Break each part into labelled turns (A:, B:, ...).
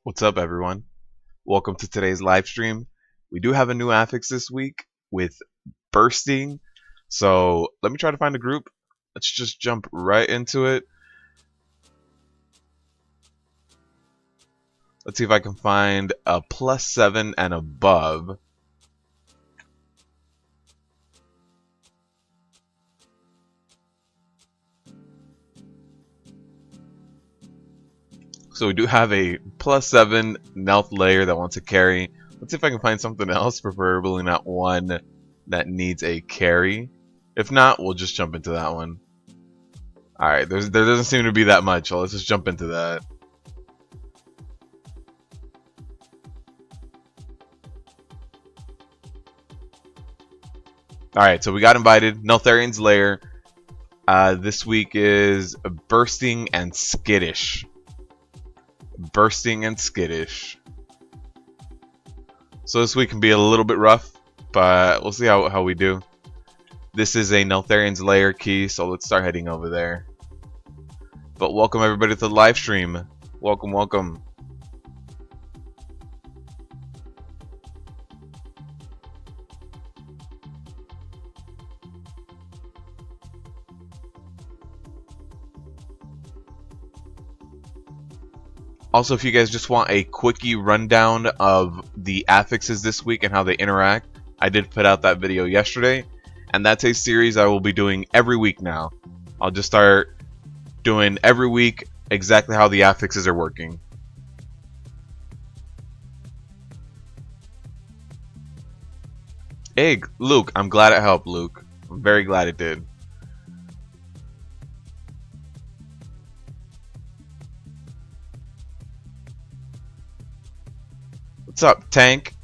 A: What's up, everyone? Welcome to today's live stream. We do have a new affix this week with bursting. So let me try to find a group. Let's just jump right into it. Let's see if I can find a +7 and above. So we do have a +7 Nelth layer that wants a carry. Let's see if I can find something else, preferably not one that needs a carry. If not, we'll just jump into that one. Alright, there doesn't seem to be that much, so let's just jump into that. Alright, so we got invited. Neltharian's Lair. This week is Bursting and Skittish. Bursting and Skittish. So this week can be a little bit rough, but we'll see how we do. This is a Neltharian's Lair key, so let's start heading over there. But welcome everybody to the live stream. Welcome, welcome. Also, if you guys just want a quickie rundown of the affixes this week and how they interact, I did put out that video yesterday, and that's a series I will be doing every week now. I'll just start doing every week exactly how the affixes are working. Hey, Luke, I'm glad it helped, Luke. I'm very glad it did. What's up, Tank?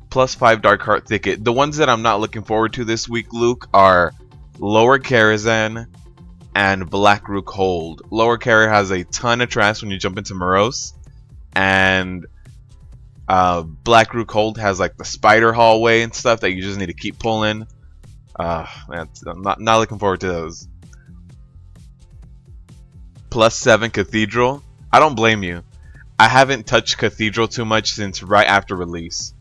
A: +5 Dark Heart Thicket. The ones that I'm not looking forward to this week, Luke, are Lower Karazhan and Black Rook Hold. Lower Kara has a ton of trash when you jump into Morose, and Black Rook Hold has like the spider hallway and stuff that you just need to keep pulling. Man, I'm not looking forward to those. +7 Cathedral. I don't blame you. I haven't touched Cathedral too much since right after release.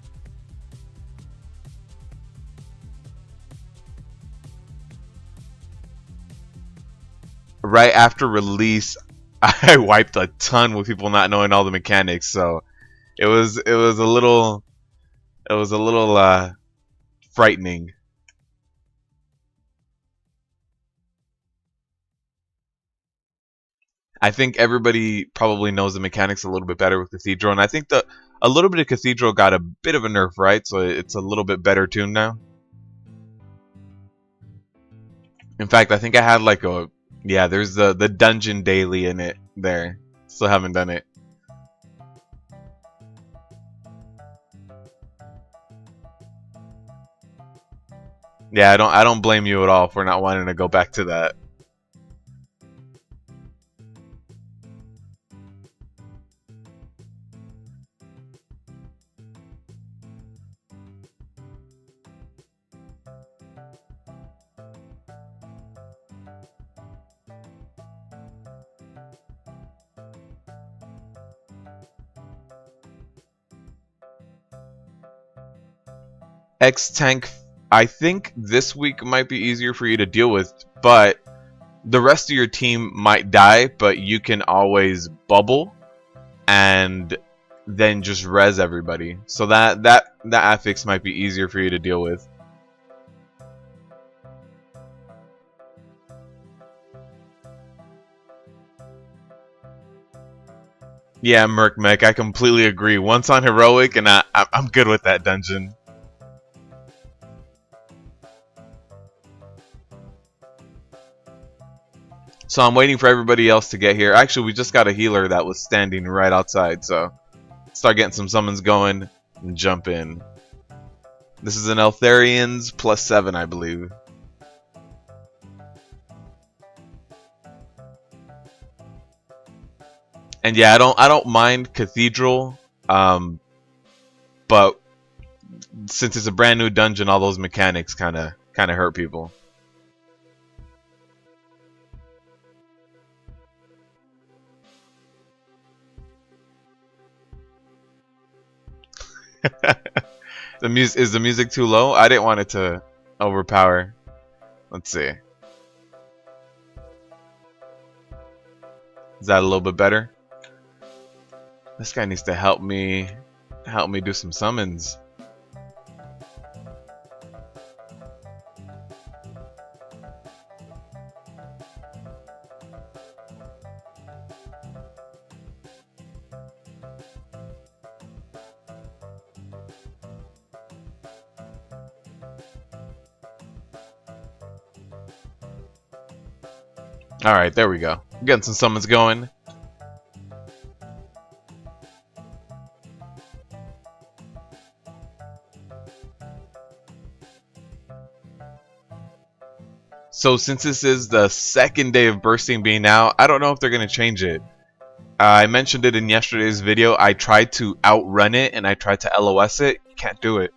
A: Right after release, I wiped a ton with people not knowing all the mechanics, so it was a little frightening. I think everybody probably knows the mechanics a little bit better with Cathedral, and I think a little bit of Cathedral got a bit of a nerf, right? So it's a little bit better tuned now. In fact, I think I had like yeah, there's the dungeon daily in it there. Still haven't done it. Yeah, I don't blame you at all for not wanting to go back to that. X-Tank, I think this week might be easier for you to deal with, but the rest of your team might die, but you can always bubble and then just res everybody. So that affix might be easier for you to deal with. Yeah, Merc Mech, I completely agree. Once on Heroic, and I'm good with that dungeon. So I'm waiting for everybody else to get here. Actually, we just got a healer that was standing right outside, so start getting some summons going and jump in. This is an Eltharian's +7, I believe. And yeah, I don't mind Cathedral, but since it's a brand new dungeon, all those mechanics kind of hurt people. Is the music too low? I didn't want it to overpower. Let's see. Is that a little bit better? This guy needs to help me do some summons. Alright, there we go. Getting some summons going. So since this is the second day of bursting being out, I don't know if they're going to change it. I mentioned it in yesterday's video. I tried to outrun it and I tried to LOS it. Can't do it.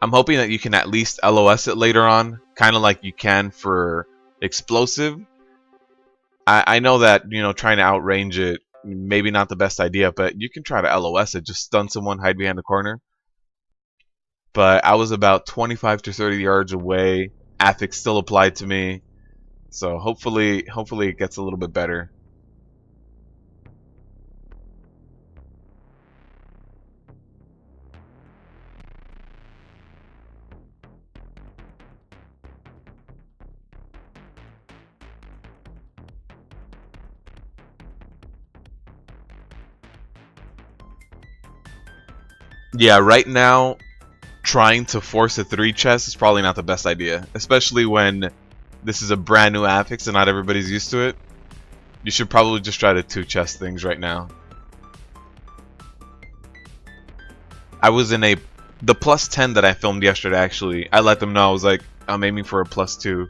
A: I'm hoping that you can at least LOS it later on, kind of like you can for explosive. I know that, you know, trying to outrange it, maybe not the best idea, but you can try to LOS it. Just stun someone, hide behind the corner. But I was about 25 to 30 yards away. Affix still applied to me. So hopefully it gets a little bit better. Yeah, right now, trying to force a 3 chest is probably not the best idea. Especially when this is a brand new affix and not everybody's used to it. You should probably just try to 2 chest things right now. I was in the plus 10 that I filmed yesterday, actually. I let them know. I was like, I'm aiming for a plus 2.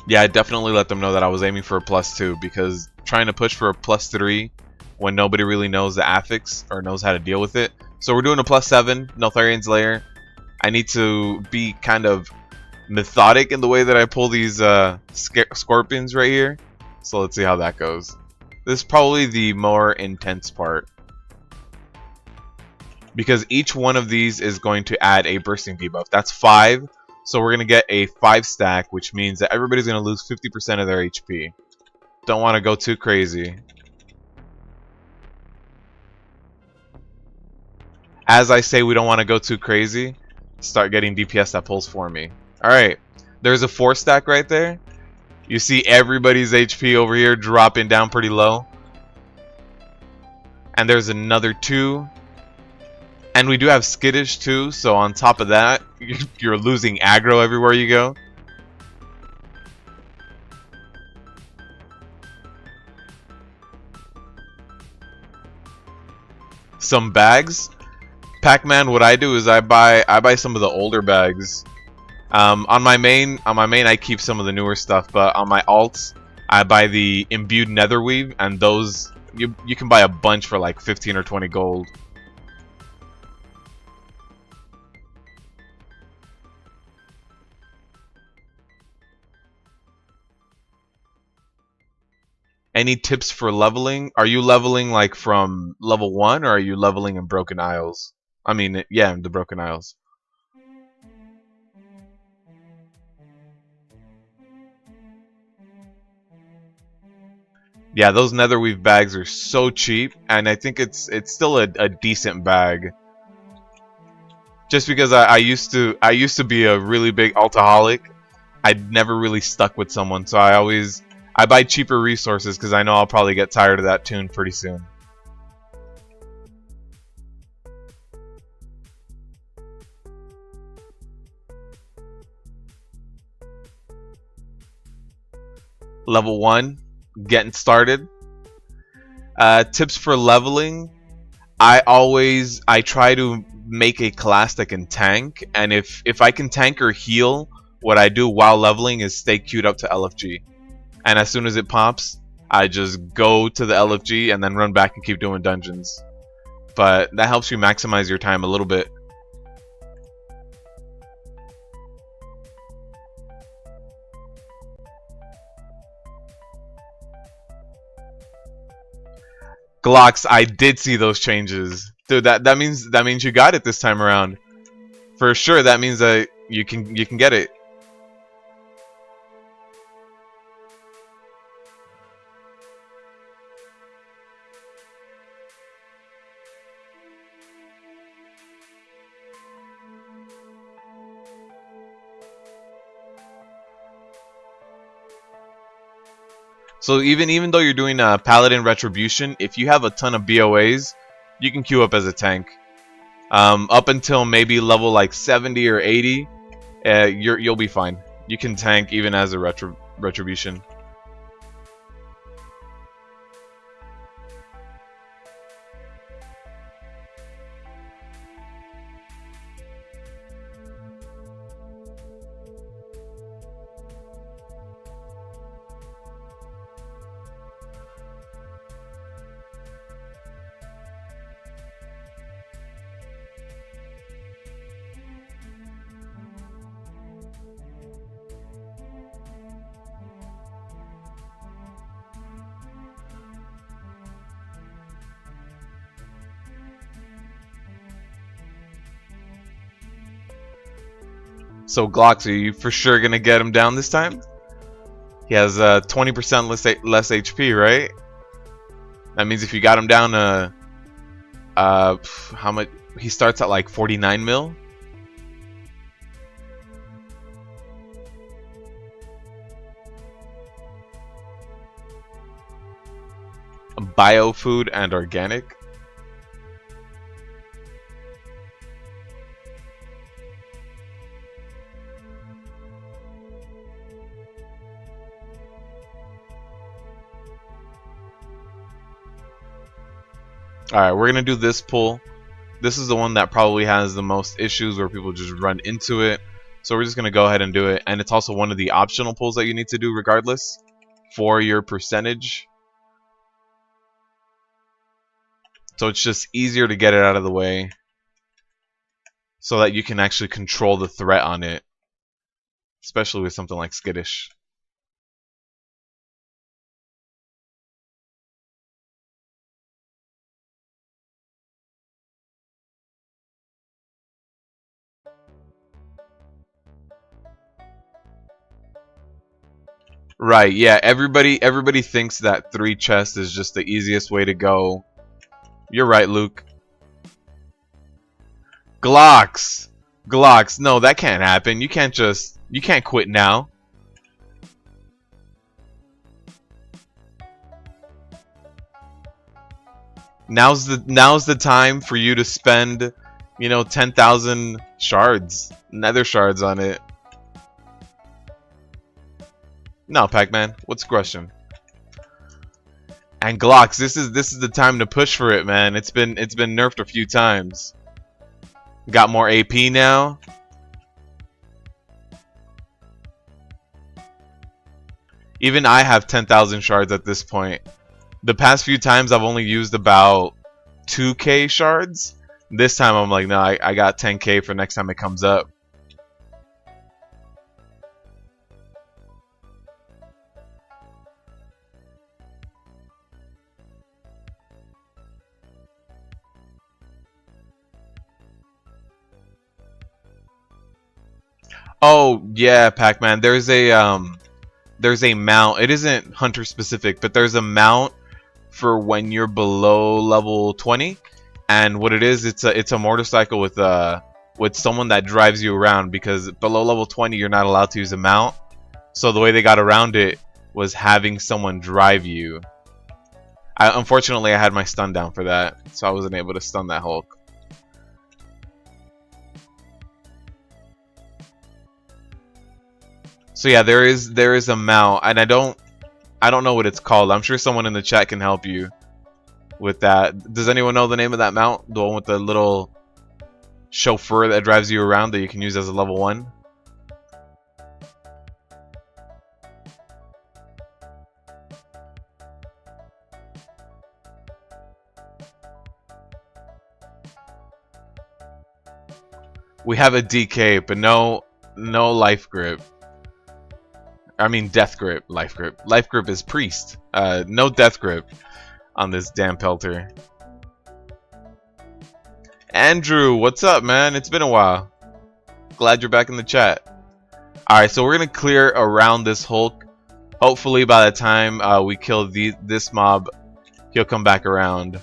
A: Yeah, I definitely let them know that I was aiming for a plus 2, because trying to push for a plus 3 when nobody really knows the affix or knows how to deal with it. So we're doing a plus 7, Neltharian's Lair. I need to be kind of methodic in the way that I pull these scorpions right here. So let's see how that goes. This is probably the more intense part, because each one of these is going to add a bursting debuff. That's 5. So we're going to get a 5 stack, which means that everybody's going to lose 50% of their HP. Don't want to go too crazy. As I say we don't want to go too crazy, start getting DPS that pulls for me. Alright, there's a 4 stack right there. You see everybody's HP over here dropping down pretty low. And there's another 2. And we do have skittish too, so on top of that, you're losing aggro everywhere you go. Some bags. Pac-Man, what I do is I buy some of the older bags. On my main I keep some of the newer stuff, but on my alts I buy the imbued netherweave, and those you can buy a bunch for like 15 or 20 gold. Any tips for leveling? Are you leveling like from level 1, or are you leveling in Broken Isles? I mean, yeah, in the Broken Isles. Yeah, those netherweave bags are so cheap, and I think it's still a decent bag. Just because I used to be a really big altaholic, I'd never really stuck with someone, so I buy cheaper resources because I know I'll probably get tired of that tune pretty soon. Level 1, getting started. Tips for leveling. I try to make a class that can tank, and if I can tank or heal, what I do while leveling is stay queued up to LFG. And as soon as it pops, I just go to the LFG and then run back and keep doing dungeons. But that helps you maximize your time a little bit. Glocks, I did see those changes. Dude, that means you got it this time around. For sure, that means that you can get it. So even though you're doing Paladin Retribution, if you have a ton of BOAs, you can queue up as a tank. Up until maybe level like 70 or 80, you'll be fine. You can tank even as a Retribution. So Glocks, are you for sure gonna get him down this time? He has 20% less HP, right? That means if you got him down how much? He starts at like 49 mil. Bio food and organic. Alright, we're gonna do this pull. This is the one that probably has the most issues where people just run into it. So we're just gonna go ahead and do it. And it's also one of the optional pulls that you need to do regardless for your percentage. So it's just easier to get it out of the way so that you can actually control the threat on it. Especially with something like Skittish. Right, yeah, everybody thinks that 3 chests is just the easiest way to go. You're right, Luke. Glocks! Glocks, no, that can't happen. You can't quit now. Now's the time for you to spend, 10,000 shards, nether shards on it. No, Pac-Man, what's the question? And Glocks, this is the time to push for it, man. It's been nerfed a few times. Got more AP now. Even I have 10,000 shards at this point. The past few times I've only used about 2k shards. This time I'm like, no, I got 10k for next time it comes up. Oh yeah, Pac-Man. There's a mount. It isn't hunter specific, but there's a mount for when you're below level 20. And what it is, it's a motorcycle with someone that drives you around, because below level 20 you're not allowed to use a mount. So the way they got around it was having someone drive you. Unfortunately, I had my stun down for that, so I wasn't able to stun that Hulk. So yeah, there is a mount, and I don't know what it's called. I'm sure someone in the chat can help you with that. Does anyone know the name of that mount? The one with the little chauffeur that drives you around that you can use as a level 1? We have a DK, but no life grip. I mean death grip, life grip. Life grip is priest. No death grip on this damn pelter. Andrew, what's up, man? It's been a while. Glad you're back in the chat. Alright, so we're gonna clear around this Hulk. Hopefully by the time we kill this mob, he'll come back around.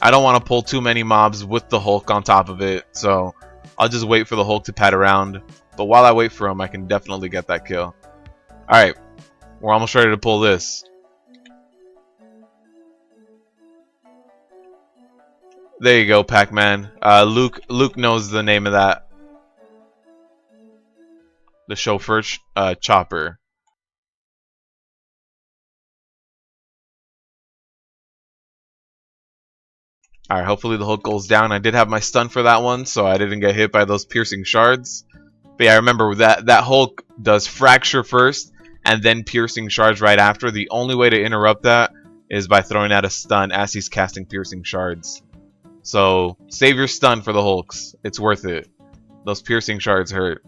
A: I don't want to pull too many mobs with the Hulk on top of it, so I'll just wait for the Hulk to pad around. But while I wait for him, I can definitely get that kill. Alright, we're almost ready to pull this. There you go, Pac-Man. Luke knows the name of that. The chauffeur chopper. Alright, hopefully the Hulk goes down. I did have my stun for that one, so I didn't get hit by those piercing shards. But yeah, remember that Hulk does fracture first, and then piercing shards right after. The only way to interrupt that is by throwing out a stun as he's casting piercing shards. So save your stun for the Hulks. It's worth it. Those piercing shards hurt.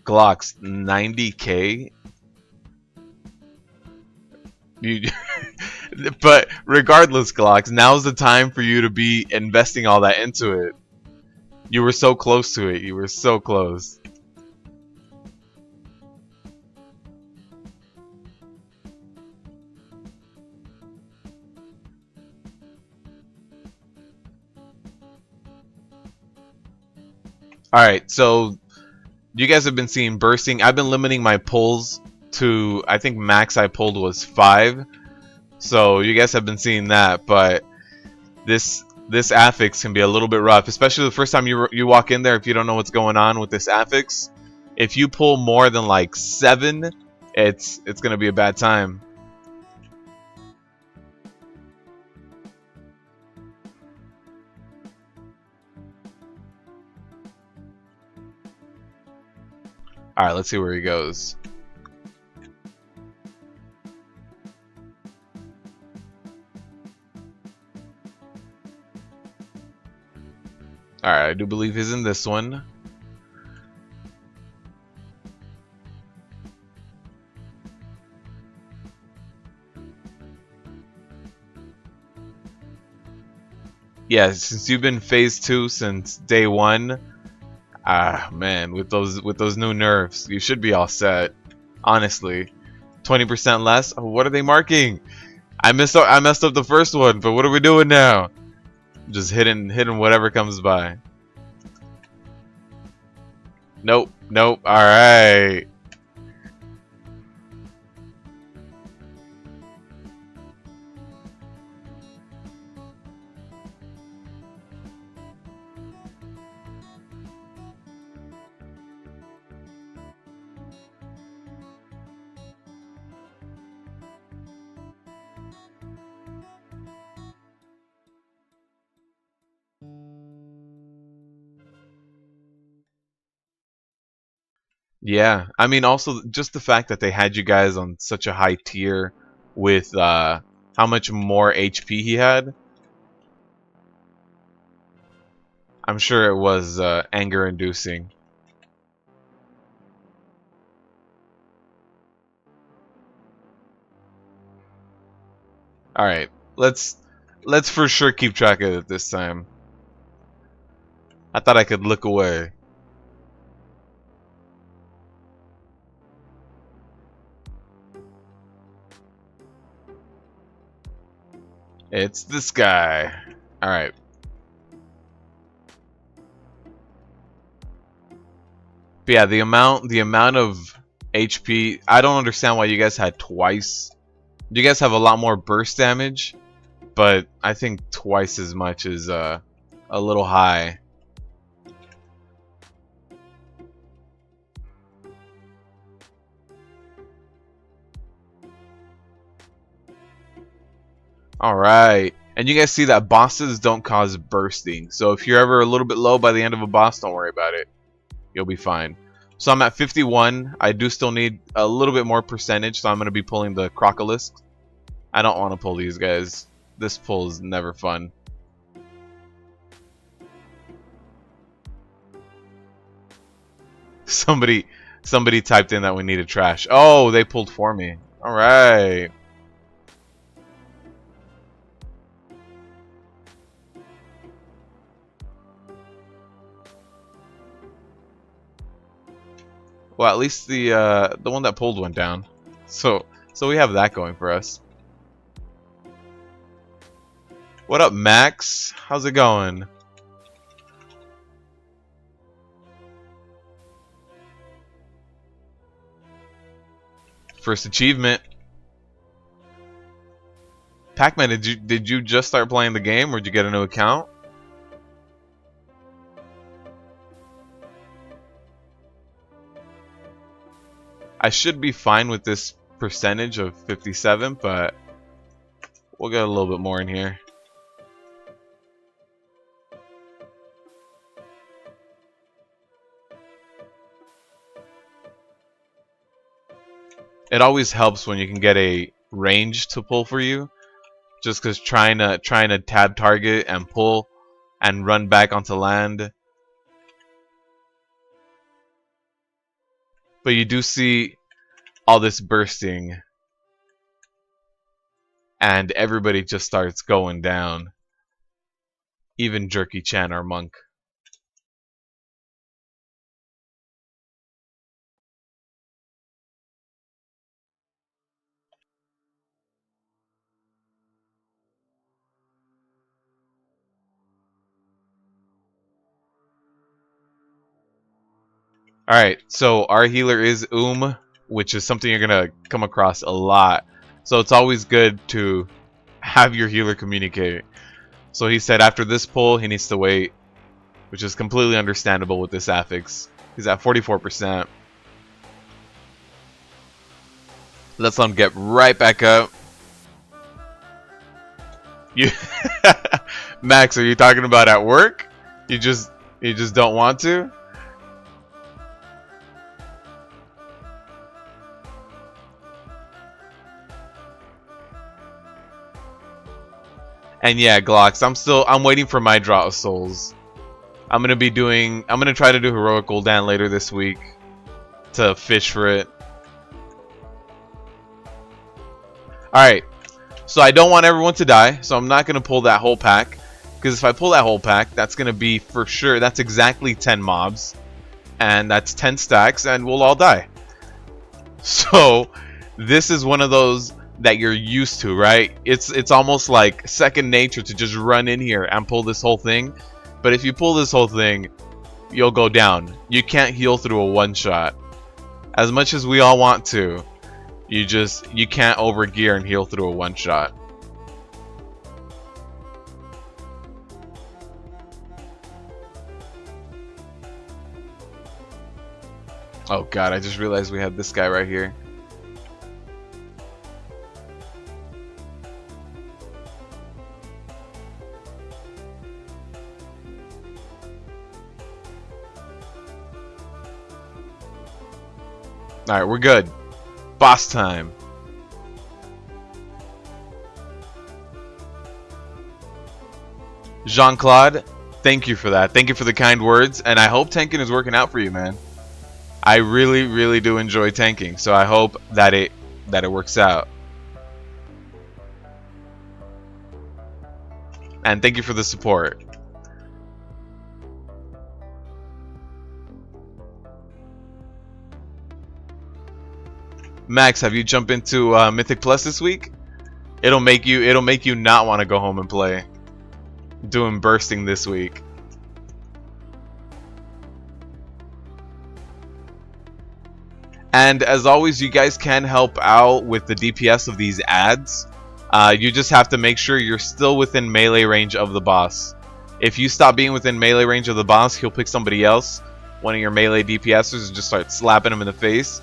A: Glocks 90k. But regardless, Glocks, now's the time for you to be investing all that into it. You were so close to it. You were so close. Alright, so you guys have been seeing bursting. I've been limiting my pulls to, I think max I pulled was 5. So you guys have been seeing that, but this Affix can be a little bit rough, especially the first time you walk in there if you don't know what's going on with this Affix. If you pull more than like 7, it's gonna be a bad time. Alright, let's see where he goes. Alright, I do believe he's in this one. Yeah, since you've been phase 2 since day 1, man, with those new nerfs, you should be all set. Honestly, 20% less. Oh, what are they marking? I messed up the first one, but what are we doing now? Just hitting whatever comes by. Nope. All right. Yeah, I mean, also just the fact that they had you guys on such a high tier with how much more HP he had. I'm sure it was anger-inducing. All right, let's for sure keep track of it this time. I thought I could look away. It's this guy. All right. But yeah, the amount of HP, I don't understand why you guys had twice. You guys have a lot more burst damage, but I think twice as much is a little high. Alright. And you guys see that bosses don't cause bursting. So if you're ever a little bit low by the end of a boss, don't worry about it. You'll be fine. So I'm at 51. I do still need a little bit more percentage, so I'm going to be pulling the Crocolisk. I don't want to pull these guys. This pull is never fun. Somebody typed in that we needed trash. Oh, they pulled for me. Alright. Well, at least the one that pulled went down. So we have that going for us. What up, Max? How's it going? First achievement. Pac-Man, did you just start playing the game, or did you get a new account? I should be fine with this percentage of 57, but we'll get a little bit more in here. It always helps when you can get a range to pull for you, just because trying to tab target and pull and run back onto land. But you do see all this bursting, and everybody just starts going down. Even Jerky Chan, our monk. Alright, so our healer is which is something you're gonna come across a lot. So it's always good to have your healer communicate. So he said after this pull, he needs to wait, which is completely understandable with this affix. He's at 44%. Let's let him get right back up. You Max, are you talking about at work? You just don't want to? And yeah, Glocks, I'm waiting for my draw of souls. I'm gonna try to do heroic Gul'dan later this week to fish for it. Alright, so I don't want everyone to die, so I'm not gonna pull that whole pack. Because if I pull that whole pack, that's gonna be for sure, that's exactly 10 mobs. And that's 10 stacks, and we'll all die. So this is one of those that you're used to, right? It's almost like second nature to just run in here and pull this whole thing. But if you pull this whole thing, you'll go down. You can't heal through a one-shot. As much as we all want to, you can't overgear and heal through a one-shot. Oh god, I just realized we had this guy right here. Alright, we're good. Boss time. Jean-Claude, thank you for that. Thank you for the kind words, and I hope tanking is working out for you, man. I really, really do enjoy tanking, so I hope that it works out. And thank you for the support. Max, have you jumped into Mythic Plus this week? It'll make you not want to go home and play. Doing bursting this week. And as always, you guys can help out with the DPS of these ads. You just have to make sure you're still within melee range of the boss. If you stop being within melee range of the boss, he'll pick somebody else, one of your melee DPSers, and just start slapping him in the face.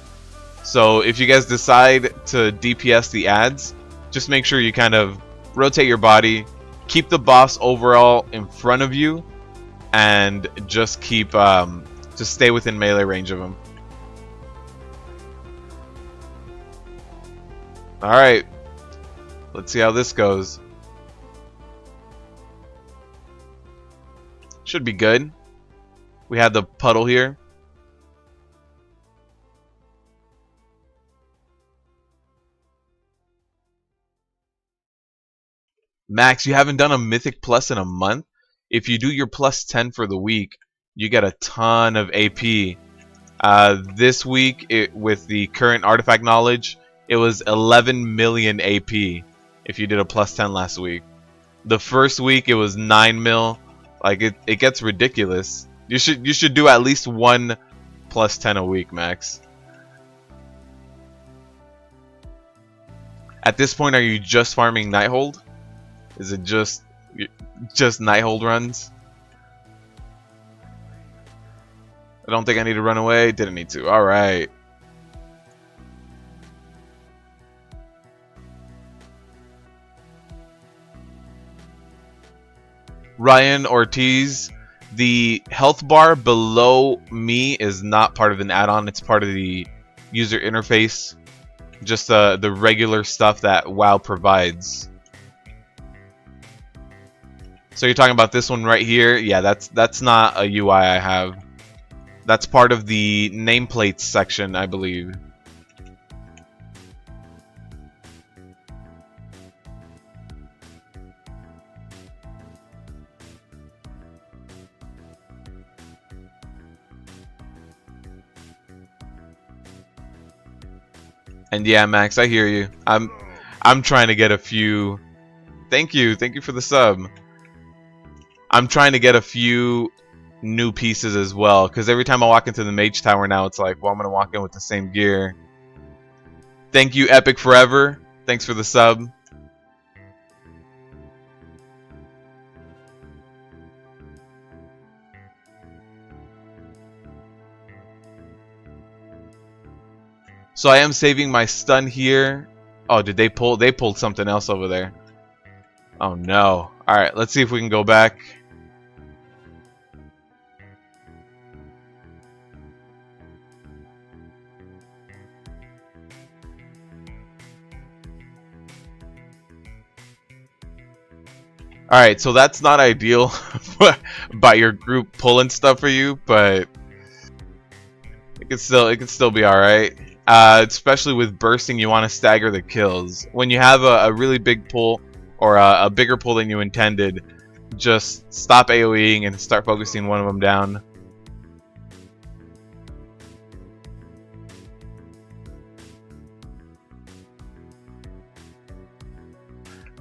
A: So if you guys decide to DPS the ads, just make sure you kind of rotate your body, keep the boss overall in front of you, and just keep just stay within melee range of him. Alright, let's see how this goes. Should be good. We have the puddle here. Max, you haven't done a Mythic Plus in a month? If you do your plus 10 for the week, you get a ton of AP. This week, with the current artifact knowledge, it was 11 million AP if you did a plus 10 last week. The first week, it was 9 mil. Like, it gets ridiculous. You should do at least one plus 10 a week, Max. At this point, are you just farming Nighthold? Is it just Nighthold runs? I don't think I need to run away. Didn't need to. Alright. Ryan Ortiz, the health bar below me is not part of an add-on. It's part of the user interface. Just the regular stuff that WoW provides. So you're talking about this one right here? Yeah, that's not a UI I have. That's part of the nameplates section, I believe. And yeah, Max, I hear you. I'm trying to get a few. Thank you for the sub. I'm trying to get a few new pieces as well, because every time I walk into the Mage Tower now, it's like, well, I'm gonna walk in with the same gear. Thank you, Epic Forever. Thanks for the sub. So I am saving my stun here. Oh, did they pull? They pulled something else over there. Oh no. Alright, let's see if we can go back. Alright, so that's not ideal by your group pulling stuff for you, but it can still be alright. Especially with bursting, you want to stagger the kills. When you have a really big pull, or a bigger pull than you intended, just stop AoEing and start focusing one of them down.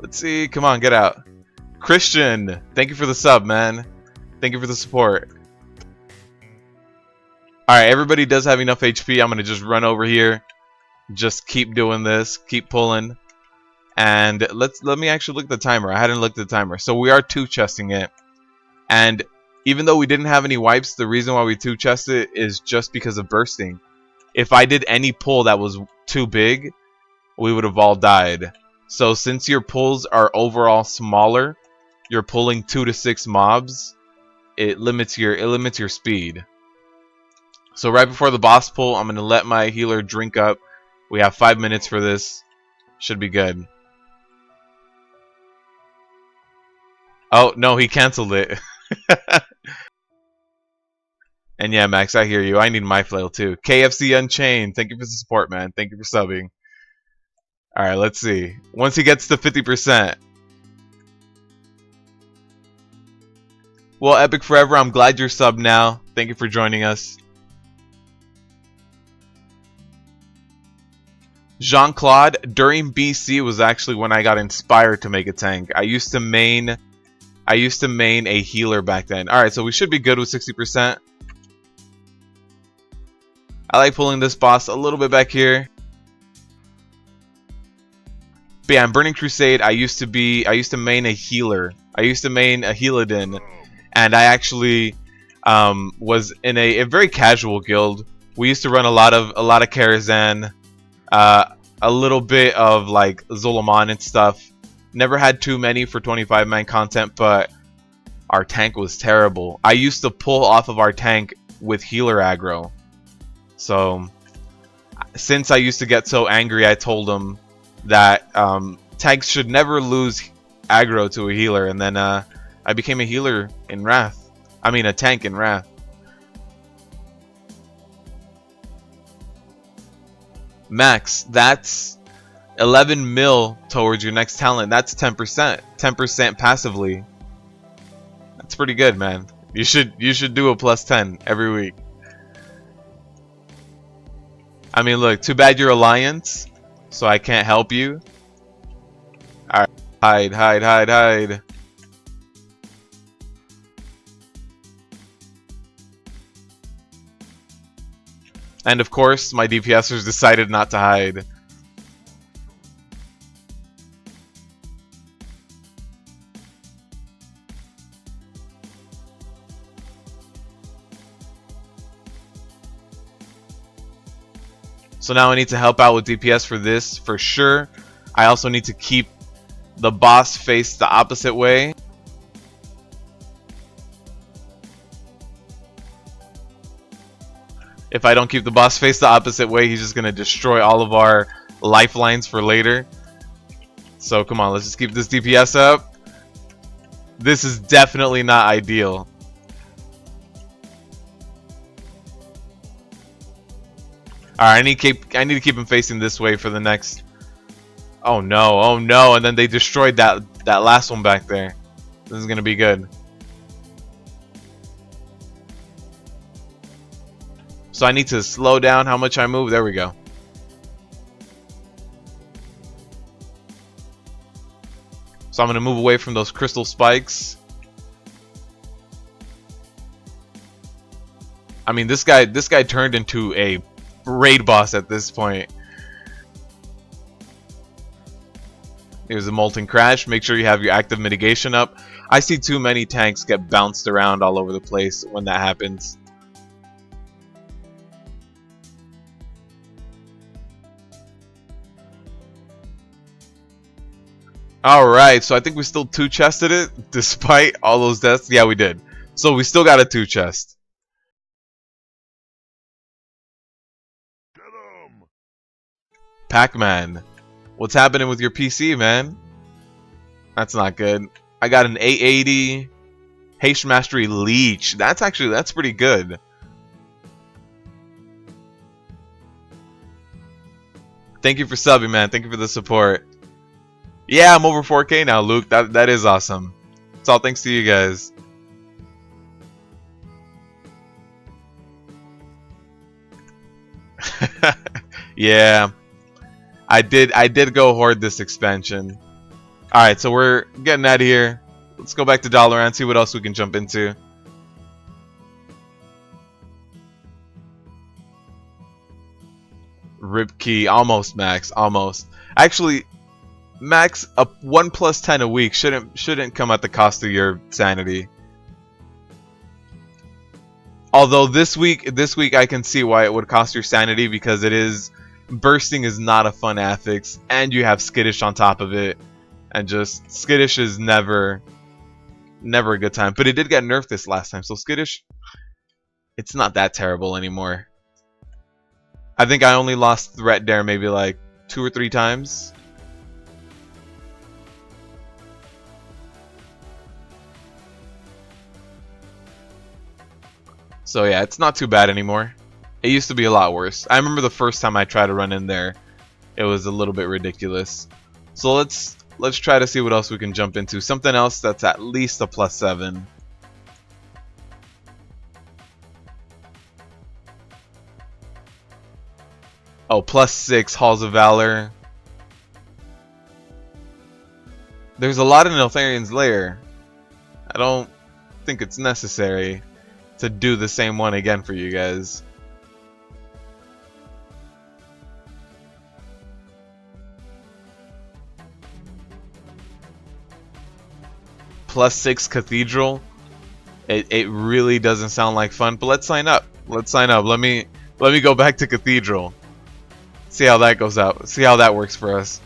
A: Let's see, come on, get out. Christian, thank you for the sub, man. Thank you for the support. Alright, everybody does have enough HP. I'm going to just run over here. Just keep doing this. Keep pulling. And let me actually look at the timer. I hadn't looked at the timer. So we are 2-chesting it. And even though we didn't have any wipes, the reason why we 2-chest it is just because of bursting. If I did any pull that was too big, we would have all died. So since your pulls are overall smaller, you're pulling 2 to 6 mobs, it limits your speed. So right before the boss pull, I'm going to let my healer drink up. We have 5 minutes for this. Should be good. Oh, no, he canceled it. And yeah, Max, I hear you. I need my flail too. KFC Unchained, thank you for the support, man. Thank you for subbing. Alright, let's see. Once he gets to 50%. Well, Epic Forever, I'm glad you're subbed now. Thank you for joining us. Jean-Claude, during BC was actually when I got inspired to make a tank. I used to main a healer back then. Alright, so we should be good with 60%. I like pulling this boss a little bit back here. But yeah, in Burning Crusade, I used to main a healer. I used to main a Healadin, and I actually was in a very casual guild. We used to run a lot of Karazhan, a little bit of like Zolomon and stuff. Never had too many for 25-man content, but our tank was terrible. I used to pull off of our tank with healer aggro. So since I used to get so angry, I told him that tanks should never lose aggro to a healer, and then I became a healer in Wrath. I mean a tank in Wrath. Max, that's 11 mil towards your next talent. That's 10%. 10% passively. That's pretty good, man. You should do a plus 10 every week. I mean, look, too bad you're Alliance, so I can't help you. Alright, hide, hide, hide, hide. And of course, my DPSers decided not to hide. So now I need to help out with DPS for this, for sure. I also need to keep the boss face the opposite way. If I don't keep the boss face the opposite way, he's just going to destroy all of our lifelines for later. So come on, let's just keep this DPS up. This is definitely not ideal. Alright, I need to keep him facing this way for the next... Oh no, and then they destroyed that last one back there. This is going to be good. So I need to slow down how much I move. There we go. So I'm going to move away from those crystal spikes. I mean, this guy turned into a raid boss at this point. Here's a Molten Crash. Make sure you have your active mitigation up. I see too many tanks get bounced around all over the place when that happens. Alright, so I think we still 2-chested it, despite all those deaths. Yeah, we did. So we still got a 2-chest. Pac-Man, what's happening with your PC, man? That's not good. I got an 880 Haste Mastery Leech. That's pretty good. Thank you for subbing, man. Thank you for the support. Yeah, I'm over 4K now, Luke. That is awesome. It's all thanks to you guys. Yeah, I did go hoard this expansion. All right, so we're getting out of here. Let's go back to Dalaran, see what else we can jump into. Rip key, almost max, almost. Actually, max a 1+10 a week shouldn't come at the cost of your sanity. Although this week I can see why it would cost your sanity, because bursting is not a fun affix, and you have skittish on top of it, and just skittish is never a good time. But it did get nerfed this last time, so skittish, it's not that terrible anymore. I think I only lost Threat Dare maybe like 2 or 3 times. So yeah, it's not too bad anymore. It used to be a lot worse. I remember the first time I tried to run in there, it was a little bit ridiculous. So let's try to see what else we can jump into. Something else that's at least a +7. Oh, +6 Halls of Valor. There's a lot in Neltharian's Lair. I don't think it's necessary to do the same one again for you guys. +6 Cathedral. It really doesn't sound like fun, but let's sign up. Let's sign up. Let me go back to Cathedral. See how that goes out. See how that works for us.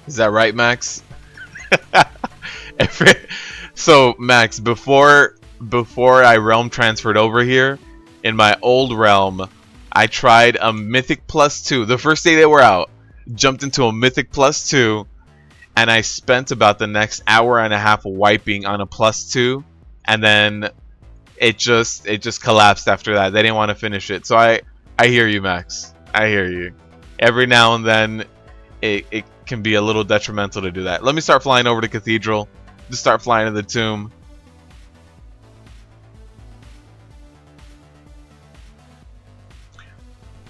A: Is that right, Max? So Max, before I realm transferred over here, in my old realm, I tried a Mythic +2. The first day they were out, jumped into a Mythic +2, and I spent about the next hour and a half wiping on a +2, and then it just collapsed after that. They didn't want to finish it. So I hear you, Max. I hear you. Every now and then, it can be a little detrimental to do that. Let me start flying over to Cathedral. Just start flying to the tomb.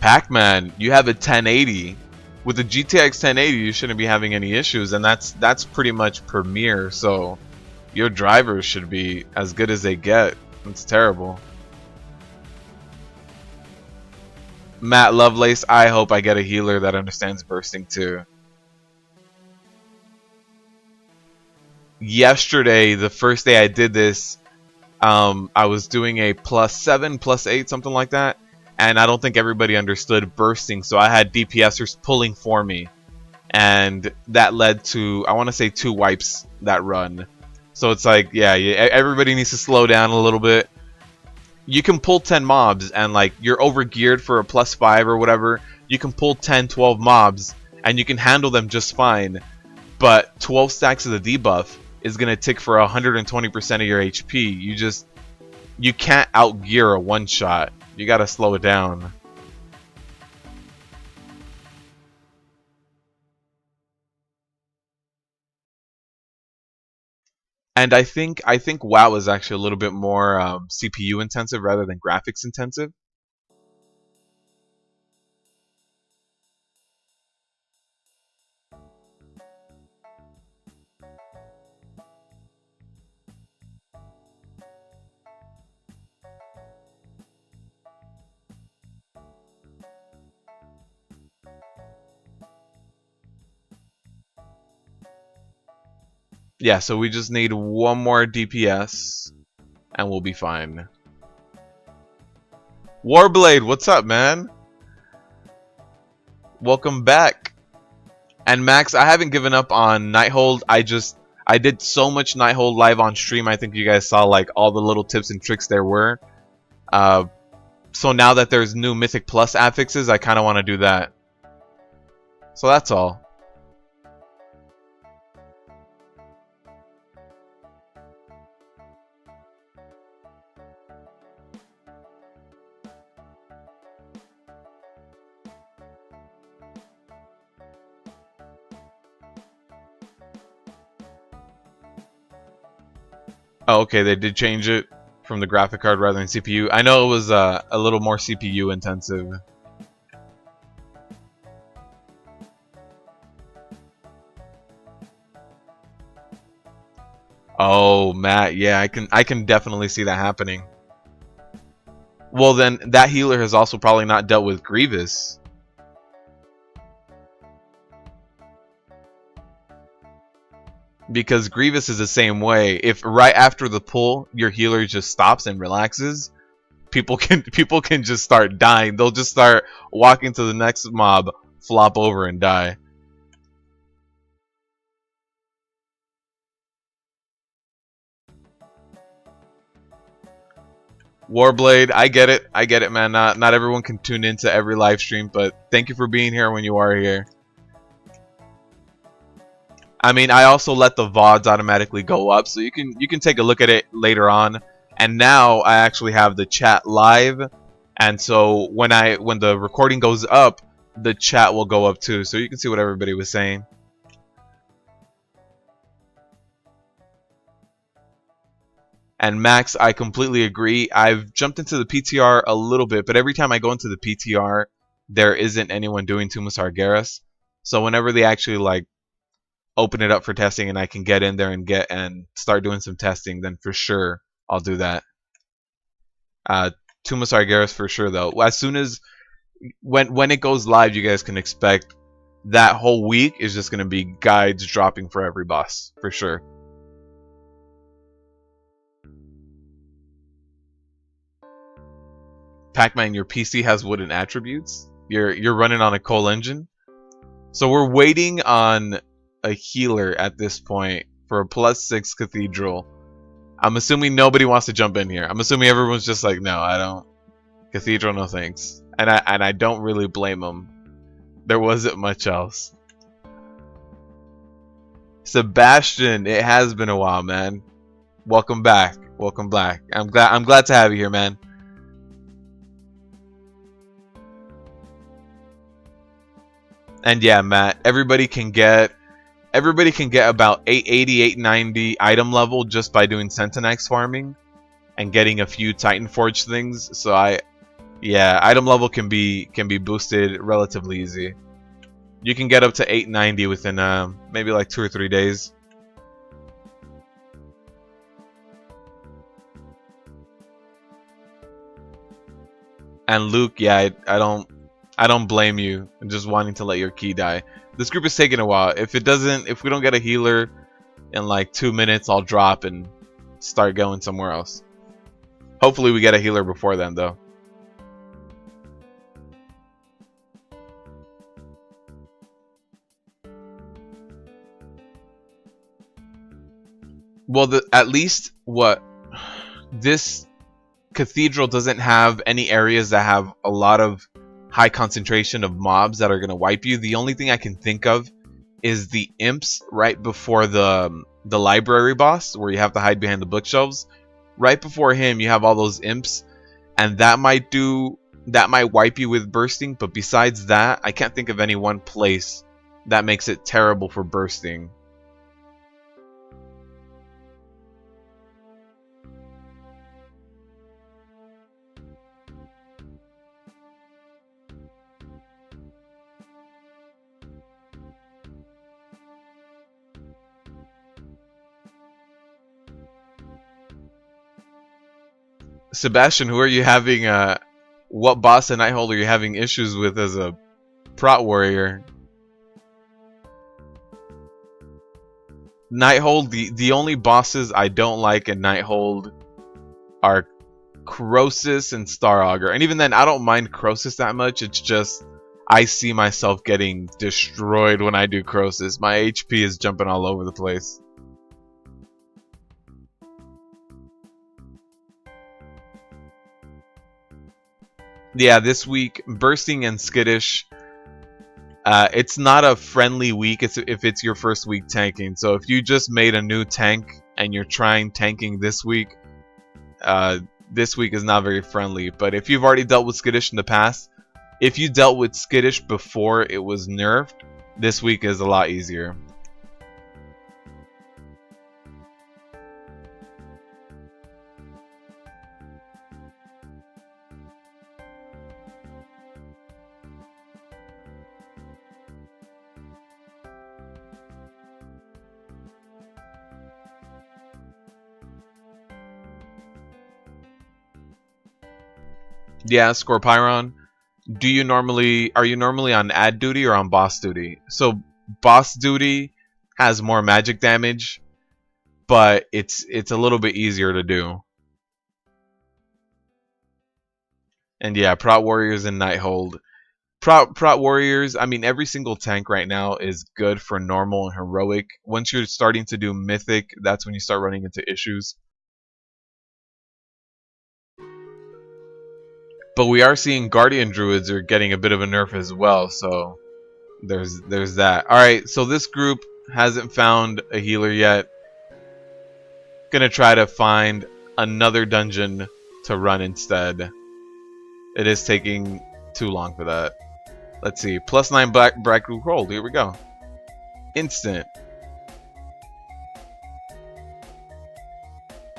A: Pac-Man, you have a 1080. With the GTX 1080, you shouldn't be having any issues, and that's pretty much premier. So your drivers should be as good as they get. It's terrible. Matt Lovelace, I hope I get a healer that understands bursting too. Yesterday, the first day I did this, I was doing a +7, +8, something like that, and I don't think everybody understood bursting, so I had DPSers pulling for me, and that led to, I want to say, 2 wipes that run. So it's like, yeah, everybody needs to slow down a little bit. You can pull 10 mobs, and like you're over geared for a +5 or whatever. You can pull 10, 12 mobs, and you can handle them just fine. But 12 stacks of the debuff is gonna tick for 120% of your HP. You can't outgear a one shot. You gotta slow it down. And I think WoW is actually a little bit more CPU intensive rather than graphics intensive. Yeah, so we just need one more DPS and we'll be fine. Warblade, what's up, man? Welcome back. And Max, I haven't given up on Nighthold. I did so much Nighthold live on stream. I think you guys saw like all the little tips and tricks there were. So now that there's new Mythic Plus affixes, I kind of want to do that. So that's all. Oh, okay, they did change it from the graphic card rather than CPU. I know it was a little more CPU intensive. Oh, Matt, yeah, I can definitely see that happening. Well, then that healer has also probably not dealt with Grievous. Because Grievous is the same way. If right after the pull your healer just stops and relaxes, people can just start dying. They'll just start walking to the next mob, flop over and die. Warblade, I get it, man. Not everyone can tune into every live stream, but thank you for being here when you are here. I mean, I also let the VODs automatically go up, so you can take a look at it later on. And now I actually have the chat live, and so when the recording goes up, the chat will go up too, so you can see what everybody was saying. And Max, I completely agree. I've jumped into the PTR a little bit, but every time I go into the PTR, there isn't anyone doing Tumus Argeris. So whenever they actually like open it up for testing and I can get in there and start doing some testing, then for sure I'll do that. Tuma Sargeras for sure though. As soon as when it goes live, you guys can expect that whole week is just gonna be guides dropping for every boss for sure. Pac-Man, your PC has wooden attributes. You're running on a coal engine. So we're waiting on a healer at this point for a +6 Cathedral. I'm assuming nobody wants to jump in here. I'm assuming everyone's just like, no, I don't. Cathedral, no thanks. And I don't really blame them. There wasn't much else. Sebastian, it has been a while, man. Welcome back. Welcome back. I'm glad to have you here, man. And yeah, Matt, everybody can get about 880, 890 item level just by doing Centenax farming and getting a few Titan Forge things. So yeah, item level can be boosted relatively easy. You can get up to 890 within maybe like 2 or 3 days. And Luke, yeah, I don't blame you just wanting to let your key die. This group is taking a while. If we don't get a healer in like 2 minutes, I'll drop and start going somewhere else. Hopefully we get a healer before then though. Well, at least what this Cathedral doesn't have any areas that have a lot of high concentration of mobs that are going to wipe you. The only thing I can think of is the imps right before the library boss, where you have to hide behind the bookshelves. Right before him, you have all those imps, and that might wipe you with bursting. But besides that, I can't think of any one place that makes it terrible for bursting. Sebastian, who are you having? What boss and Nighthold are you having issues with as a prot warrior? Nighthold, the only bosses I don't like in Nighthold are Croesus and Star Augur, and even then, I don't mind Croesus that much. It's just I see myself getting destroyed when I do Croesus. My HP is jumping all over the place. Yeah, this week, Bursting and Skittish, it's not a friendly week if it's your first week tanking. So if you just made a new tank and you're trying tanking this week is not very friendly. But if you've already dealt with Skittish in the past, if you dealt with Skittish before it was nerfed, this week is a lot easier. Yeah, Scorpiron. Are you normally on ad duty or on boss duty? So boss duty has more magic damage, but it's a little bit easier to do. And yeah, Prot Warriors and Nighthold. Prot Warriors, I mean, every single tank right now is good for normal and heroic. Once you're starting to do Mythic, that's when you start running into issues. But we are seeing Guardian Druids are getting a bit of a nerf as well, so there's that. Alright, so this group hasn't found a healer yet. Gonna try to find another dungeon to run instead. It is taking too long for that. Let's see. +9 Black Root Roll. Here we go. Instant.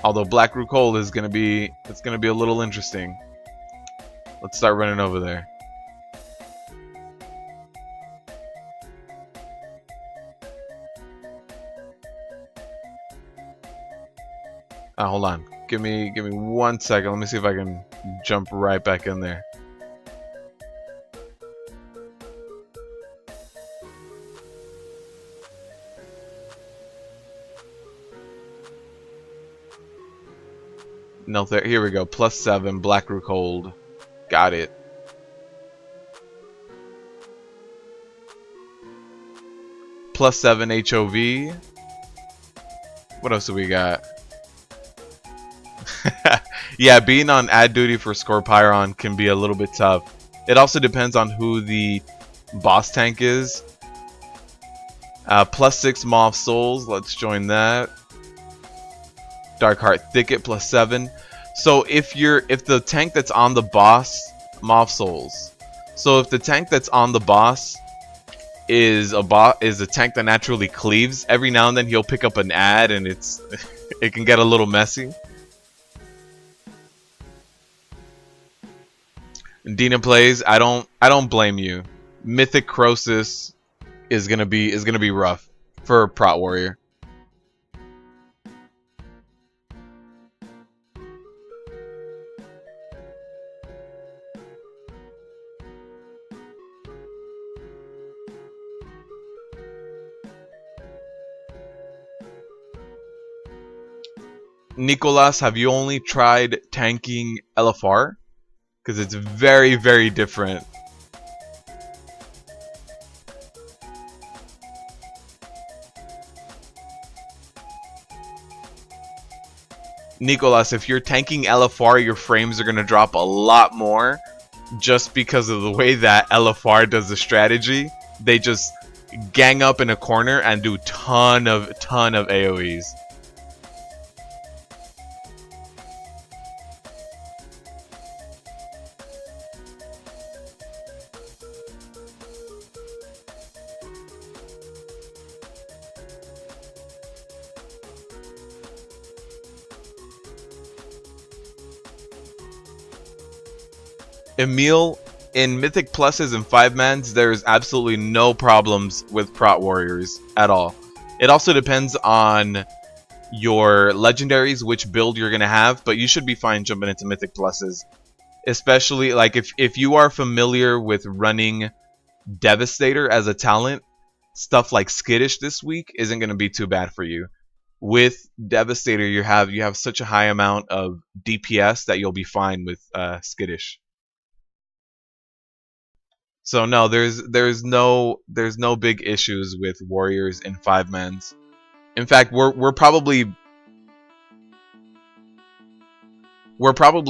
A: Although Black Root Cold is gonna be a little interesting. Let's start running over there. Hold on. Give me 1 second. Let me see if I can jump right back in there. No, here we go. +7, Black Rook Hold. Got it. +7 HOV. What else do we got? Yeah, being on ad duty for Scorpiron can be a little bit tough. It also depends on who the boss tank is. +6 Maw Souls. Let's join that. Dark Heart Thicket +7. So if the tank that's on the boss, Maw Souls. So if the tank that's on the boss is a tank that naturally cleaves, every now and then he'll pick up an ad and it can get a little messy. Dina plays. I don't blame you. Mythic Crosis is gonna be rough for Prot Warrior. Nicolas, have you only tried tanking LFR? Because it's very, very different. Nicolas, if you're tanking LFR, your frames are going to drop a lot more just because of the way that LFR does the strategy. They just gang up in a corner and do ton of AoEs. Emil, in Mythic Pluses and 5-mans, there's absolutely no problems with Prot Warriors at all. It also depends on your legendaries, which build you're going to have, but you should be fine jumping into Mythic Pluses. Especially, like, if you are familiar with running Devastator as a talent, stuff like Skittish this week isn't going to be too bad for you. With Devastator, you have such a high amount of DPS that you'll be fine with Skittish. So no, there's no big issues with warriors in 5-mans. In fact, we're probably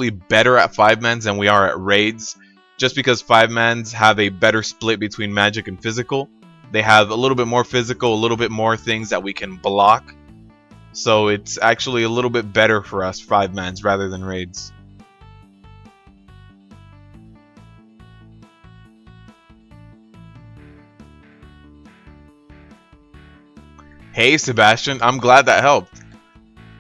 A: better at 5-mans than we are at raids, just because 5-mans have a better split between magic and physical. They have a little bit more physical, a little bit more things that we can block. So it's actually a little bit better for us 5-mans rather than raids. Hey Sebastian, I'm glad that helped.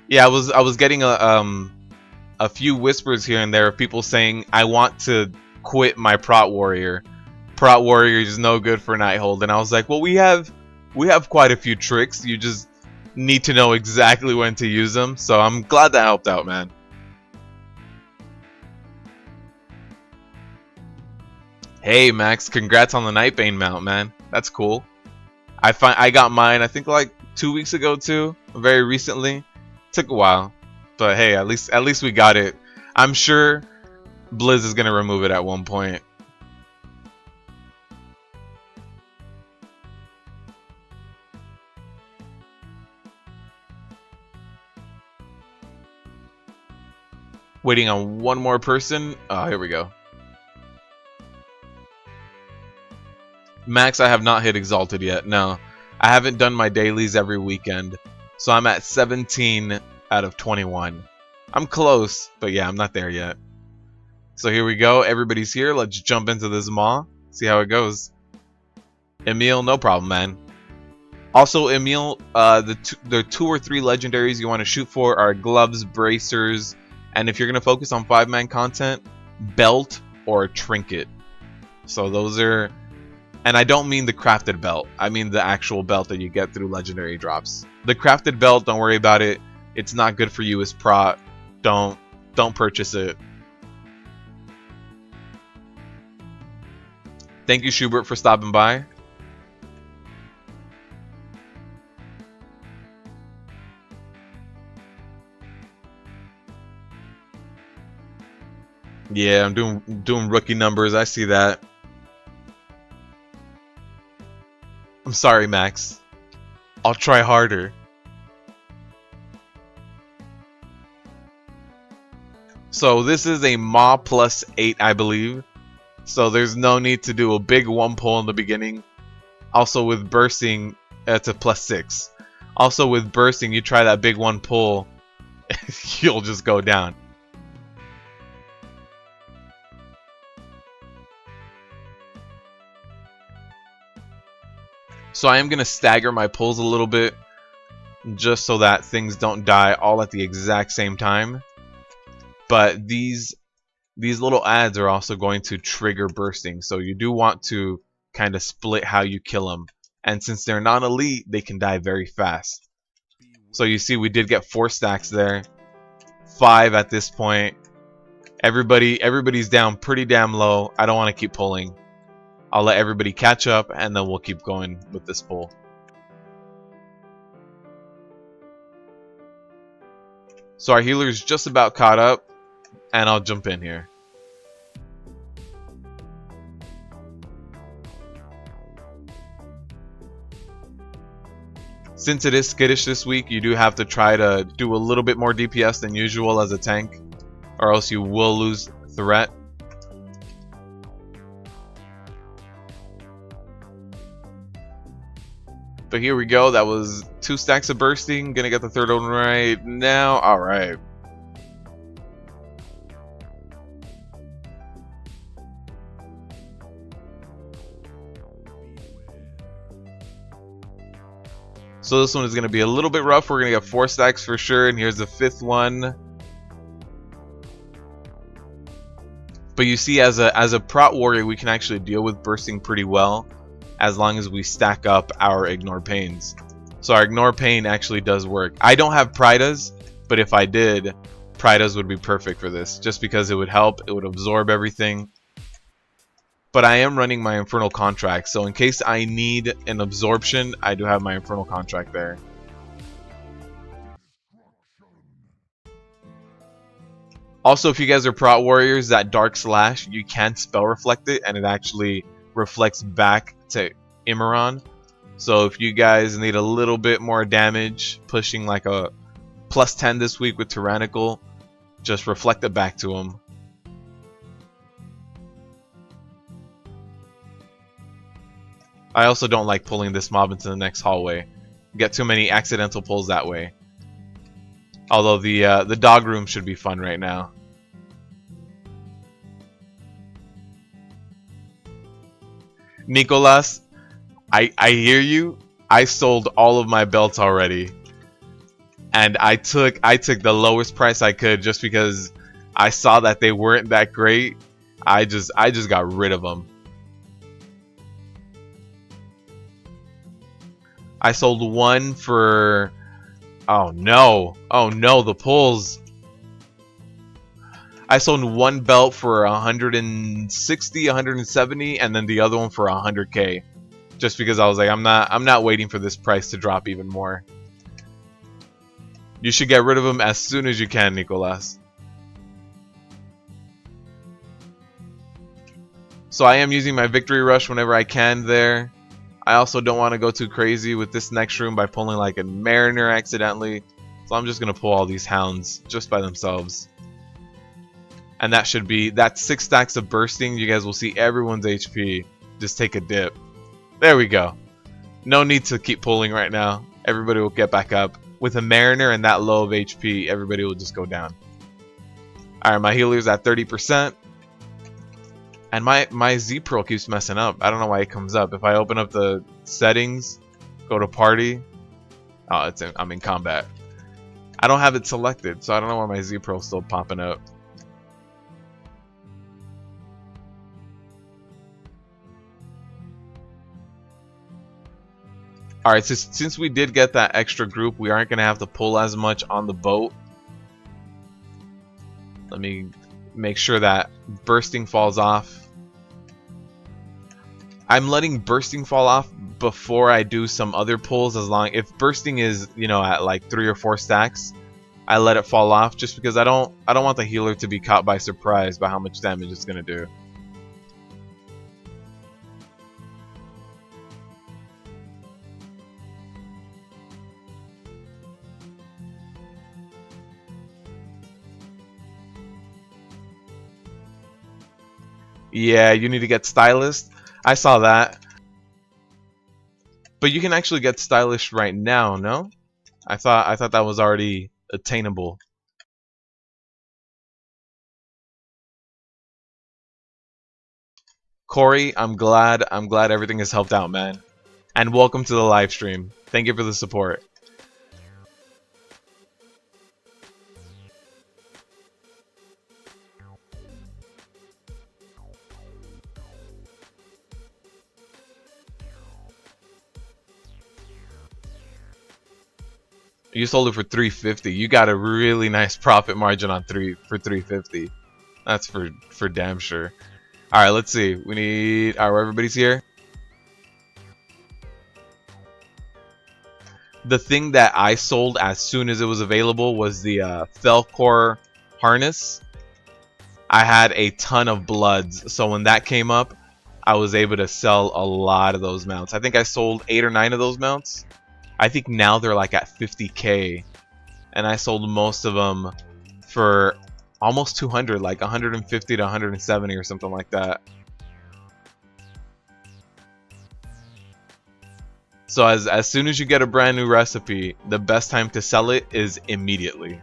A: Yeah, I was getting a few whispers here and there of people saying I want to quit my Prot Warrior. Prot Warrior is no good for Nighthold, and I was like, well, we have quite a few tricks. You just need to know exactly when to use them. So I'm glad that helped out, man. Hey Max, congrats on the Nightbane mount, man. That's cool. I got mine, I think, like 2 weeks ago too, very recently. Took a while, but hey, at least we got it. I'm sure Blizz is gonna remove it at one point. Waiting on one more person. Oh, here we go. Max, I have not hit Exalted yet. No, I haven't done my dailies every weekend. So I'm at 17 out of 21. I'm close, but yeah, I'm not there yet. So here we go. Everybody's here. Let's jump into this maw. See how it goes. Emil, no problem, man. Also, Emil, the 2 or 3 legendaries you want to shoot for are gloves, bracers, and if you're going to focus on 5-man content, belt or trinket. So those are... And I don't mean the crafted belt. I mean the actual belt that you get through legendary drops. The crafted belt, don't worry about it. It's not good for you as Prot. don't purchase it. Thank you, Schubert, for stopping by. Yeah, I'm doing rookie numbers. I see that. I'm sorry, Max. I'll try harder. So this is a Ma plus 8, I believe. So there's no need to do a big one pull in the beginning. Also with bursting, it's a plus 6. Also with bursting, you try that big one pull, you'll just go down. So I am going to stagger my pulls a little bit, just so that things don't die all at the exact same time. But these little ads are also going to trigger bursting, so you do want to kind of split how you kill them. And since they're non-elite, they can die very fast. So you see we did get 4 stacks there. 5 at this point. Everybody's down pretty damn low. I don't want to keep pulling. I'll let everybody catch up, and then we'll keep going with this pull. So our healer's just about caught up, and I'll jump in here. Since it is skittish this week, you do have to try to do a little bit more DPS than usual as a tank, or else you will lose threat. But here we go. That was 2 stacks of bursting. Gonna get the third one right now. Alright. So this one is going to be a little bit rough. We're going to get 4 stacks for sure. And here's the 5th one. But you see, as a prot warrior, we can actually deal with bursting pretty well, as long as we stack up our ignore pains. So our ignore pain actually does work. I don't have Pridas, but if I did, Pridas would be perfect for this, just because it would help. It would absorb everything. But I am running my Infernal Contract, so in case I need an absorption, I do have my Infernal Contract there. Also, if you guys are prot warriors, that Dark Slash, you can spell reflect it, and it actually reflects back to Imran. So if you guys need a little bit more damage, pushing like a plus 10 this week with Tyrannical, just reflect it back to him. I also don't like pulling this mob into the next hallway. Get too many accidental pulls that way. Although the dog room should be fun right now. Nicolas, I hear you. I sold all of my belts already, and I took the lowest price I could just because I saw that they weren't that great. I just got rid of them. I sold one for, oh no, the pulls. I sold one belt for 160, 170, and then the other one for 100k, just because I was like, I'm not waiting for this price to drop even more. You should get rid of them as soon as you can, Nicolas. So I am using my victory rush whenever I can there. I also don't want to go too crazy with this next room by pulling like a Mariner accidentally. So I'm just going to pull all these hounds just by themselves. And that should be, that's 6 stacks of bursting. You guys will see everyone's HP just take a dip. There we go. No need to keep pulling right now. Everybody will get back up. With a Mariner and that low of HP, everybody will just go down. Alright, my healer's at 30%. And my Z Pearl keeps messing up. I don't know why it comes up. If I open up the settings, go to party. Oh, I'm in combat. I don't have it selected, so I don't know why my Z Pearl's still popping up. Alright, so since we did get that extra group, we aren't going to have to pull as much on the boat. me make sure that bursting falls off. I'm letting bursting fall off before I do some other pulls. As long if bursting is, you know, at like 3 or 4 stacks, I let it fall off just because I don't want the healer to be caught by surprise by how much damage it's gonna do. Yeah, you need to get stylist. I saw that. But you can actually get stylish right now, no? I thought that was already attainable. Corey, I'm glad everything has helped out, man. And welcome to the live stream. Thank you for the support. You sold it for 350. You got a really nice profit margin on 350. That's for damn sure. All right, let's see. We need. All right, everybody's here. The thing that I sold as soon as it was available was the Felcore harness. I had a ton of bloods, so when that came up, I was able to sell a lot of those mounts. I think I sold 8 or 9 of those mounts. I think now they're like at 50k, and I sold most of them for almost 200, like 150 to 170 or something like that. So as soon as you get a brand new recipe, the best time to sell it is immediately.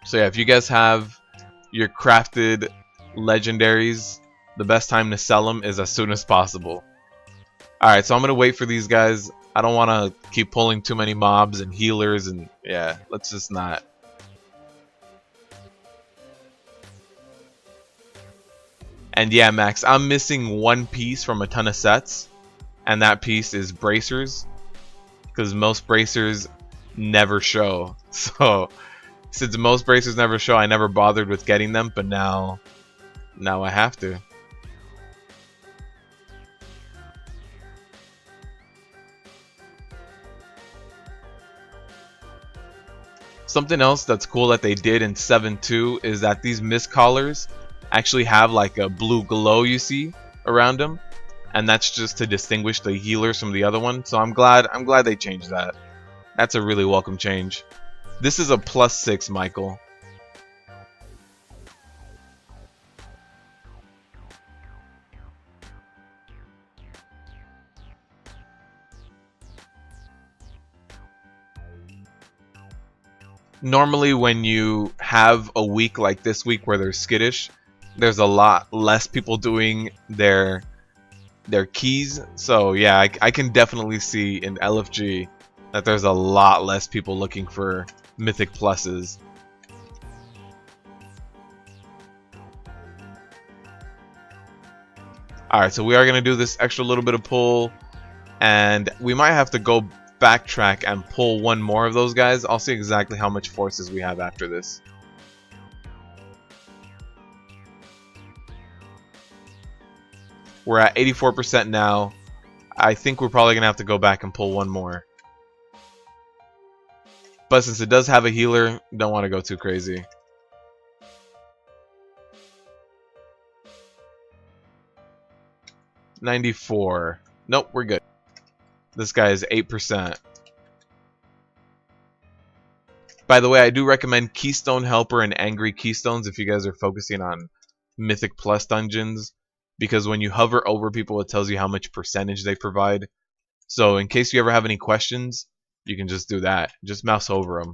A: So yeah, if you guys have your crafted legendaries, the best time to sell them is as soon as possible. Alright, so I'm gonna wait for these guys. I don't want to keep pulling too many mobs and healers, and yeah, let's just not. And yeah, Max, I'm missing one piece from a ton of sets, and that piece is bracers, because most bracers never show. So since most bracers never show, I never bothered with getting them, but now I have to. Something else that's cool that they did in 7.2 is that these mist collars actually have like a blue glow you see around them, and that's just to distinguish the healers from the other one. So I'm glad they changed that. That's a really welcome change. This is a +6, Michael. Normally when you have a week like this week where they're skittish, there's a lot less people doing their keys. So yeah, I can definitely see in LFG that there's a lot less people looking for Mythic pluses. Alright, so we are going to do this extra little bit of pull, and we might have to go backtrack and pull one more of those guys. I'll see exactly how much forces we have after this. We're at 84% now. I think we're probably going to have to go back and pull one more. But since it does have a healer, don't want to go too crazy. $94. Nope, we're good. This guy is 8%. By the way, I do recommend Keystone Helper and Angry Keystones if you guys are focusing on Mythic Plus dungeons, because when you hover over people, it tells you how much percentage they provide. So in case you ever have any questions, you can just do that. Just mouse over them.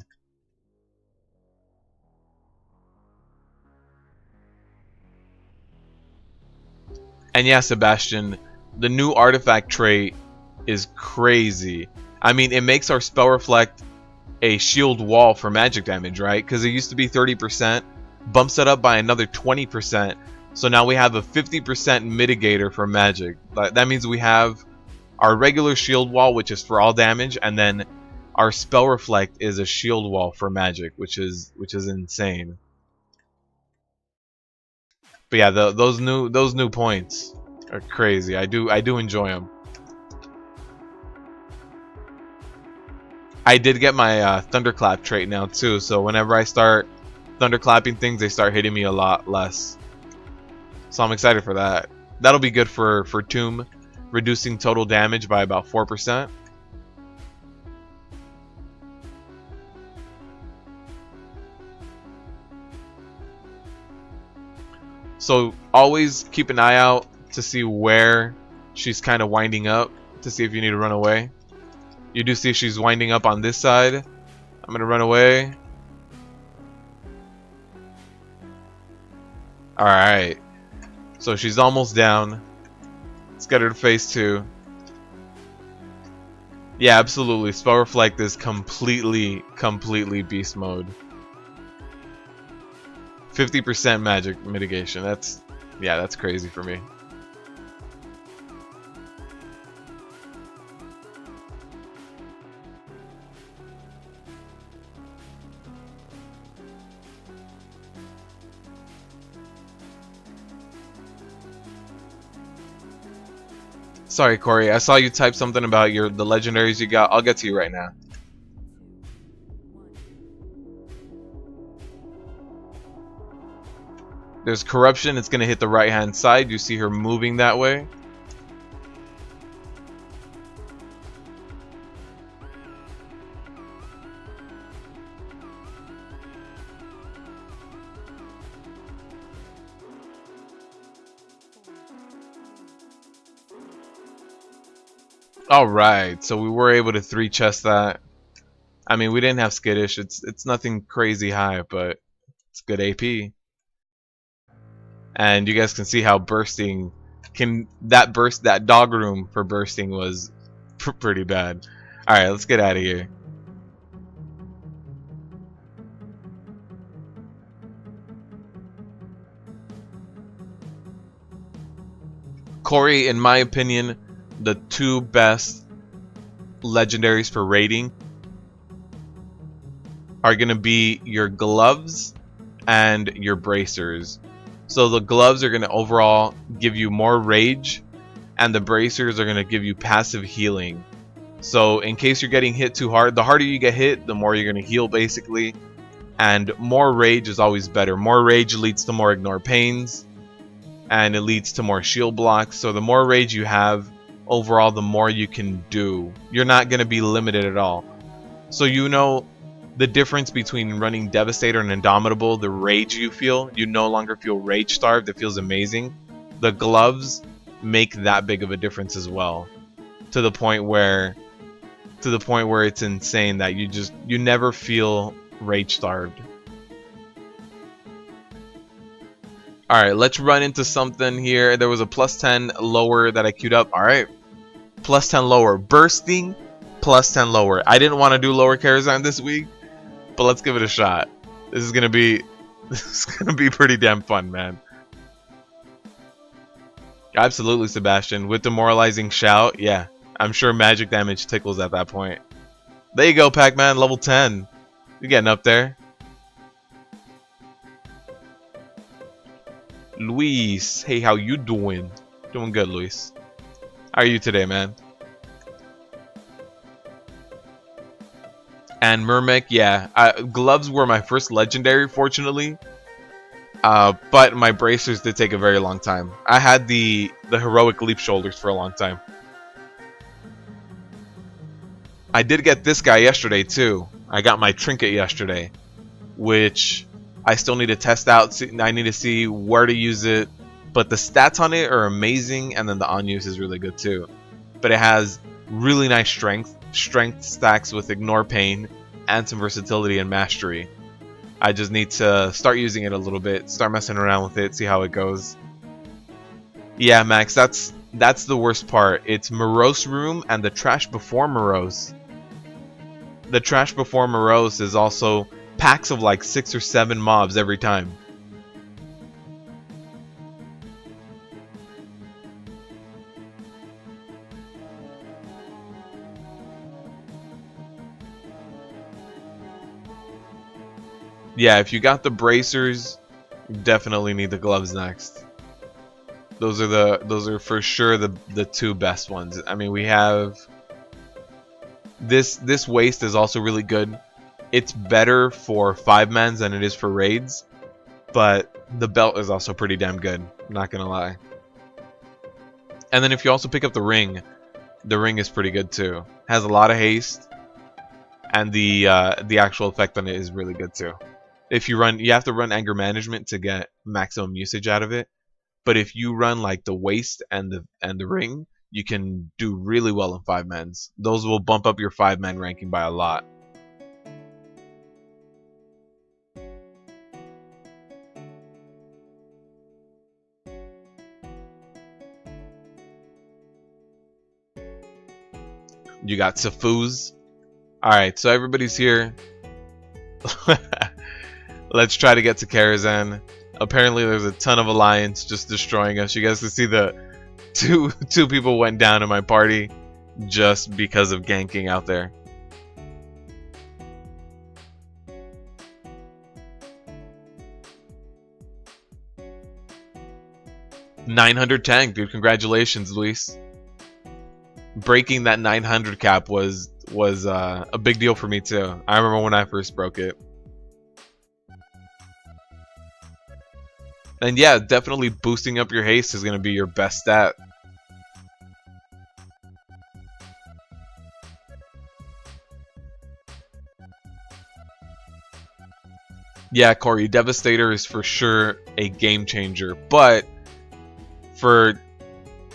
A: And yeah, Sebastian, the new artifact trait is crazy. I mean, it makes our spell reflect a shield wall for magic damage, right? Because it used to be 30%, bumps it up by another 20%. So now we have a 50% mitigator for magic. That means we have our regular shield wall, which is for all damage, and then our spell reflect is a shield wall for magic, which is insane. But yeah, those new points are crazy. I do enjoy them. I did get my thunderclap trait now too, so whenever I start thunderclapping things, they start hitting me a lot less. So I'm excited for that. That'll be good for Tomb, reducing total damage by about 4%. So always keep an eye out to see where she's kind of winding up, to see if you need to run away. You do see she's winding up on this side. I'm gonna run away. Alright. So she's almost down. Let's get her to phase 2. Yeah, absolutely. Spell Reflect is completely beast mode. 50% magic mitigation. That's crazy for me. Sorry, Corey. I saw you type something about the legendaries you got. I'll get to you right now. There's corruption. It's gonna hit the right hand side. You see her moving that way. Alright, so we were able to 3-chest that. I mean, we didn't have skittish. It's nothing crazy high, but it's good AP. And you guys can see how bursting that dog room for bursting was pretty bad. Alright, let's get out of here. Corey, in my opinion, the 2 best legendaries for raiding are going to be your gloves and your bracers. So the gloves are going to overall give you more rage, and the bracers are going to give you passive healing. So in case you're getting hit too hard, the harder you get hit, the more you're going to heal basically. And more rage is always better. More rage leads to more ignore pains, and it leads to more shield blocks. So the more rage you have, overall, the more you can do. You're not going to be limited at all. So you know the difference between running Devastator and Indomitable, the rage you feel. You no longer feel rage starved. It feels amazing. The gloves make that big of a difference as well, to the point where it's insane that you never feel rage starved. Alright, let's run into something here. There was a +10 lower that I queued up. Alright. +10 lower. Bursting, +10 lower. I didn't want to do lower Karazhan this week, but let's give it a shot. This is gonna be pretty damn fun, man. Absolutely, Sebastian. With Demoralizing Shout, yeah. I'm sure magic damage tickles at that point. There you go, Pac-Man, level 10. You're getting up there. Luis, hey, how you doing? Doing good, Luis. How are you today, man? And Myrmec, yeah. Gloves were my first legendary, fortunately. But my bracers did take a very long time. I had the heroic leap shoulders for a long time. I did get this guy yesterday, too. I got my trinket yesterday, which I still need to test out. I need to see where to use it. But the stats on it are amazing, and then the on-use is really good, too. But it has really nice strength. Strength stacks with ignore pain and some versatility and mastery. I just need to start using it a little bit, start messing around with it, see how it goes. Yeah, Max, that's the worst part. It's Morose Room and the Trash Before Morose. The Trash Before Morose is also packs of like 6 or 7 mobs every time. Yeah, if you got the bracers, you definitely need the gloves next. Those are for sure the two best ones. I mean, we have this waist is also really good. It's better for 5-mans than it is for raids, but the belt is also pretty damn good, not gonna lie. And then if you also pick up the ring is pretty good too. Has a lot of haste, and the actual effect on it is really good too. If you run, you have to run anger management to get maximum usage out of it. But if you run like the waist and the ring, you can do really well in 5-mans. Those will bump up your 5-man ranking by a lot. You got Safuz. Alright, so everybody's here. Let's try to get to Karazhan. Apparently there's a ton of Alliance just destroying us. You guys can see the two people went down in my party just because of ganking out there. $900 tank, dude. Congratulations, Luis. Breaking that 900 cap was a big deal for me too. I remember when I first broke it. And yeah, definitely boosting up your haste is going to be your best stat. Yeah, Corey, Devastator is for sure a game changer, but for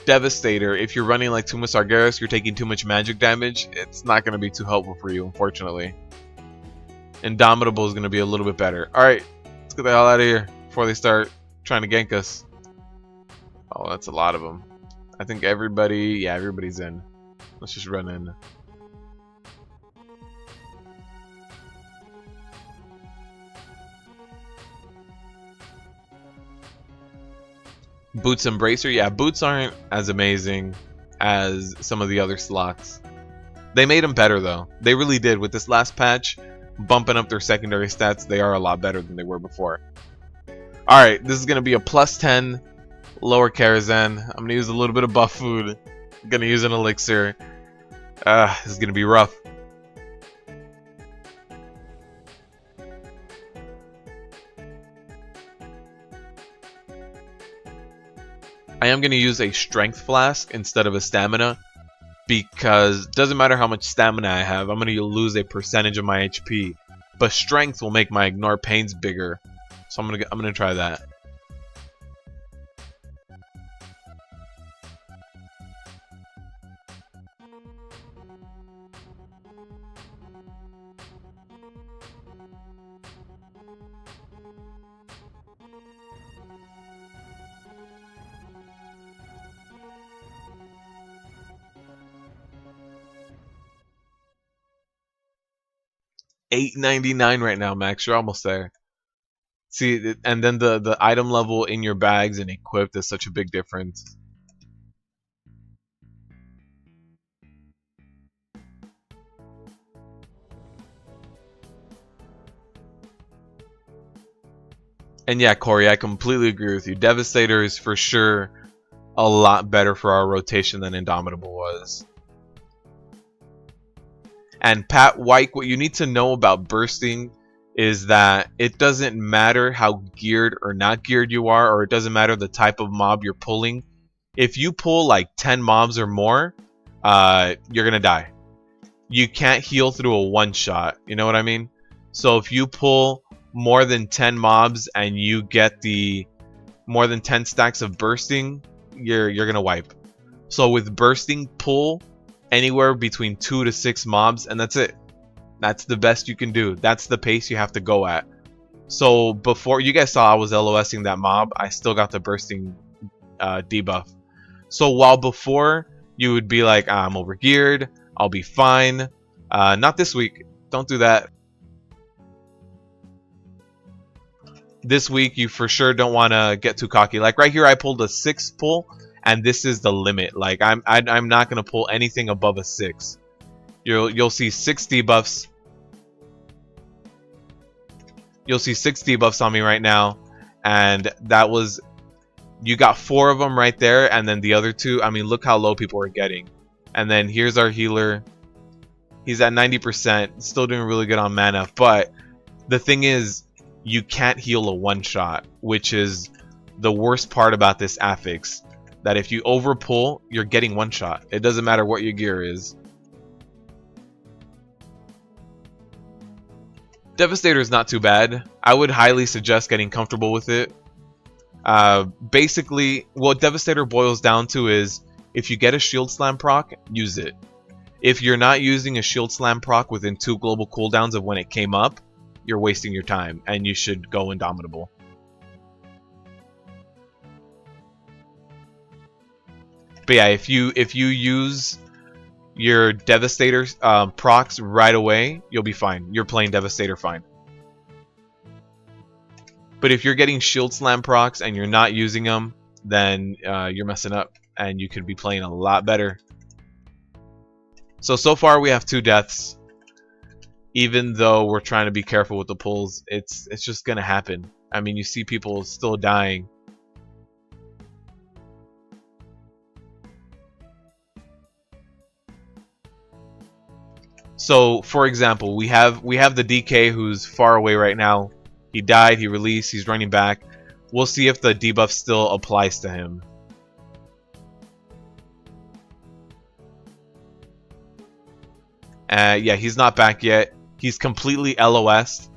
A: Devastator, if you're running like Tumas Argeris, you're taking too much magic damage, it's not going to be too helpful for you, unfortunately. Indomitable is going to be a little bit better. Alright, let's get the hell out of here before they start trying to gank us. Oh, that's a lot of them. I think everybody's in. Let's just run in. Boots and Bracer, yeah, boots aren't as amazing as some of the other slots. They made them better though. They really did. With this last patch, bumping up their secondary stats, they are a lot better than they were before. Alright, this is going to be a +10 lower Karazhan. I'm going to use a little bit of buff food. I'm going to use an elixir. This is going to be rough. I am going to use a strength flask instead of a stamina, because it doesn't matter how much stamina I have, I'm going to lose a percentage of my HP. But strength will make my ignore pains bigger. So I'm gonna try that. $8.99 right now, Max. You're almost there. See, and then the item level in your bags and equipped is such a big difference. And yeah, Corey, I completely agree with you. Devastator is for sure a lot better for our rotation than Indomitable was. And Pat White, what you need to know about bursting is that it doesn't matter how geared or not geared you are, or it doesn't matter the type of mob you're pulling. If you pull like 10 mobs or more, you're gonna die. You can't heal through a one-shot. You know what I mean? So if you pull more than 10 mobs and you get the more than 10 stacks of bursting, you're gonna wipe. So with bursting, pull anywhere between 2 to 6 mobs, and that's it. That's the best you can do. That's the pace you have to go at. So before, you guys saw I was LOSing that mob, I still got the bursting debuff. So while before you would be like, I'm overgeared, I'll be fine. Not this week. Don't do that. This week you for sure don't want to get too cocky. Like right here, I pulled a 6 pull, and this is the limit. Like I'm not gonna pull anything above a 6. You'll see 6 debuffs. you'll see 6 debuffs on me right now, and that was, you got 4 of them right there, and then the other 2, I mean, look how low people are getting. And then here's our healer. He's at 90%, still doing really good on mana, but the thing is, you can't heal a one-shot, which is the worst part about this affix. That if you overpull, you're getting one-shot. It doesn't matter what your gear is. Devastator is not too bad. I would highly suggest getting comfortable with it. Basically, what Devastator boils down to is, if you get a Shield Slam proc, use it. If you're not using a Shield Slam proc within 2 global cooldowns of when it came up, you're wasting your time, and you should go Indomitable. But yeah, if you use your Devastator procs right away, you'll be fine. You're playing Devastator fine. But if you're getting Shield Slam procs and you're not using them, then you're messing up, and you could be playing a lot better. So far we have 2 deaths. Even though we're trying to be careful with the pulls, it's just gonna happen. I mean, you see people still dying. So, for example, we have the DK who's far away right now. He died, he released, he's running back. We'll see if the debuff still applies to him. Yeah, he's not back yet. He's completely LOS,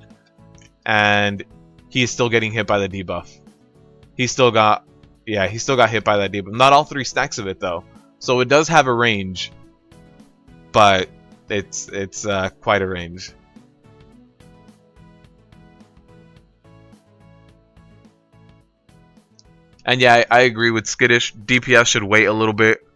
A: and he's still getting hit by the debuff. He still got hit by that debuff. Not all 3 stacks of it though, so it does have a range, but it's quite a range. And yeah, I agree with Skittish. DPS should wait a little bit.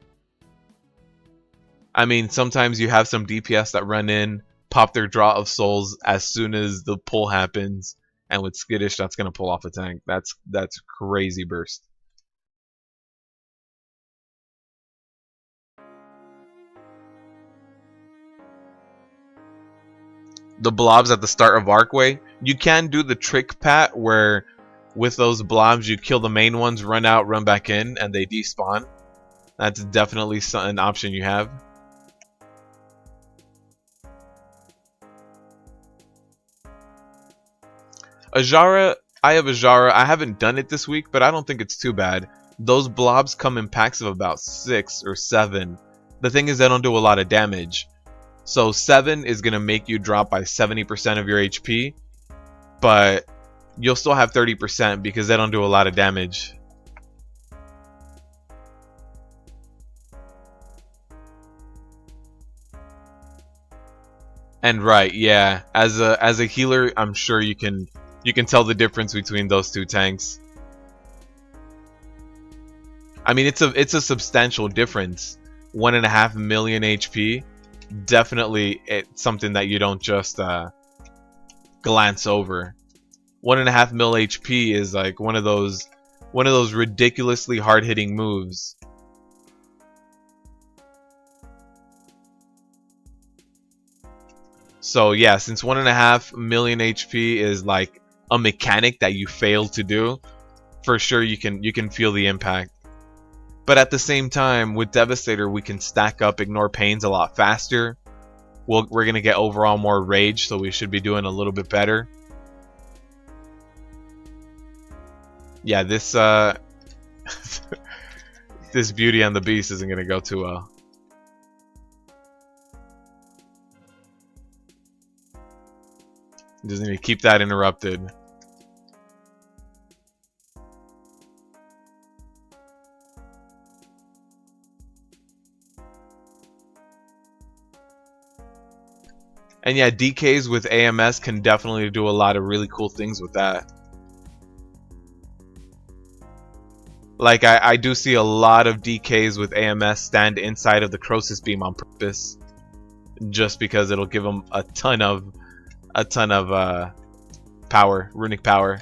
A: I mean, sometimes you have some DPS that run in, pop their draw of souls as soon as the pull happens, and with Skittish, that's gonna pull off a tank. That's crazy burst. The blobs at the start of Arcway, you can do the trick pat where with those blobs you kill the main ones, run out, run back in, and they despawn. That's definitely an option you have. Ajara, I have Ajara. I haven't done it this week, but I don't think it's too bad. Those blobs come in packs of about 6 or 7. The thing is, they don't do a lot of damage. So 7 is going to make you drop by 70% of your HP, but you'll still have 30% because they don't do a lot of damage. And right, yeah, as a healer, I'm sure you can tell the difference between those 2 tanks. I mean, it's a substantial difference. 1.5 million HP. Definitely, it's something that you don't just glance over. 1.5 mil HP is like one of those ridiculously hard-hitting moves. So yeah, since 1.5 million HP is like a mechanic that you failed to do, for sure you can feel the impact. But at the same time, with Devastator, we can stack up Ignore Pains a lot faster. We're gonna get overall more rage, so we should be doing a little bit better. Yeah, this this Beauty and the Beast isn't gonna go too well. Just need to keep that interrupted. And yeah, DKs with AMS can definitely do a lot of really cool things with that. Like, I do see a lot of DKs with AMS stand inside of the Croesus Beam on purpose, just because it'll give them a ton of power, runic power.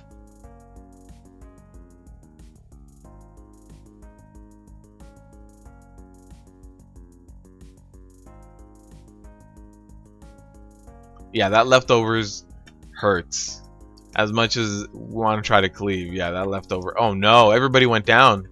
A: Yeah, that leftovers hurts. As much as we want to try to cleave. Yeah, that leftover. Oh no, everybody went down.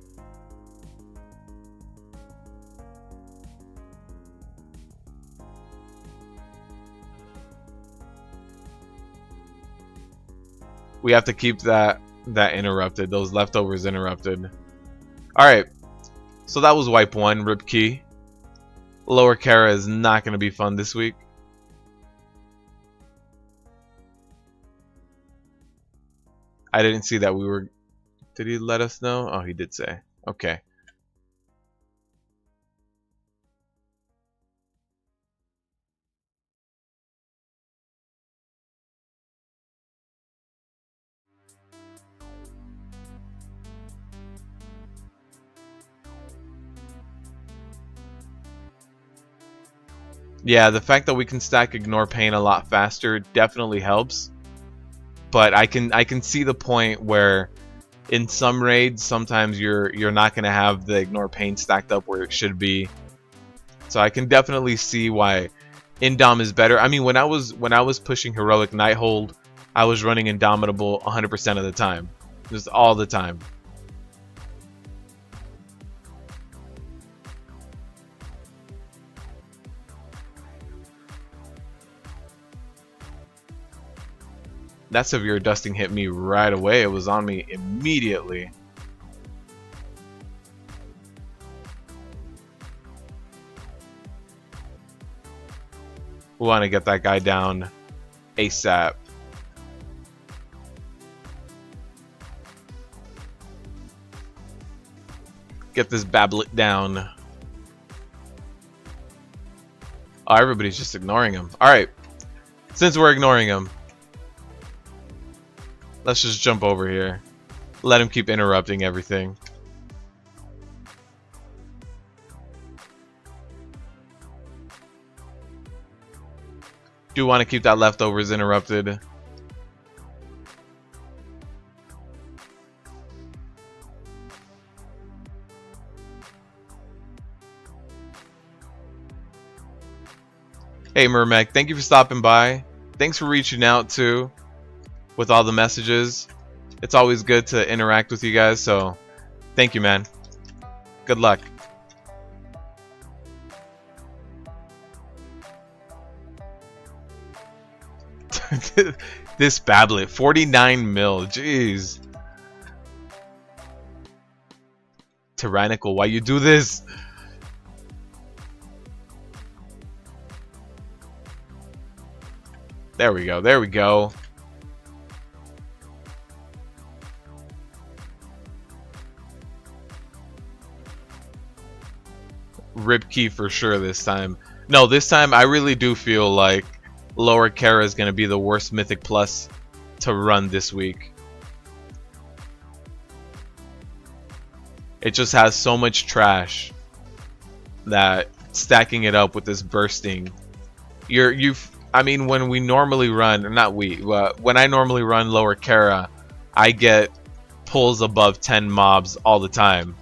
A: We have to keep that interrupted. Those leftovers interrupted. Alright. So that was wipe 1, Rip Key. Lower Kara is not going to be fun this week. I didn't see that we were... Did he let us know? Oh, he did say. Okay. Yeah, the fact that we can stack Ignore Pain a lot faster definitely helps. But I can see the point where in some raids sometimes you're not gonna have the Ignore Pain stacked up where it should be. So I can definitely see why Indom is better. I mean, when I was pushing Heroic Nighthold, I was running Indomitable 100% of the time, just all the time. That severe dusting hit me right away. It was on me immediately. We want to get that guy down ASAP. Get this Bablet down. Oh, everybody's just ignoring him. Alright. Since we're ignoring him, let's just jump over here. Let him keep interrupting everything. Do want to keep that leftovers interrupted. Hey Mermec, thank you for stopping by. Thanks for reaching out too with all the messages. It's always good to interact with you guys, so thank you, man. Good luck. This Bablet, 49 mil, jeez. Tyrannical, why you do this? There we go, there we go. Rip Key for sure this time. No, this time I really do feel like Lower Kara is going to be the worst Mythic Plus to run this week. It just has so much trash that stacking it up with this bursting, I mean, when we normally run, or not we, when I normally run Lower Kara, I get pulls above 10 mobs all the time.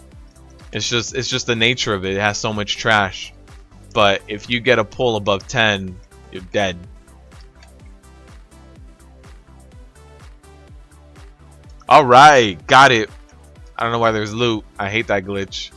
A: It's just the nature of it. It has so much trash. But if you get a pull above 10, you're dead. Alright, got it. I don't know why there's loot. I hate that glitch.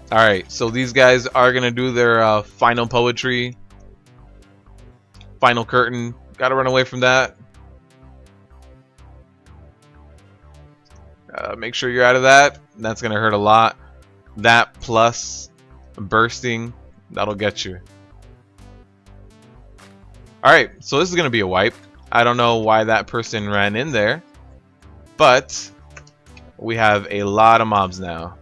A: Alright, so these guys are going to do their final poetry. Final curtain. Gotta run away from that. Make sure you're out of that. That's going to hurt a lot. That plus bursting, that'll get you. Alright, so this is going to be a wipe. I don't know why that person ran in there, but we have a lot of mobs now.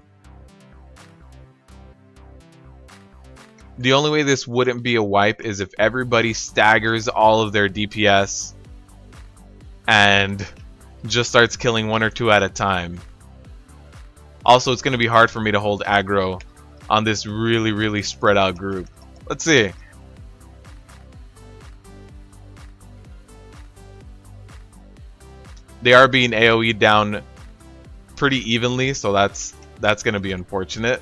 A: The only way this wouldn't be a wipe is if everybody staggers all of their DPS and just starts killing 1 or 2 at a time. Also, it's going to be hard for me to hold aggro on this really spread out group. Let's see. They are being AoE'd down pretty evenly, so that's gonna be unfortunate.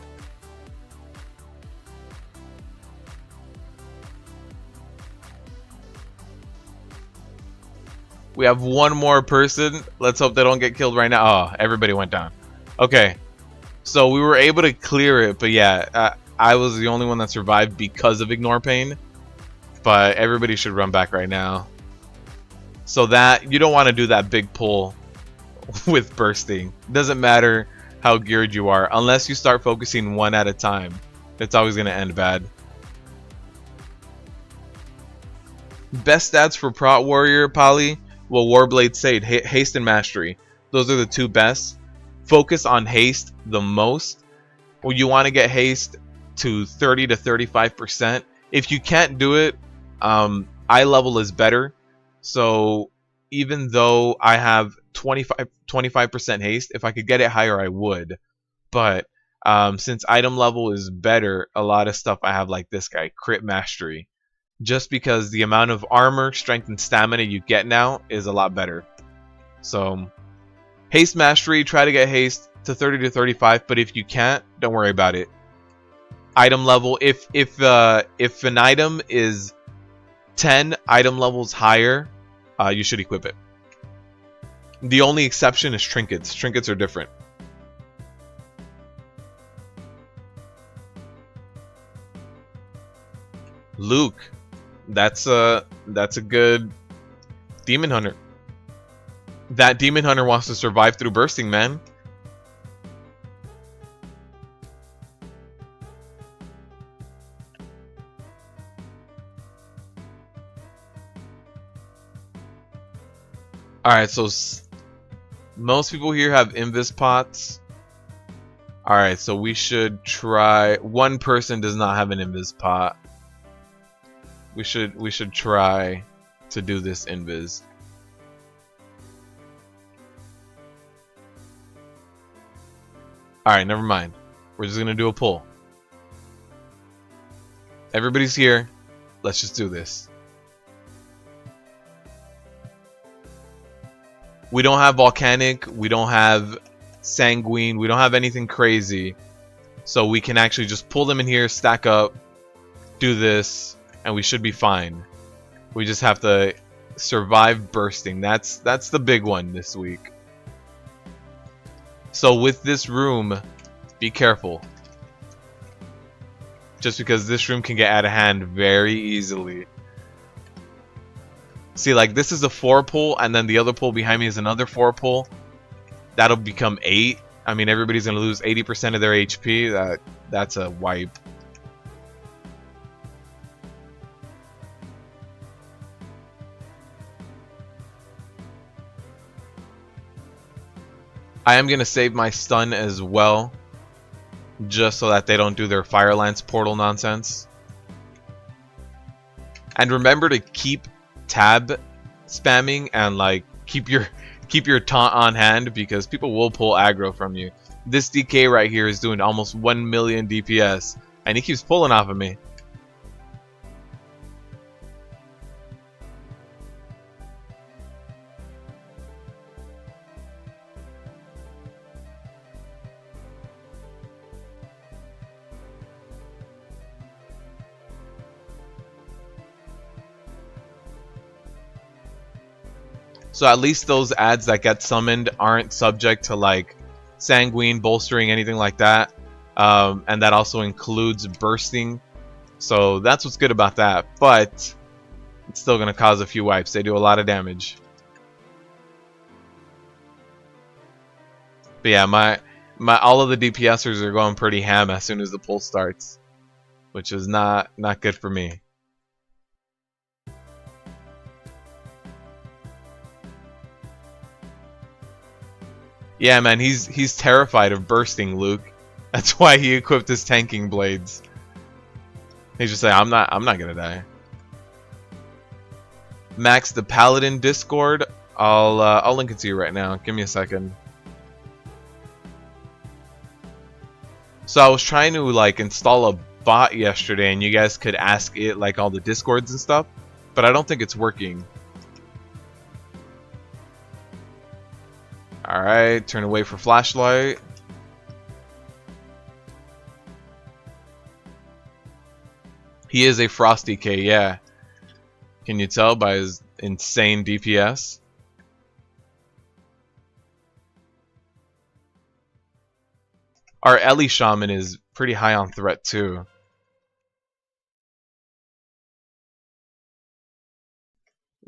A: We have one more person. Let's hope they don't get killed right now. Oh, everybody went down. Okay, so we were able to clear it, but yeah, I was the only one that survived because of Ignore Pain. But everybody should run back right now. So that you don't want to do that big pull with bursting. Doesn't matter how geared you are, unless you start focusing one at a time. It's always going to end bad. Best stats for Prot Warrior, Poly. Well, Warblade Sade, Haste and Mastery. Those are the two best. Focus on Haste the most. Well, you want to get Haste to 30 to 35%. If you can't do it, eye level is better. So even though I have 25% haste, if I could get it higher, I would. But since item level is better, a lot of stuff I have like this guy, Crit Mastery. Just because the amount of armor, strength, and stamina you get now is a lot better. So Haste Mastery, try to get haste to 30 to 35, but if you can't, don't worry about it. Item level, if an item is 10 item levels higher, you should equip it. The only exception is trinkets. Trinkets are different. Luke, that's a good demon hunter. That demon hunter wants to survive through bursting, man. Alright, so most people here have invis pots. Alright, so we should try. One person does not have an invis pot. We should try to do this invis. Alright, never mind. We're just gonna do a pull. Everybody's here. Let's just do this. We don't have Volcanic, we don't have Sanguine, we don't have anything crazy. So we can actually just pull them in here, stack up, do this, and we should be fine. We just have to survive bursting. That's the big one this week. So with this room, be careful. Just because this room can get out of hand very easily. See, like, this is a 4 pull, and then the other pull behind me is another 4 pull. That'll become 8. I mean, everybody's going to lose 80% of their HP. That's a wipe. I am going to save my stun as well, just so that they don't do their Fire Lance portal nonsense. And remember to keep tab spamming and like keep your taunt on hand, because people will pull aggro from you. This DK right here is doing almost 1 million DPS and he keeps pulling off of me. So at least those ads that get summoned aren't subject to like sanguine, bolstering, anything like that. And that also includes bursting. So that's what's good about that. But it's still going to cause a few wipes. They do a lot of damage. But yeah, my all of the DPSers are going pretty ham as soon as the pull starts, which is not good for me. Yeah, man, he's terrified of bursting, Luke. That's why he equipped his tanking blades. He's just like, I'm not gonna die. Max, the Paladin Discord. I'll link it to you right now. Give me a second. So I was trying to like install a bot yesterday, and you guys could ask it like all the Discords and stuff, but I don't think it's working. Alright, turn away for flashlight. He is a Frosty K, yeah. Can you tell by his insane DPS? Our Ellie Shaman is pretty high on threat too.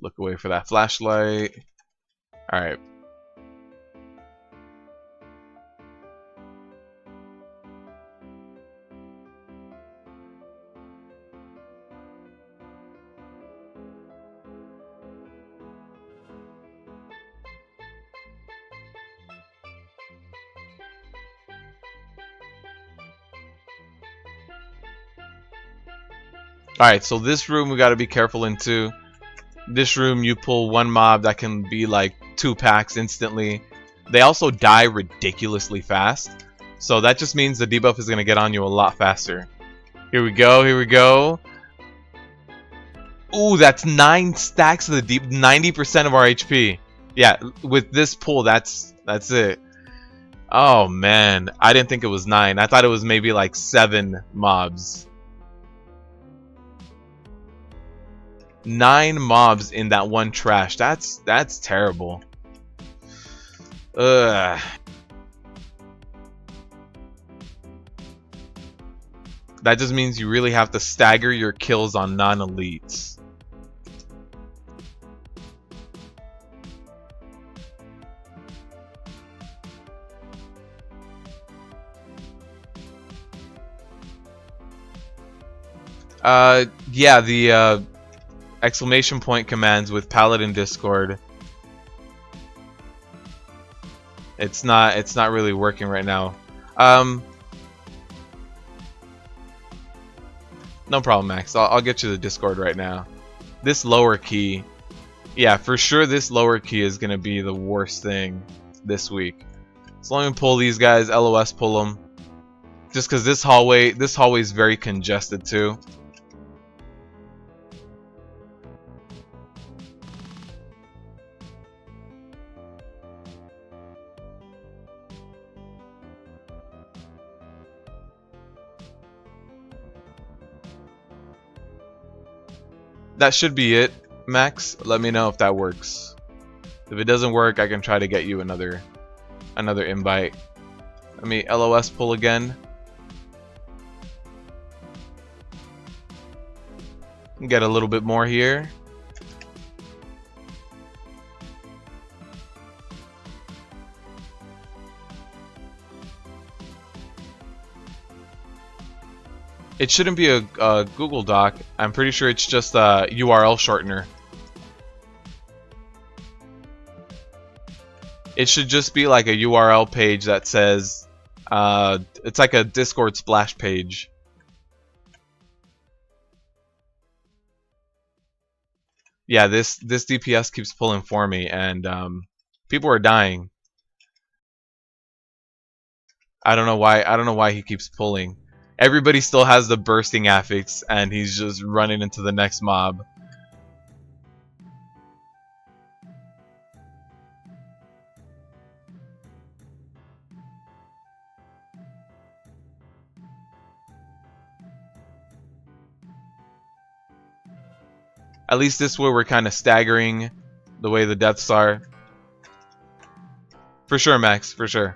A: Look away for that flashlight. Alright. Alright, so this room we gotta be careful in too. This room you pull one mob that can be like 2 packs instantly. They also die ridiculously fast. So that just means the debuff is gonna get on you a lot faster. Here we go, here we go. Ooh, that's 9 stacks of the deep, 90% of our HP. Yeah, with this pull, that's it. Oh man, I didn't think it was 9. I thought it was maybe like 7 mobs. 9 mobs in that one trash. That's terrible. Ugh. That just means you really have to stagger your kills on non-elites. Yeah, the exclamation point commands with Paladin Discord. It's not really working right now. No problem, Max. I'll get you the Discord right now. This lower key, yeah, for sure this lower key is gonna be the worst thing this week. So let me pull these guys. LOS pull them. Just because this hallway is very congested too. That should be it, Max. Let me know if that works. If it doesn't work, I can try to get you another invite. Let me LOS pull again. Get a little bit more here. It shouldn't be a Google Doc. I'm pretty sure it's just a URL shortener. It should just be like a URL page that says, it's like a Discord splash page. Yeah, this DPS keeps pulling for me, and people are dying. I don't know why he keeps pulling. Everybody still has the bursting affix, and he's just running into the next mob. At least this way we're kind of staggering the way the deaths are. For sure, Max, for sure.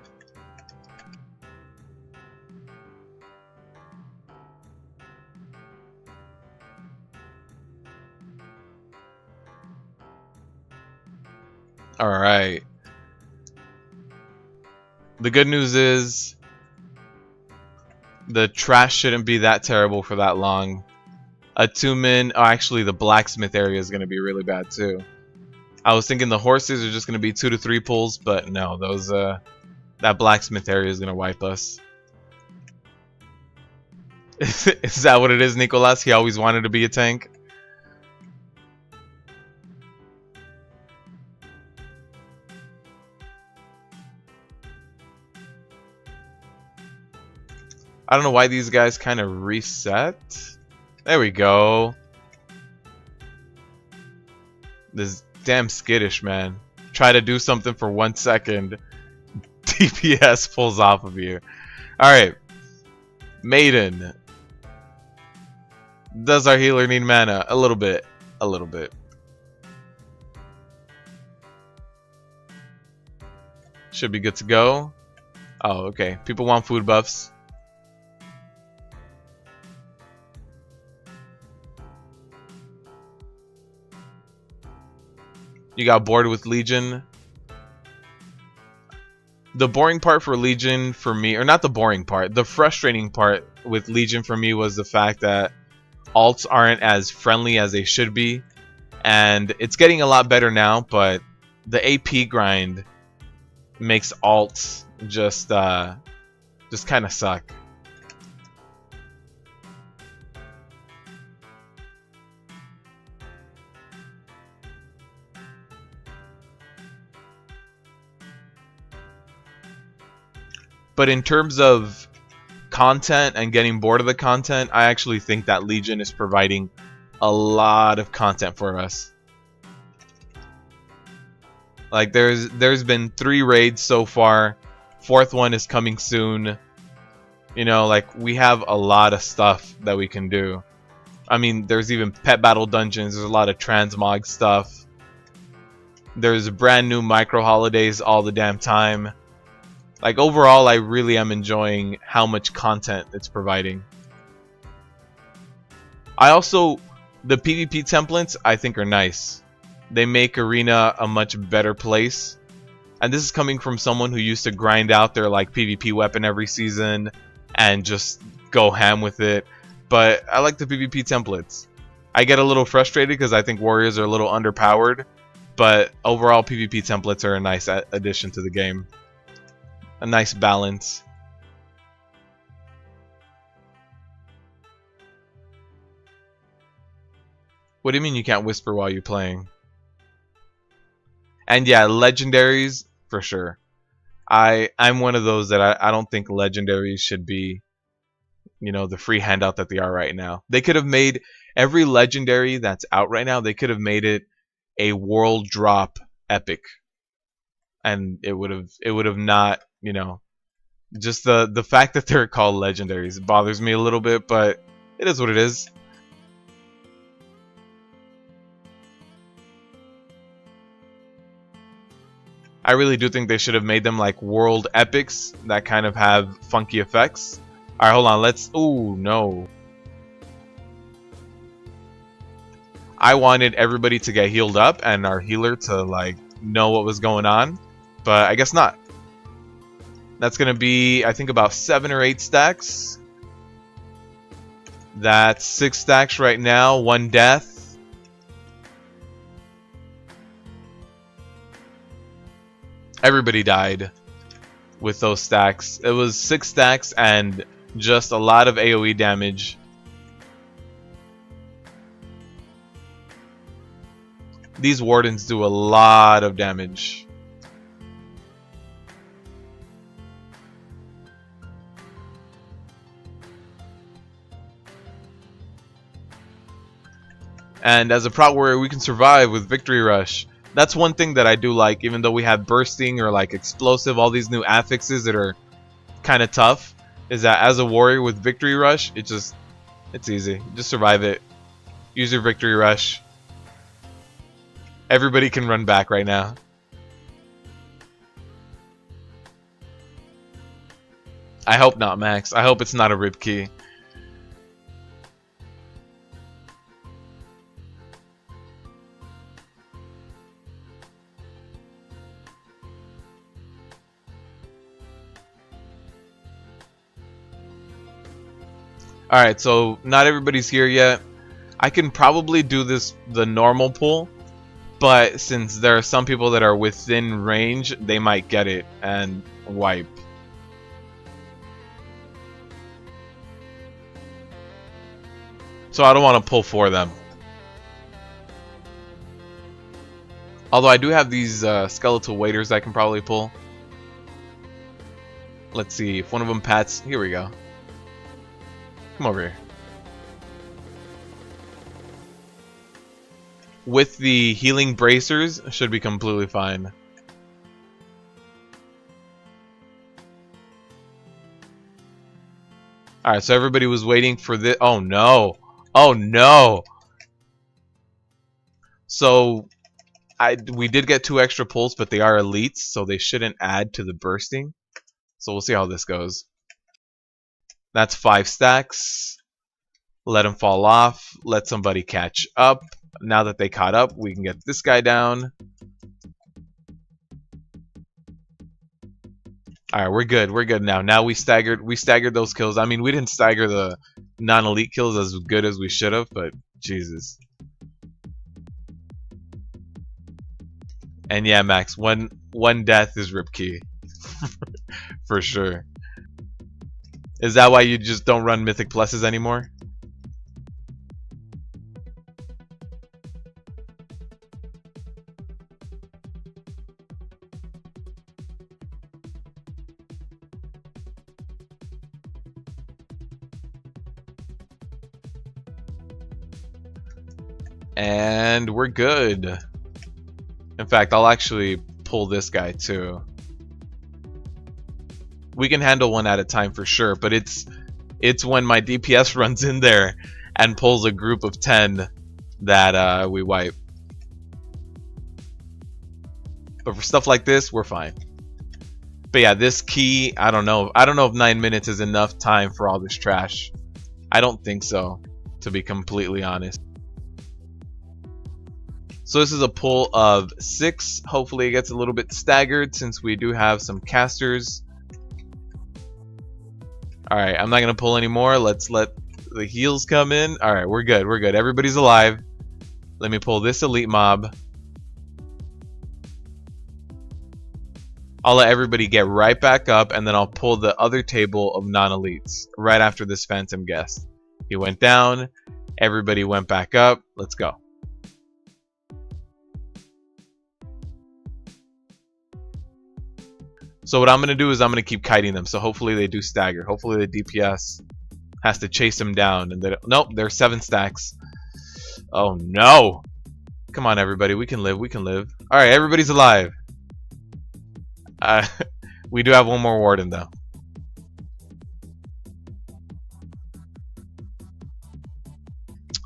A: Alright. The good news is the trash shouldn't be that terrible for that long. A 2-min... Oh, actually, the blacksmith area is going to be really bad, too. I was thinking the horses are just going to be 2 to 3 pulls, but no, those, that blacksmith area is going to wipe us. Is that what it is, Nicolas? He always wanted to be a tank? I don't know why these guys kind of reset. There we go. This damn skittish, man. try to do something for 1 second, DPS pulls off of you. Alright. Maiden. Does our healer need mana? A little bit. A little bit. Should be good to go. Oh, okay. People want food buffs. You got bored with Legion. The boring part for Legion for me, or not the boring part, the frustrating part with Legion for me was the fact that alts aren't as friendly as they should be. And it's getting a lot better now, but the AP grind makes alts just kind of suck. But in terms of content and getting bored of the content, I actually think that Legion is providing a lot of content for us. Like there's been 3 raids so far. 4th one is coming soon. You know, like we have a lot of stuff that we can do. I mean, there's even pet battle dungeons. There's a lot of transmog stuff. There's brand new micro holidays all the damn time. Like overall, I really am enjoying how much content it's providing. The PvP templates I think are nice. They make Arena a much better place. And this is coming from someone who used to grind out their like PvP weapon every season and just go ham with it. But I like the PvP templates. I get a little frustrated because I think warriors are a little underpowered. But overall, PvP templates are a nice addition to the game. A nice balance. What do you mean you can't whisper while you're playing? And yeah, legendaries for sure. I'm one of those that I don't think legendaries should be, you know, the free handout that they are right now. They could have made every legendary that's out right now, they could have made it a world drop epic. And it would have not, you know, just the fact that they're called legendaries bothers me a little bit, but it is what it is. I really do think they should have made them like world epics that kind of have funky effects. Alright, hold on, let's... Ooh, no. I wanted everybody to get healed up and our healer to like know what was going on, but I guess not. That's gonna be, I think, about 7 or 8 stacks. That's 6 stacks right now, 1 death. Everybody died with those stacks. It was 6 stacks and just a lot of AoE damage. These wardens do a lot of damage. And as a prot warrior, we can survive with Victory Rush. That's one thing that I do like, even though we have bursting or like explosive, all these new affixes that are kind of tough, is that as a warrior with Victory Rush, it's easy. Just survive it. Use your Victory Rush. Everybody can run back right now. I hope not, Max. I hope it's not a rip key. Alright, so not everybody's here yet. I can probably do this the normal pull, but since there are some people that are within range, they might get it and wipe. So I don't want to pull for them. Although I do have these skeletal waiters I can probably pull. Let's see, if one of them pats... Here we go. Come over here. With the healing bracers, should be completely fine. All right, so everybody was waiting for this. Oh no! Oh no! So we did get 2 extra pulls, but they are elites, so they shouldn't add to the bursting. So we'll see how this goes. That's 5 stacks. Let them fall off. Let somebody catch up. Now that they caught up, we can get this guy down. All right, we're good. We're good now. Now we staggered those kills. I mean, we didn't stagger the non-elite kills as good as we should have, but Jesus. And yeah, Max, one death is rip key. For sure. Is that why you just don't run Mythic Pluses anymore? And we're good. In fact, I'll actually pull this guy too. We can handle one at a time for sure, but it's when my DPS runs in there and pulls a group of 10 that we wipe. But for stuff like this, we're fine. But yeah, this key, I don't know. I don't know if 9 minutes is enough time for all this trash. I don't think so, to be completely honest. So this is a pull of 6. Hopefully it gets a little bit staggered since we do have some casters. Alright, I'm not going to pull anymore. Let's let the heals come in. Alright, we're good. We're good. Everybody's alive. Let me pull this elite mob. I'll let everybody get right back up, and then I'll pull the other table of non-elites right after this phantom guest. He went down. Everybody went back up. Let's go. So what I'm going to do is I'm going to keep kiting them. So hopefully they do stagger. Hopefully the DPS has to chase them down. And they nope, there's 7 stacks. Oh no. Come on, everybody. We can live. We can live. All right, everybody's alive. We do have one more warden, though.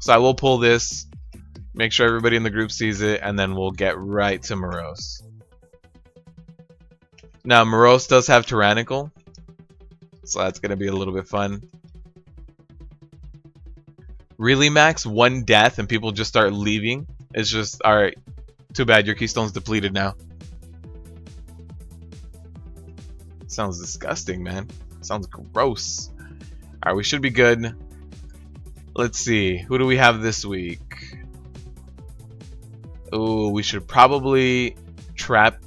A: So I will pull this. Make sure everybody in the group sees it. And then we'll get right to Morose. Now, Morose does have Tyrannical, so that's going to be a little bit fun. Really, Max? 1 death and people just start leaving? It's just, alright, too bad, your keystone's depleted now. Sounds disgusting, man. Sounds gross. Alright, we should be good. Let's see, who do we have this week? Ooh, we should probably trap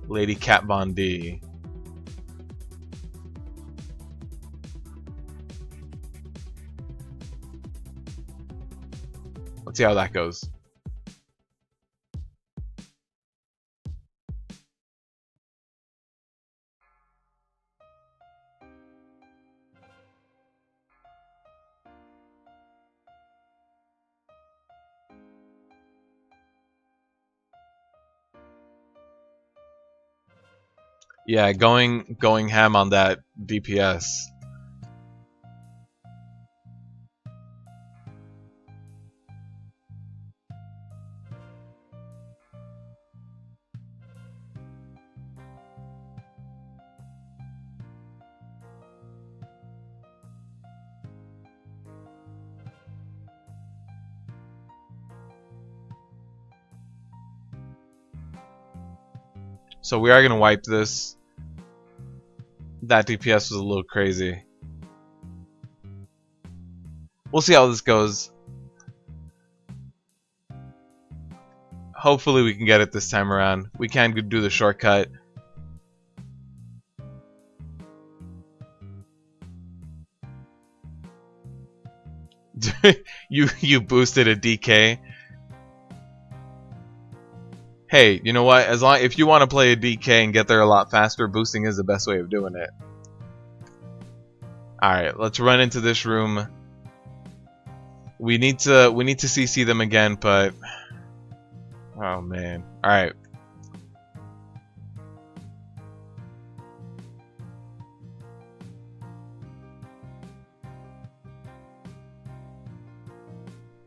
A: Lady Kat Von D. Let's see how that goes. Yeah, going ham on that DPS. So we are going to wipe this. That DPS was a little crazy. We'll see how this goes. Hopefully we can get it this time around. We can do the shortcut. you boosted a DK. Hey, you know what? If you want to play a DK and get there a lot faster, boosting is the best way of doing it. All right, let's run into this room. We need to CC them again, but oh man. All right.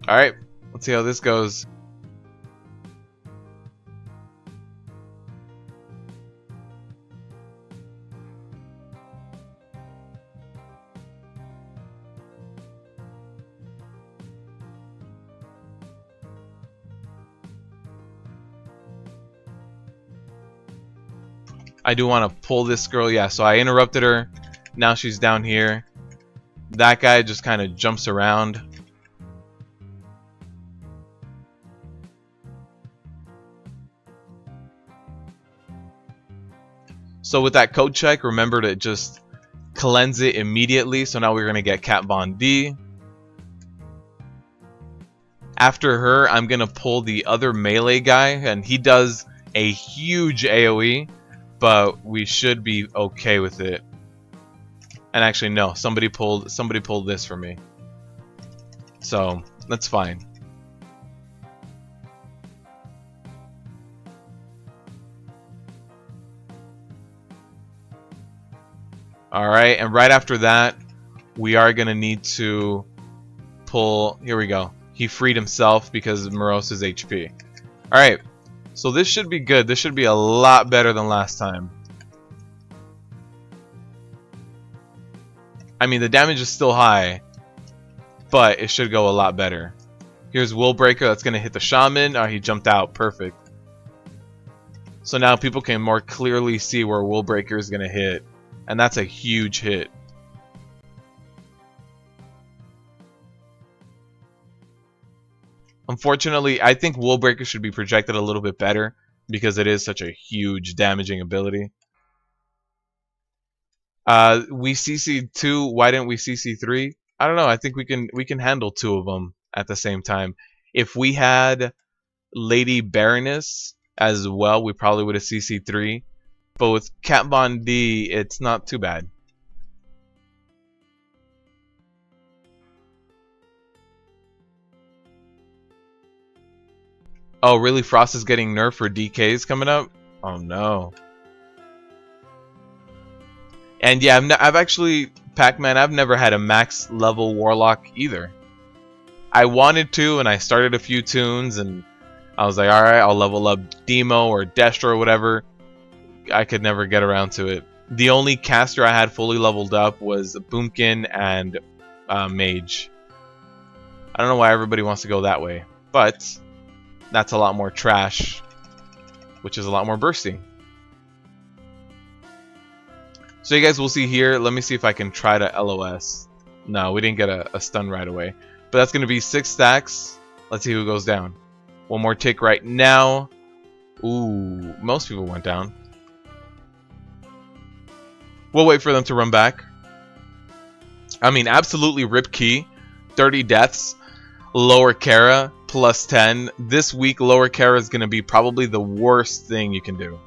A: Alright, let's see how this goes. I do want to pull this girl. Yeah, so I interrupted her. Now she's down here. That guy just kind of jumps around. So with that code check, remember to just cleanse it immediately. So now we're going to get Cat Von D. After her, I'm going to pull the other melee guy, and he does a huge AoE, but we should be okay with it. And actually, no, somebody pulled this for me. So, that's fine. Alright, and right after that, we are going to need to pull... Here we go. He freed himself because of Morose's HP. Alright, so this should be good. This should be a lot better than last time. I mean, the damage is still high, but it should go a lot better. Here's Will Breaker. That's going to hit the Shaman. Oh, he jumped out. Perfect. So now people can more clearly see where Will Breaker is going to hit. And that's a huge hit. Unfortunately, I think Will Breaker should be projected a little bit better because it is such a huge damaging ability. We CC'd 2. Why didn't we CC 3? I don't know. I think we can handle 2 of them at the same time. If we had Lady Baroness as well, we probably would have CC 3. But with Cat Von D, it's not too bad. Oh, really? Frost is getting nerfed for DKs coming up? Oh no. And yeah, I've actually, Pac-Man, I've never had a max level Warlock either. I wanted to, and I started a few tunes, and I was like, alright, I'll level up Demo or Destro or whatever. I could never get around to it. The only caster I had fully leveled up was Boomkin and Mage. I don't know why everybody wants to go that way, but that's a lot more trash, which is a lot more bursting. So you guys will see here. Let me see if I can try to LOS. No, we didn't get a stun right away. But that's going to be 6 stacks. Let's see who goes down. One more tick right now. Ooh, most people went down. We'll wait for them to run back. I mean, absolutely rip key. 30 deaths. Lower Kara, plus 10. This week, lower Kara is going to be probably the worst thing you can do.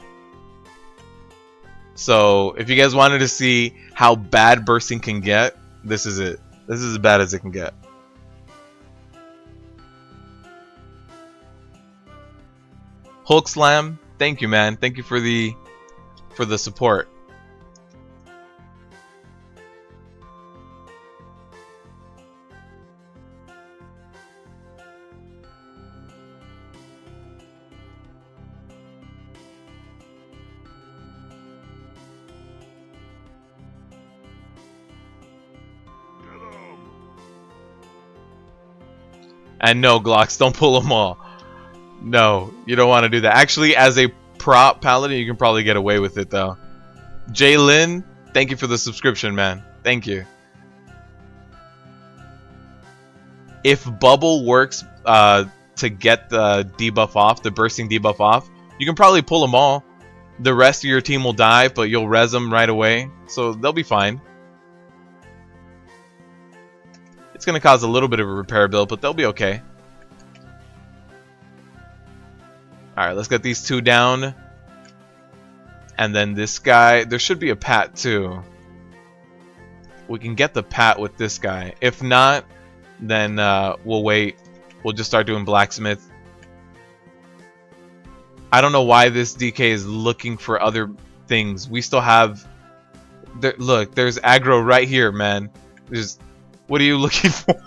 A: So, if you guys wanted to see how bad bursting can get, this is it. This is as bad as it can get. Hulk Slam, thank you, man. Thank you for the support. And no, Glocks, don't pull them all. No, you don't want to do that. Actually, as a prop paladin, you can probably get away with it, though. Jay-Lin, thank you for the subscription, man. Thank you. If Bubble works to get the debuff off, the bursting debuff off, you can probably pull them all. The rest of your team will die, but you'll res them right away. So they'll be fine. It's going to cause a little bit of a repair build, but they'll be okay. Alright, let's get these 2 down. And then this guy, there should be a Pat too. We can get the Pat with this guy. If not, then we'll wait. We'll just start doing Blacksmith. I don't know why this DK is looking for other things. We still have... Look, there's aggro right here, man. What are you looking for?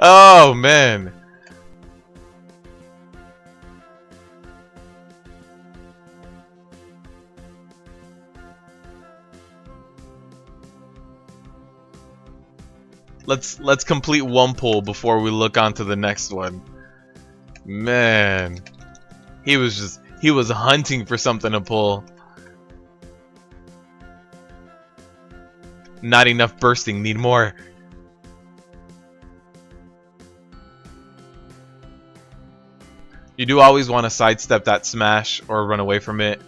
A: Oh man. Let's complete one pull before we look on to the next one. Man, he was hunting for something to pull. Not enough bursting, need more. You do always want to sidestep that smash or run away from it.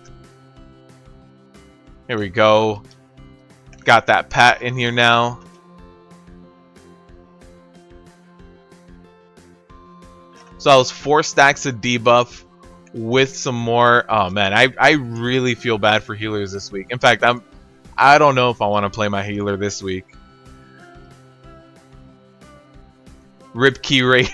A: Here we go. Got that pat in here now. So I was 4 stacks of debuff with some more. Oh man, I really feel bad for healers this week. In fact, I don't know if I want to play my healer this week. Rip key rate.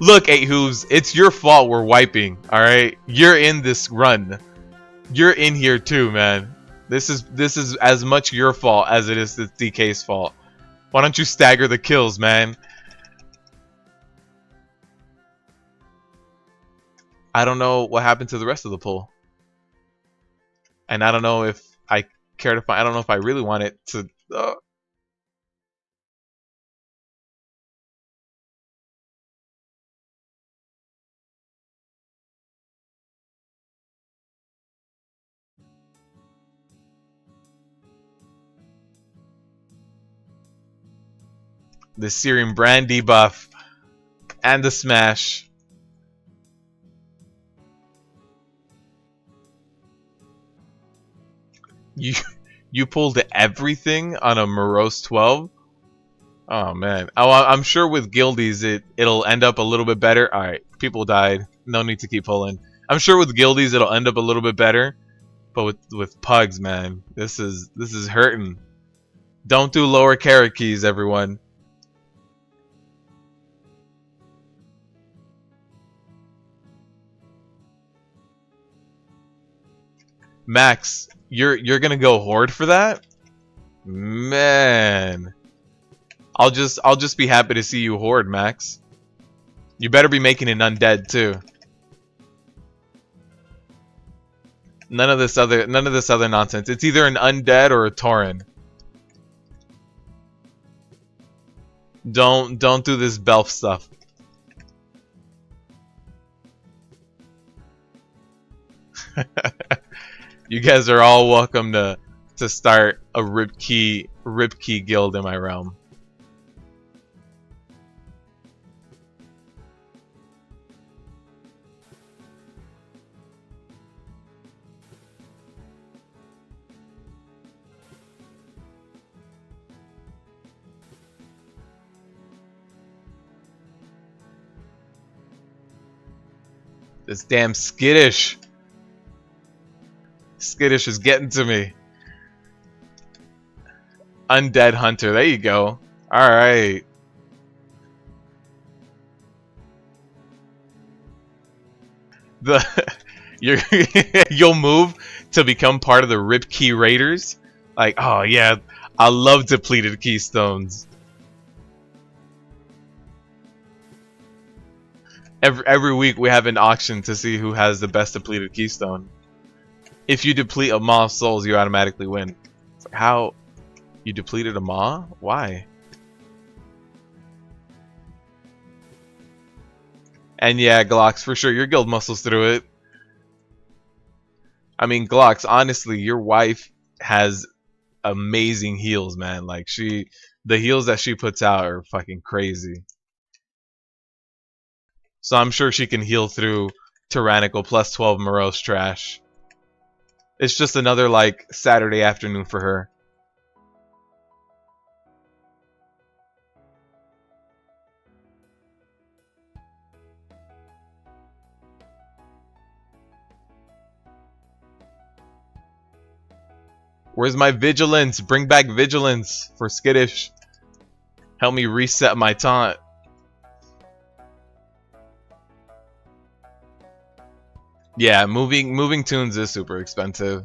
A: Look, 8 hooves, it's your fault we're wiping, alright? You're in this run. You're in here too, man. This is as much your fault as it is the DK's fault. Why don't you stagger the kills, man? I don't know what happened to the rest of the pool. And I don't know if I care to find. I don't know if I really want it to. The Syrian brand debuff and the smash. You pulled everything on a Morose 12. Oh man. Oh, I'm sure with guildies it'll end up a little bit better. All right, people died. No need to keep pulling. I'm sure with guildies it'll end up a little bit better, but with pugs, man, this is hurting. Don't do lower carrot keys, everyone. Max, you're gonna go horde for that? Man. I'll just be happy to see you horde, Max. You better be making an undead too. None of this other nonsense. It's either an undead or a Tauren. Don't do this Belf stuff. You guys are all welcome to start a rip key guild in my realm. This damn skittish. Skittish is getting to me. Undead Hunter. There you go. Alright. You'll move to become part of the Rip Key Raiders? Like, oh yeah, I love depleted keystones. Every week we have an auction to see who has the best depleted keystone. If you deplete a Maw of Souls, you automatically win. It's like, how? You depleted a Maw? Why? And yeah, Glocks, for sure, your guild muscles through it. I mean, Glocks, honestly, your wife has amazing heals, man. Like, the heals that she puts out are fucking crazy. So I'm sure she can heal through Tyrannical plus 12 Morose trash. It's just another, like, Saturday afternoon for her. Where's my vigilance? Bring back vigilance for Skittish. Help me reset my taunt. Yeah, moving tunes is super expensive.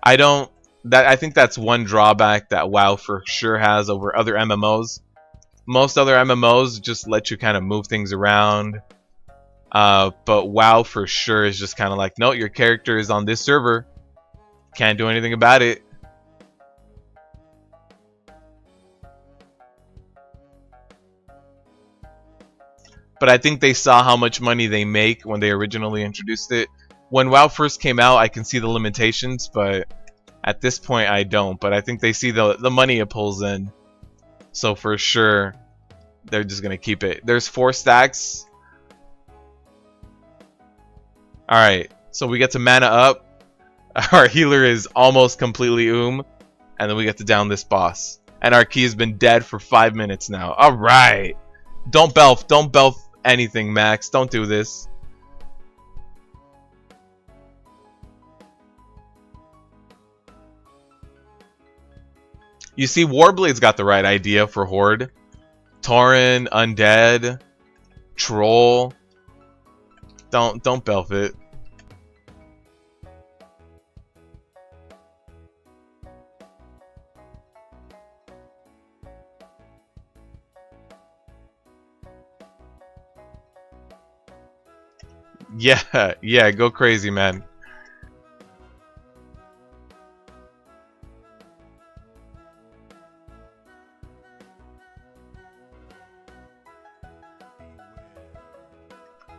A: I don't. I think that's one drawback that WoW for sure has over other MMOs. Most other MMOs just let you kind of move things around. But WoW for sure is just kind of like, no, your character is on this server. Can't do anything about it. But I think they saw how much money they make when they originally introduced it. When WoW first came out, I can see the limitations, but at this point I don't. But I think they see the money it pulls in. So for sure, they're just going to keep it. There's 4 stacks. Alright, so we get to mana up. Our healer is almost completely And then we get to down this boss. And our key has been dead for 5 minutes now. Alright. Don't belf. Don't belf anything, Max. Don't do this. You see, Warblade's got the right idea for Horde. Tauren, Undead, Troll. Don't belf it. Yeah, go crazy, man.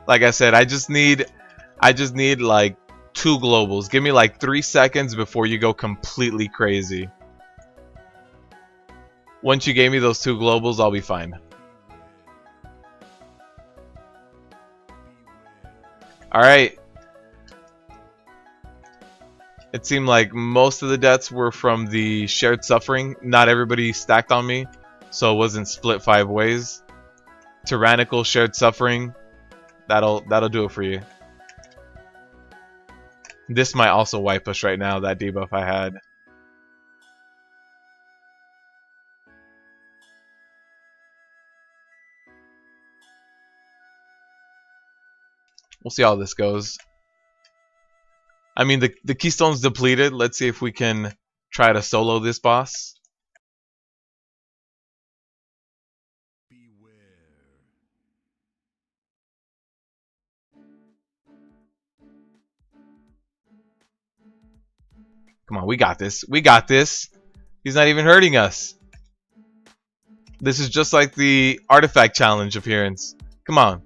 A: Like I said, I just need like 2 globals. Give me like 3 seconds before you go completely crazy. Once you gave me those 2 globals, I'll be fine. Alright. It seemed like most of the deaths were from the shared suffering. Not everybody stacked on me, so it wasn't split 5 ways. Tyrannical shared suffering. That'll do it for you. This might also wipe us right now, that debuff I had. We'll see how this goes. I mean, the keystone's depleted. Let's see if we can try to solo this boss. Come on, we got this. We got this. He's not even hurting us. This is just like the artifact challenge appearance. Come on.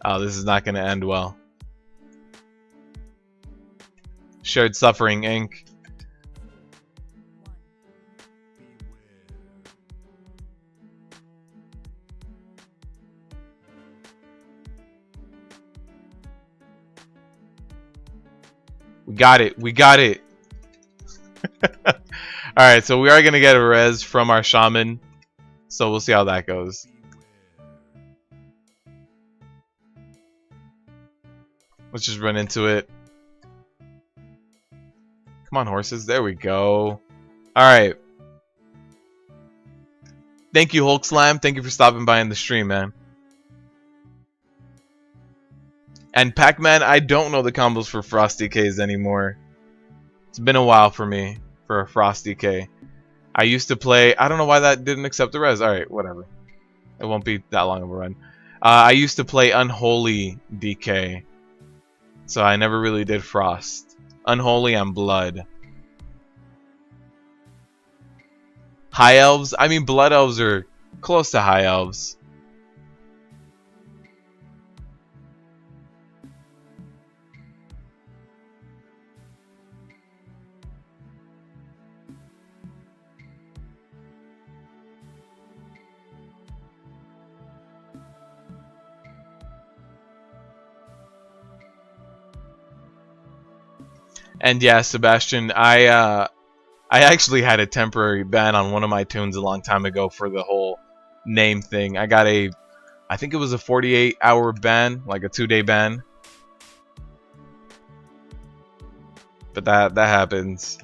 A: Oh, this is not going to end well. Shared Suffering, Inc. We got it. We got it. Alright, so we are going to get a res from our shaman. So we'll see how that goes. Let's just run into it. Come on, horses. There we go. Alright. Thank you, Hulk Slam. Thank you for stopping by in the stream, man. And Pac-Man, I don't know the combos for Frosty Ks anymore. It's been a while for me for a Frosty K. I used to play... I don't know why that didn't accept the res. Alright, whatever. It won't be that long of a run. I used to play Unholy DK. So I never really did Frost. Unholy and Blood. High Elves? I mean, Blood Elves are close to High Elves. And yeah, Sebastian, I actually had a temporary ban on one of my tunes a long time ago for the whole name thing. I got I think it was a 48-hour ban, like a 2-day ban. But that happens.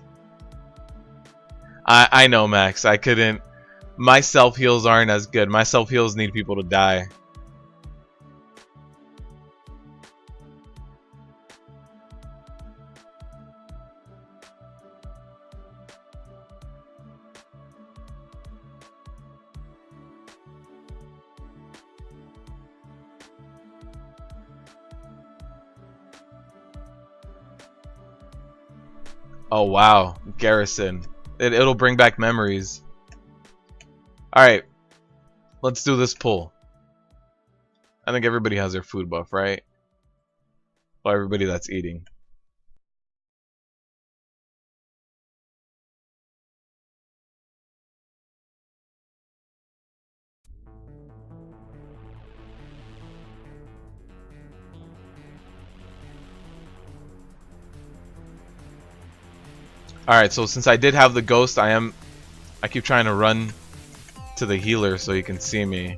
A: I know, Max. I couldn't. My self heals aren't as good. My self heals need people to die. Oh wow, Garrison. It'll bring back memories. Alright, let's do this pull. I think everybody has their food buff, right? Well, everybody that's eating. Alright, so since I did have the ghost, I keep trying to run to the healer so he can see me.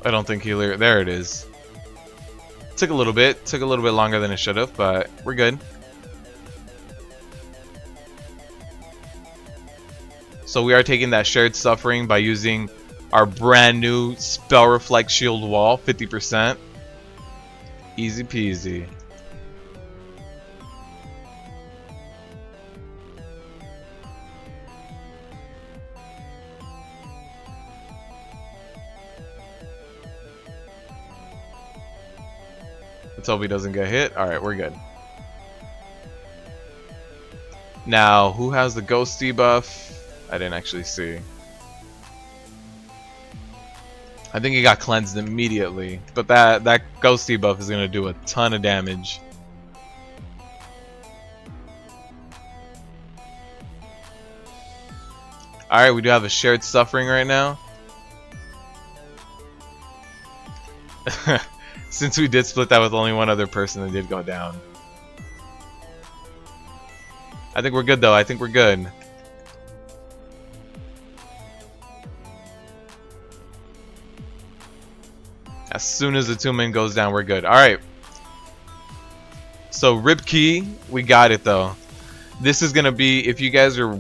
A: I don't think healer. There it is. Took a little bit longer than it should have, but we're good. So we are taking that shared suffering by using our brand new spell reflect shield wall, 50%. Easy peasy. Let's hope he doesn't get hit. Alright, we're good. Now, who has the ghost debuff? I didn't actually see. I think he got cleansed immediately, but that ghost debuff is gonna do a ton of damage. Alright, we do have a shared suffering right now. Since we did split that with only one other person, it did go down. I think we're good though, I think we're good. As soon as the 2-man goes down, we're good. Alright. So, Rip Key, we got it though. This is gonna be, if you guys are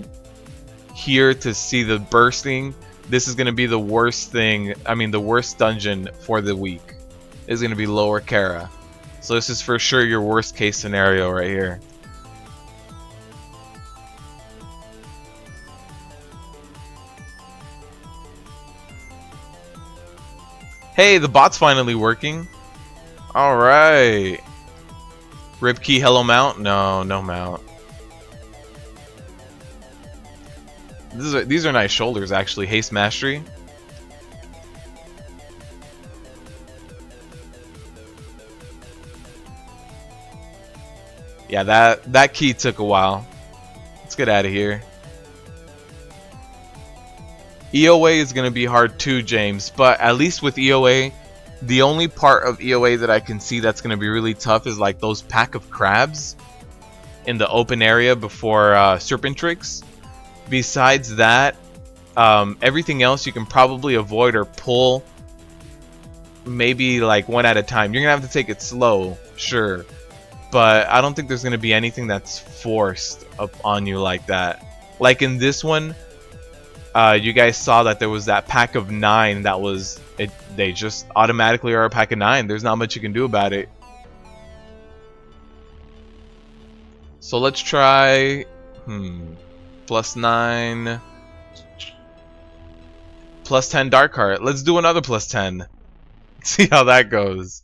A: here to see the bursting, this is gonna be the worst thing, the worst dungeon for the week. Is gonna be Lower Kara. So this is for sure your worst case scenario right here. Hey, the bot's finally working. Alright. Rip Key, hello mount? No, no mount. These are nice shoulders actually. Haste Mastery. Yeah, that key took a while. Let's get out of here. EOA is going to be hard too, James, but at least with EOA, the only part of EOA that I can see that's going to be really tough is like those pack of crabs in the open area before Serpentrix. Besides that, everything else you can probably avoid or pull maybe like one at a time. You're going to have to take it slow, sure, but I don't think there's going to be anything that's forced up on you like that. Like in this one, you guys saw that there was that pack of 9 that was they just automatically are a pack of 9. There's not much you can do about it. So let's try +9 +10 dark heart. Let's do another +10. See how that goes.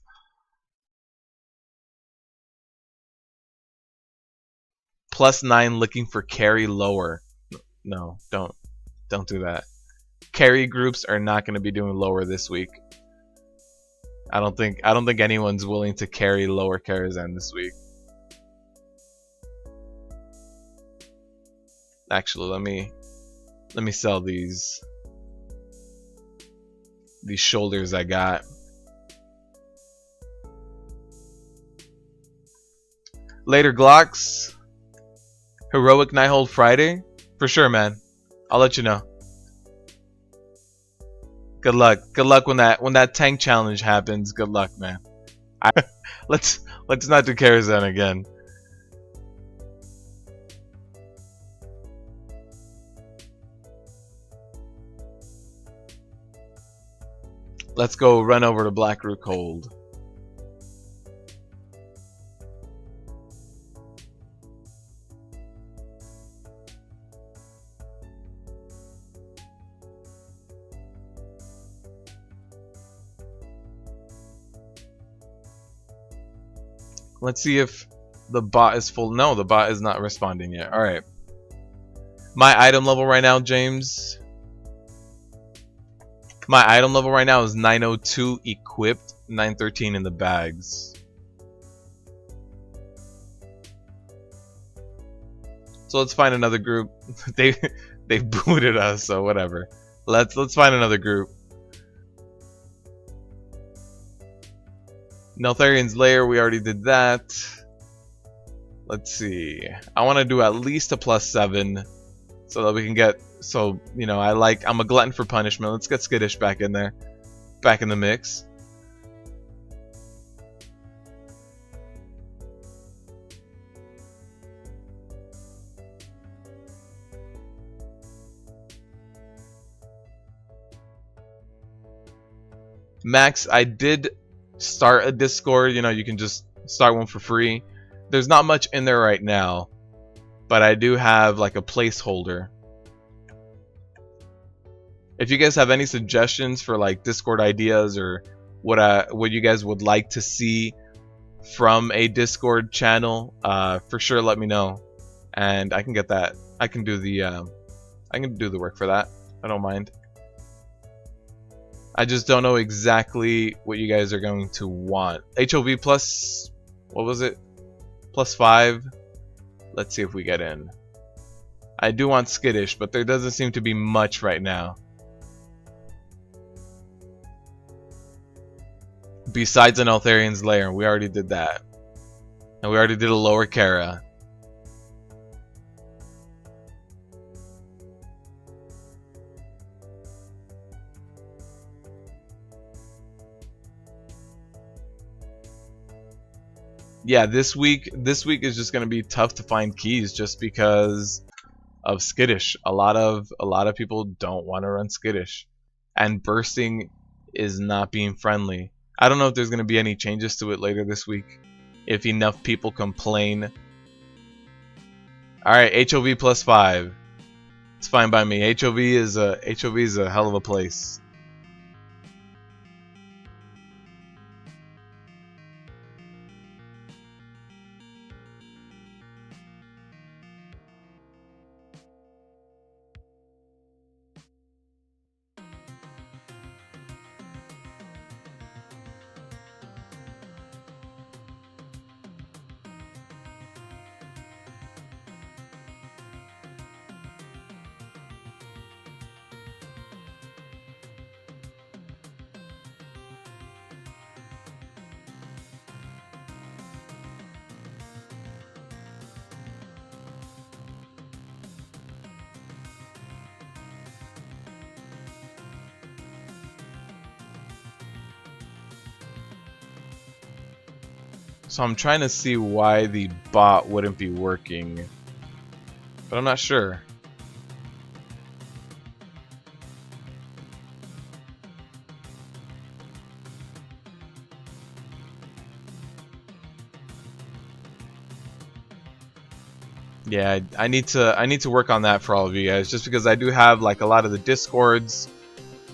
A: +9 looking for carry lower. No, don't do that. Carry groups are not going to be doing lower this week. I don't think anyone's willing to carry lower Karazhan this week. Actually, let me sell these shoulders I got. Later Glocks. Heroic Nighthold Friday? For sure, man. I'll let you know. Good luck. Good luck when that tank challenge happens. Good luck, man. Let's not do Karazhan again. Let's go run over to Blackroot Hold. Let's see if the bot is full. No, the bot is not responding yet. All right. My item level right now, James. My item level right now is 902 equipped, 913 in the bags. So let's find another group. they booted us, so whatever. Let's find another group. Neltharian's Lair, we already did that. Let's see. I want to do at least a +7 so that we can get. So you know, I'm a glutton for punishment. Let's get Skittish back in there, back in the mix. Max, I did start a Discord. You know, you can just start one for free. There's not much in there right now, but I do have like a placeholder. If you guys have any suggestions for like Discord ideas or what you guys would like to see from a Discord channel, for sure let me know, and I can get that. I can do the work for that. I don't mind. I just don't know exactly what you guys are going to want. HOV plus, what was it? +5. Let's see if we get in. I do want Skittish, but there doesn't seem to be much right now. Besides an Eltharian's Lair, we already did that. And we already did a lower Kara. Yeah, this week is just gonna be tough to find keys just because of Skittish. A lot of people don't want to run Skittish, and bursting is not being friendly. I don't know if there's gonna be any changes to it later this week, if enough people complain. All right, HOV +5. It's fine by me. HOV is a hell of a place. So I'm trying to see why the bot wouldn't be working, but I'm not sure. Yeah, I need to work on that for all of you guys, just because I do have like a lot of the discords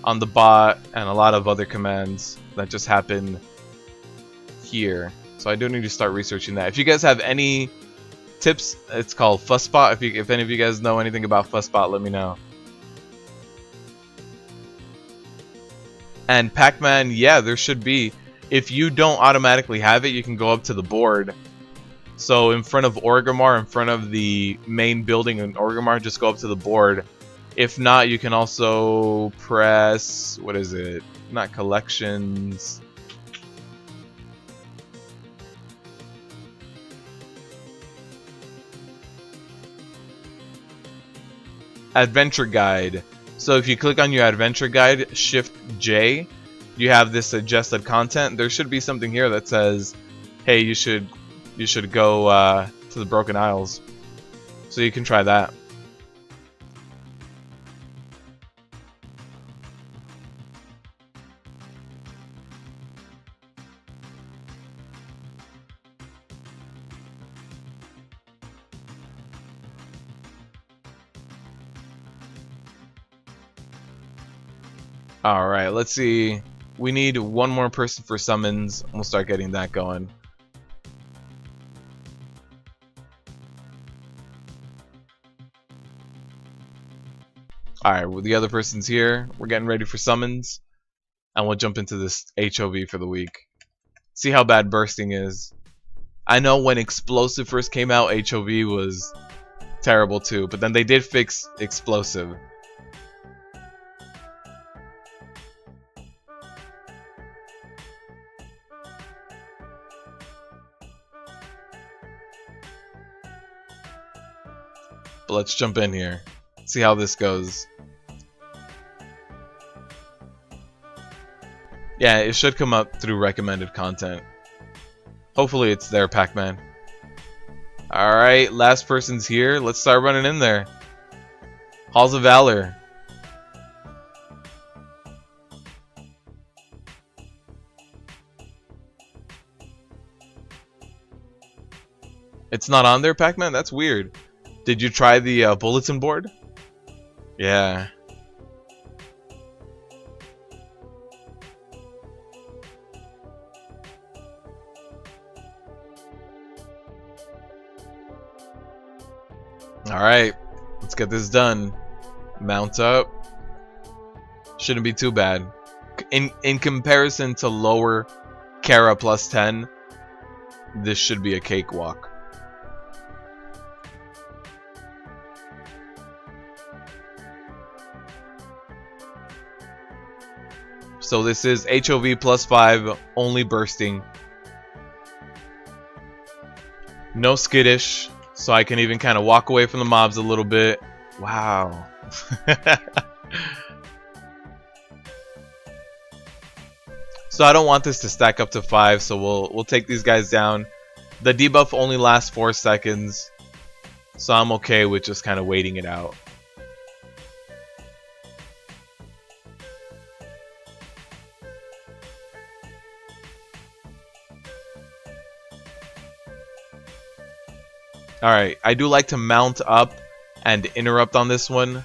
A: on the bot and a lot of other commands that just happen here. So I do need to start researching that. If you guys have any tips, it's called Fussbot. If any of you guys know anything about Fussbot, let me know. And Pac-Man, yeah, there should be. If you don't automatically have it, you can go up to the board. So in front of Orgrimmar, in front of the main building in Orgrimmar, just go up to the board. If not, you can also press, what is it? Not collections. Adventure Guide. So if you click on your Adventure Guide, Shift J, you have this suggested content. There should be something here that says, hey, you should go to the Broken Isles. So you can try that. Alright, let's see. We need one more person for summons. We'll start getting that going. Alright, well, the other person's here. We're getting ready for summons. And we'll jump into this HOV for the week. See how bad bursting is. I know when explosive first came out, HOV was terrible too. But then they did fix explosive. But let's jump in here. See how this goes. Yeah, it should come up through recommended content. Hopefully it's there, Pac-Man. Alright, last person's here. Let's start running in there. Halls of Valor. It's not on there, Pac-Man? That's weird. Did you try the bulletin board? Yeah. Alright, let's get this done. Mount up. Shouldn't be too bad. In comparison to lower Kara plus 10, this should be a cakewalk. So this is HOV plus 5, only bursting. No skittish, so I can even kind of walk away from the mobs a little bit. Wow. So I don't want this to stack up to 5, so we'll take these guys down. The debuff only lasts 4 seconds, so I'm okay with just kind of waiting it out. Alright, I do like to mount up and interrupt on this one.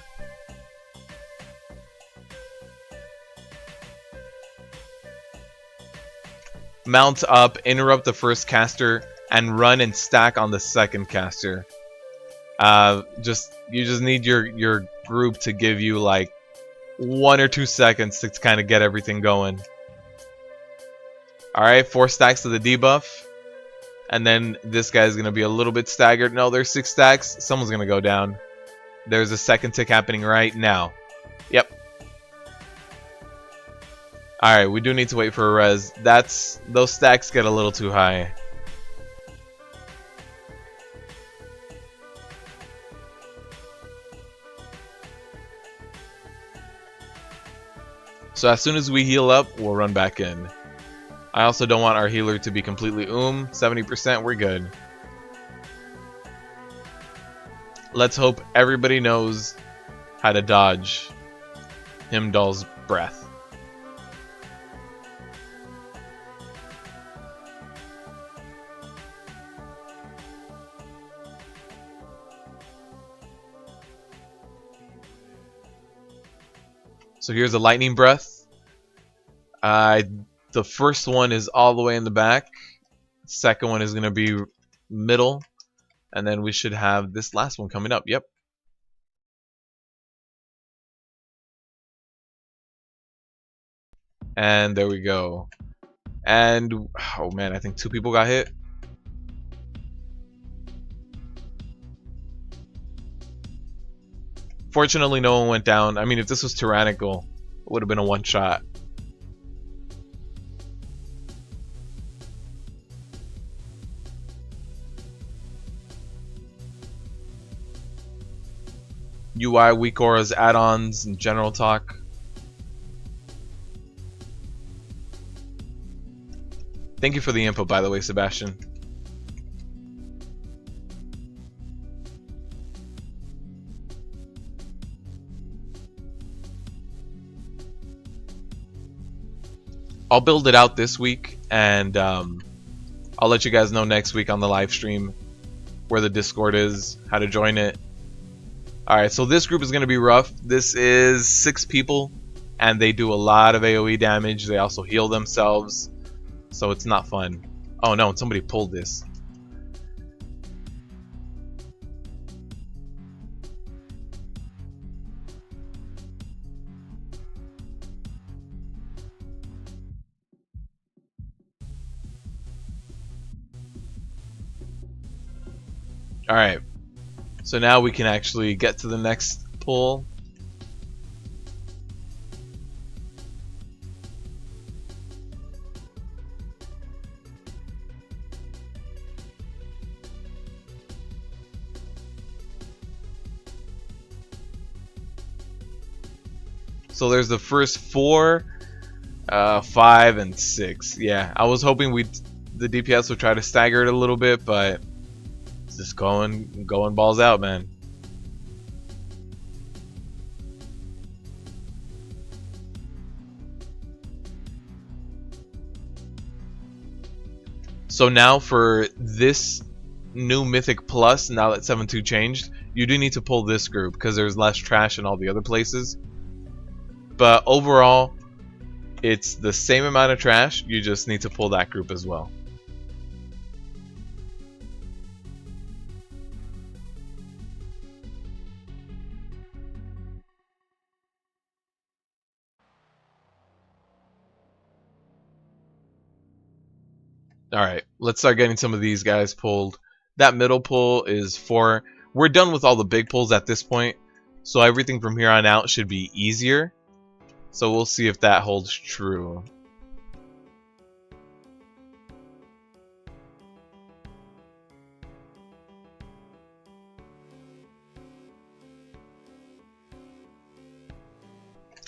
A: Mount up, interrupt the first caster, and run and stack on the second caster. You just need your group to give you like 1 or 2 seconds to kind of get everything going. Alright, 4 stacks to the debuff. And then this guy's going to be a little bit staggered. No, there's 6 stacks. Someone's going to go down. There's a second tick happening right now. Yep. Alright, we do need to wait for a res. Those stacks get a little too high. So as soon as we heal up, we'll run back in. I also don't want our healer to be completely 70%, we're good. Let's hope everybody knows how to dodge Himdall's breath. So here's a lightning breath. The first one is all the way in the back. Second one is going to be middle. And then we should have this last one coming up. Yep. And there we go. And, oh man, I think 2 people got hit. Fortunately, no one went down. I mean, if this was tyrannical, it would have been a one-shot. UI, weak auras, add-ons, and general talk. Thank you for the info, by the way, Sebastian. I'll build it out this week, and I'll let you guys know next week on the live stream where the Discord is, how to join it. Alright, so this group is going to be rough. This is 6 people, and they do a lot of AoE damage. They also heal themselves, so it's not fun. Oh no, somebody pulled this. Alright, so now we can actually get to the next pull. So there's the first 4, 5, and 6. Yeah, I was hoping the DPS would try to stagger it a little bit, but it's just going balls out, man. So now for this new Mythic Plus, now that 7.2 changed, you do need to pull this group because there's less trash in all the other places. But overall, it's the same amount of trash, you just need to pull that group as well. Alright, let's start getting some of these guys pulled. That middle pull is for... We're done with all the big pulls at this point, so everything from here on out should be easier. So we'll see if that holds true.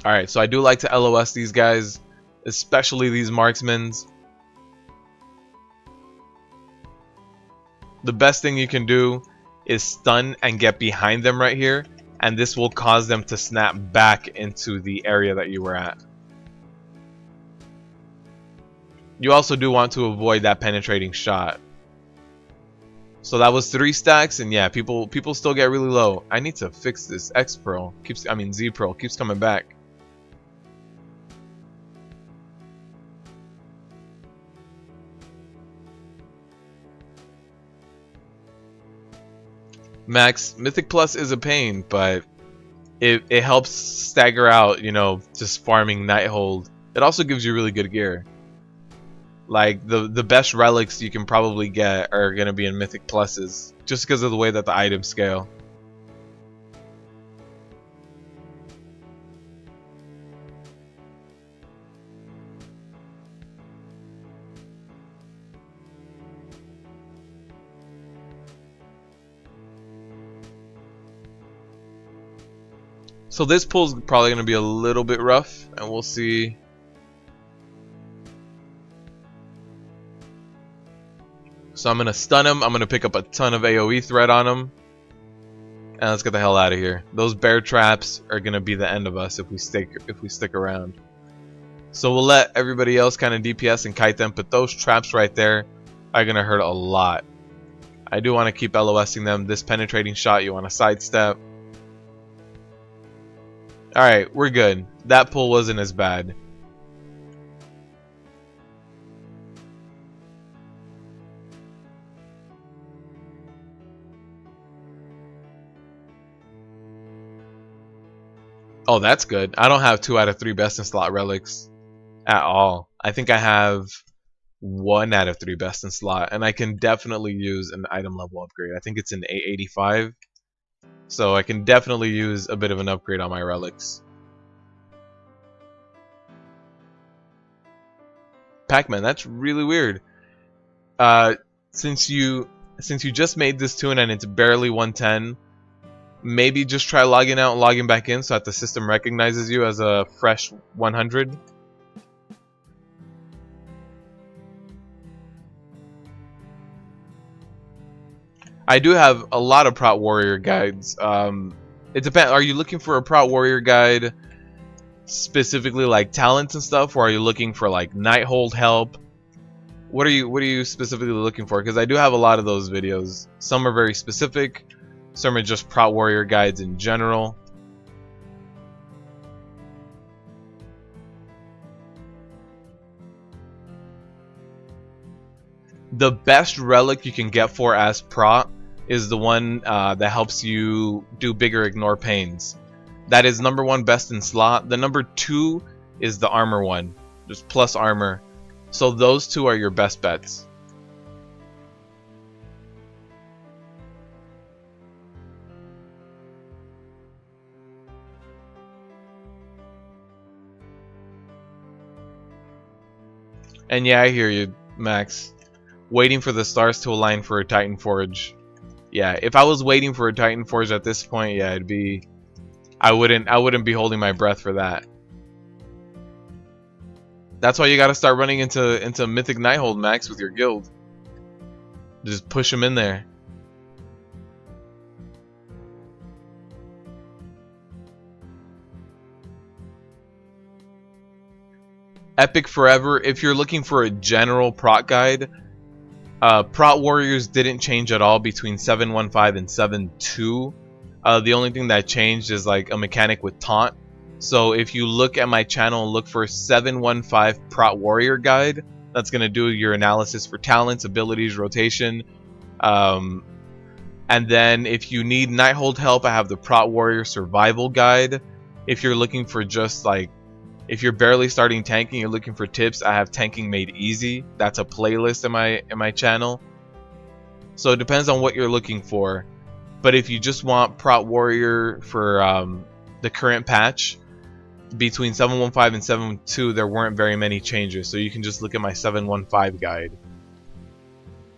A: Alright, so I do like to LOS these guys, especially these marksmen. The best thing you can do is stun and get behind them right here, and this will cause them to snap back into the area that you were at. You also do want to avoid that penetrating shot. So that was 3 stacks, and yeah, people still get really low. I need to fix this. Z Pearl keeps coming back. Max, Mythic Plus is a pain, but it helps stagger out, you know, just farming Nighthold. It also gives you really good gear. Like, the best relics you can probably get are going to be in Mythic Pluses, just because of the way that the items scale. So this pull's probably going to be a little bit rough, and we'll see. So I'm going to stun him. I'm going to pick up a ton of AoE threat on him. And let's get the hell out of here. Those bear traps are going to be the end of us if we stick around. So we'll let everybody else kind of DPS and kite them, but those traps right there are going to hurt a lot. I do want to keep LOSing them. This penetrating shot you want to sidestep. Alright, we're good. That pull wasn't as bad. Oh, that's good. I don't have 2 out of 3 best in slot relics at all. I think I have 1 out of 3 best in slot, and I can definitely use an item level upgrade. I think it's an 885. So I can definitely use a bit of an upgrade on my relics. Pac-Man, that's really weird. Since you just made this tune and it's barely 110, maybe just try logging out and logging back in so that the system recognizes you as a fresh 100. I do have a lot of Prot Warrior guides. It depends. Are you looking for a Prot Warrior guide specifically like talents and stuff, or are you looking for like Nighthold help? What are you specifically looking for? Because I do have a lot of those videos. Some are very specific. Some are just Prot Warrior guides in general. The best relic you can get for as Prot is the one that helps you do bigger ignore pains. That is number 1 best in slot. The number 2 is the armor one, just plus armor. So those 2 are your best bets. And yeah, I hear you, Max. Waiting for the stars to align for a Titan Forge. Yeah, if I was waiting for a Titan Forge at this point, yeah, it'd be. I wouldn't be holding my breath for that. That's why you got to start running into Mythic Nighthold, Max, with your guild. Just push them in there. Epic Forever. If you're looking for a general prot guide, Prot Warriors didn't change at all between 7.15 and 7.2. The only thing that changed is like a mechanic with taunt. So if you look at my channel and look for 7.15 Prot Warrior guide, that's going to do your analysis for talents, abilities, rotation. And then if you need Nighthold help, I have the Prot Warrior Survival Guide. If you're looking for just like, if you're barely starting tanking, you're looking for tips, I have Tanking Made Easy. That's a playlist in my channel. So it depends on what you're looking for. But if you just want Prot Warrior for the current patch, between 7.15 and 7.2, there weren't very many changes. So you can just look at my 7.15 guide.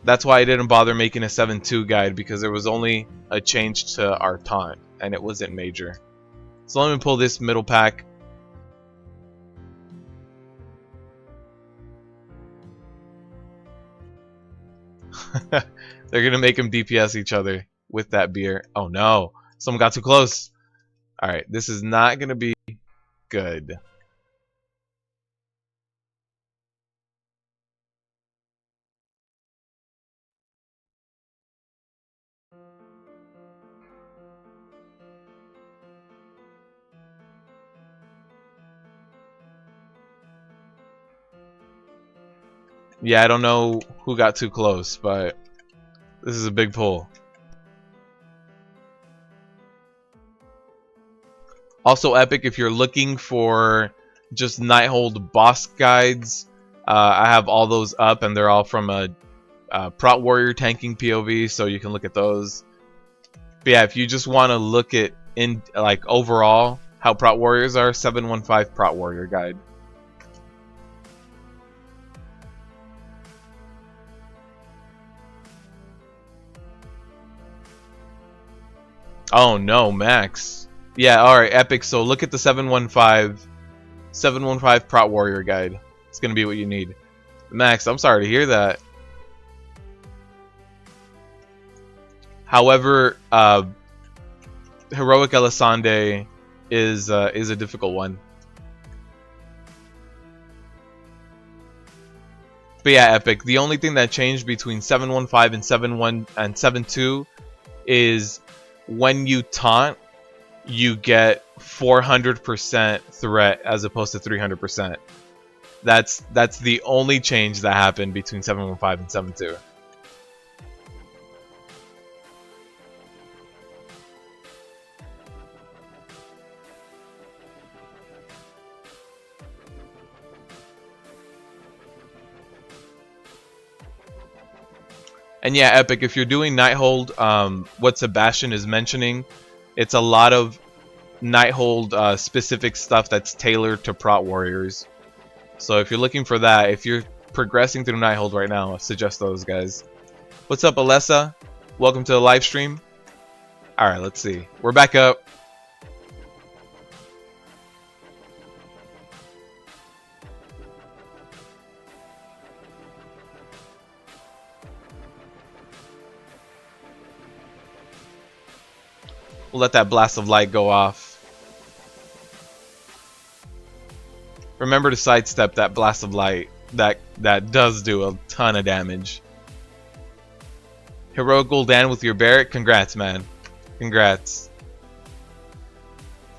A: That's why I didn't bother making a 7.2 guide, because there was only a change to our taunt, and it wasn't major. So let me pull this middle pack. They're gonna make them DPS each other with that beer. Oh no, someone got too close. Alright, this is not gonna be good. Yeah, I don't know who got too close, but this is a big pull. Also, Epic, if you're looking for just Nighthold boss guides, I have all those up, and they're all from a Prot Warrior tanking POV, so you can look at those. But yeah, if you just want to look at in like overall how Prot Warriors are, 7.15 Prot Warrior guide. Oh no, Max. Yeah, alright, Epic, so look at the 7.15 Prot Warrior guide. It's gonna be what you need. Max, I'm sorry to hear that. However, Heroic Elisande is a difficult one. But yeah, Epic, the only thing that changed between 7.15 and 7.1 and 7.2 is when you taunt, you get 400% threat as opposed to 300%. That's the only change that happened between 7.15 and 7.2. And yeah, Epic, if you're doing Nighthold, what Sebastian is mentioning, it's a lot of Nighthold specific stuff that's tailored to Prot Warriors. So if you're looking for that, if you're progressing through Nighthold right now, I suggest those guys. What's up, Alessa? Welcome to the live stream. Alright, let's see. We're back up. We'll let that blast of light go off. Remember to sidestep that blast of light. That does do a ton of damage. Heroic Gul'dan with your Barret. Congrats, man. Congrats.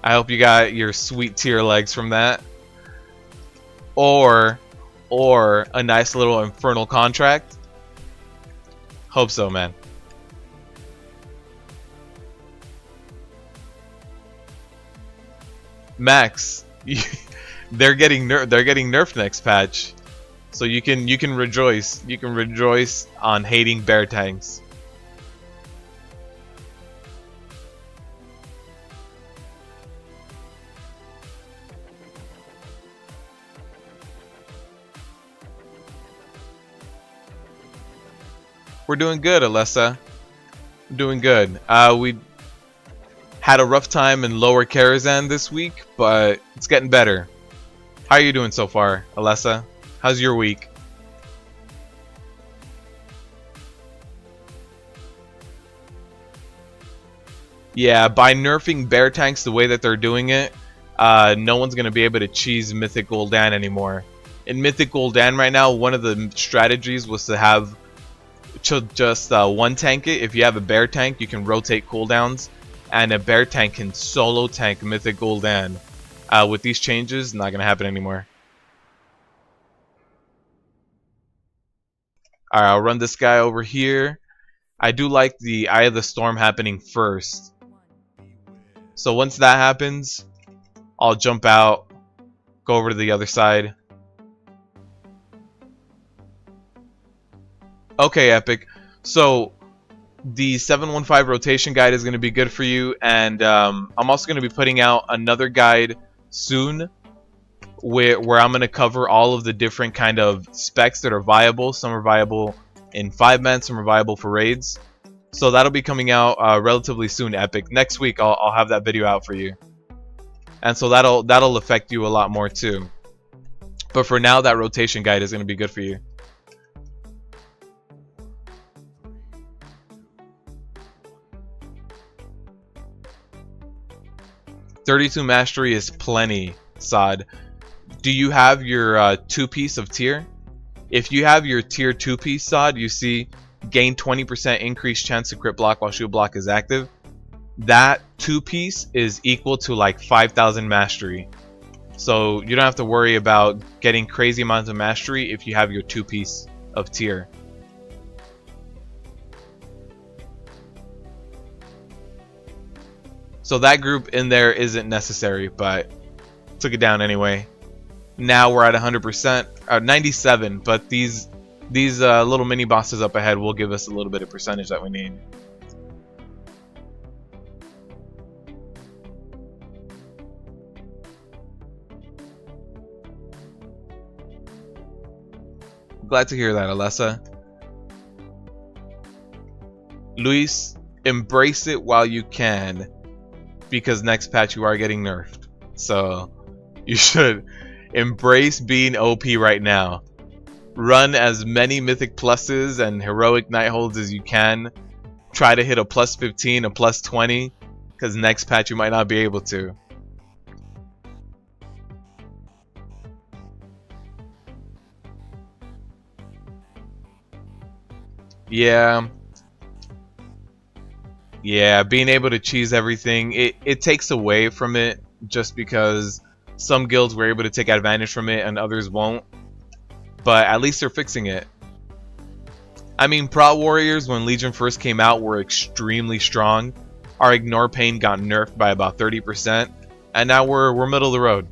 A: I hope you got your sweet tier legs from that. Or a nice little Infernal Contract. Hope so, man. Max, they're getting nerfed next patch, so you can rejoice. You can rejoice on hating bear tanks. We're doing good, Alessa. Doing good. We had a rough time in Lower Karazhan this week, but it's getting better. How are you doing so far, Alessa? How's your week? Yeah, by nerfing bear tanks the way that they're doing it, no one's going to be able to cheese Mythic Gul'dan anymore. In Mythic Gul'dan right now, one of the strategies was to have just one tank it. If you have a bear tank, you can rotate cooldowns, and a bear tank can solo tank Mythic Gul'dan. With these changes, not going to happen anymore. Alright, I'll run this guy over here. I do like the Eye of the Storm happening first. So once that happens, I'll jump out, go over to the other side. Okay, Epic. So the 715 rotation guide is going to be good for you, and I'm also going to be putting out another guide soon where I'm going to cover all of the different kind of specs that are viable. Some are viable in 5-man, some are viable for raids. So that'll be coming out relatively soon, Epic. Next week I'll have that video out for you. And so that'll affect you a lot more too. But for now, that rotation guide is going to be good for you. "32 mastery is plenty, Sod. Do you have your 2-piece of tier? If you have your tier 2-piece, Sod, you see gain 20% increased chance to crit block while shield block is active. That 2-piece is equal to like 5,000 mastery. So you don't have to worry about getting crazy amounts of mastery if you have your 2-piece of tier. So that group in there isn't necessary, but took it down anyway. Now we're at 100%, 97, but these little mini bosses up ahead will give us a little bit of percentage that we need. Glad to hear that, Alessa. Luis, embrace it while you can, because next patch you are getting nerfed. So you should embrace being OP right now. Run as many Mythic Pluses and Heroic Nightholds as you can. Try to hit a plus 15, a plus 20, because next patch you might not be able to. Yeah, being able to cheese everything, it takes away from it just because some guilds were able to take advantage from it and others won't. But at least they're fixing it. I mean, Prot Warriors, when Legion first came out, were extremely strong. Our Ignore Pain got nerfed by about 30%, and now we're middle of the road.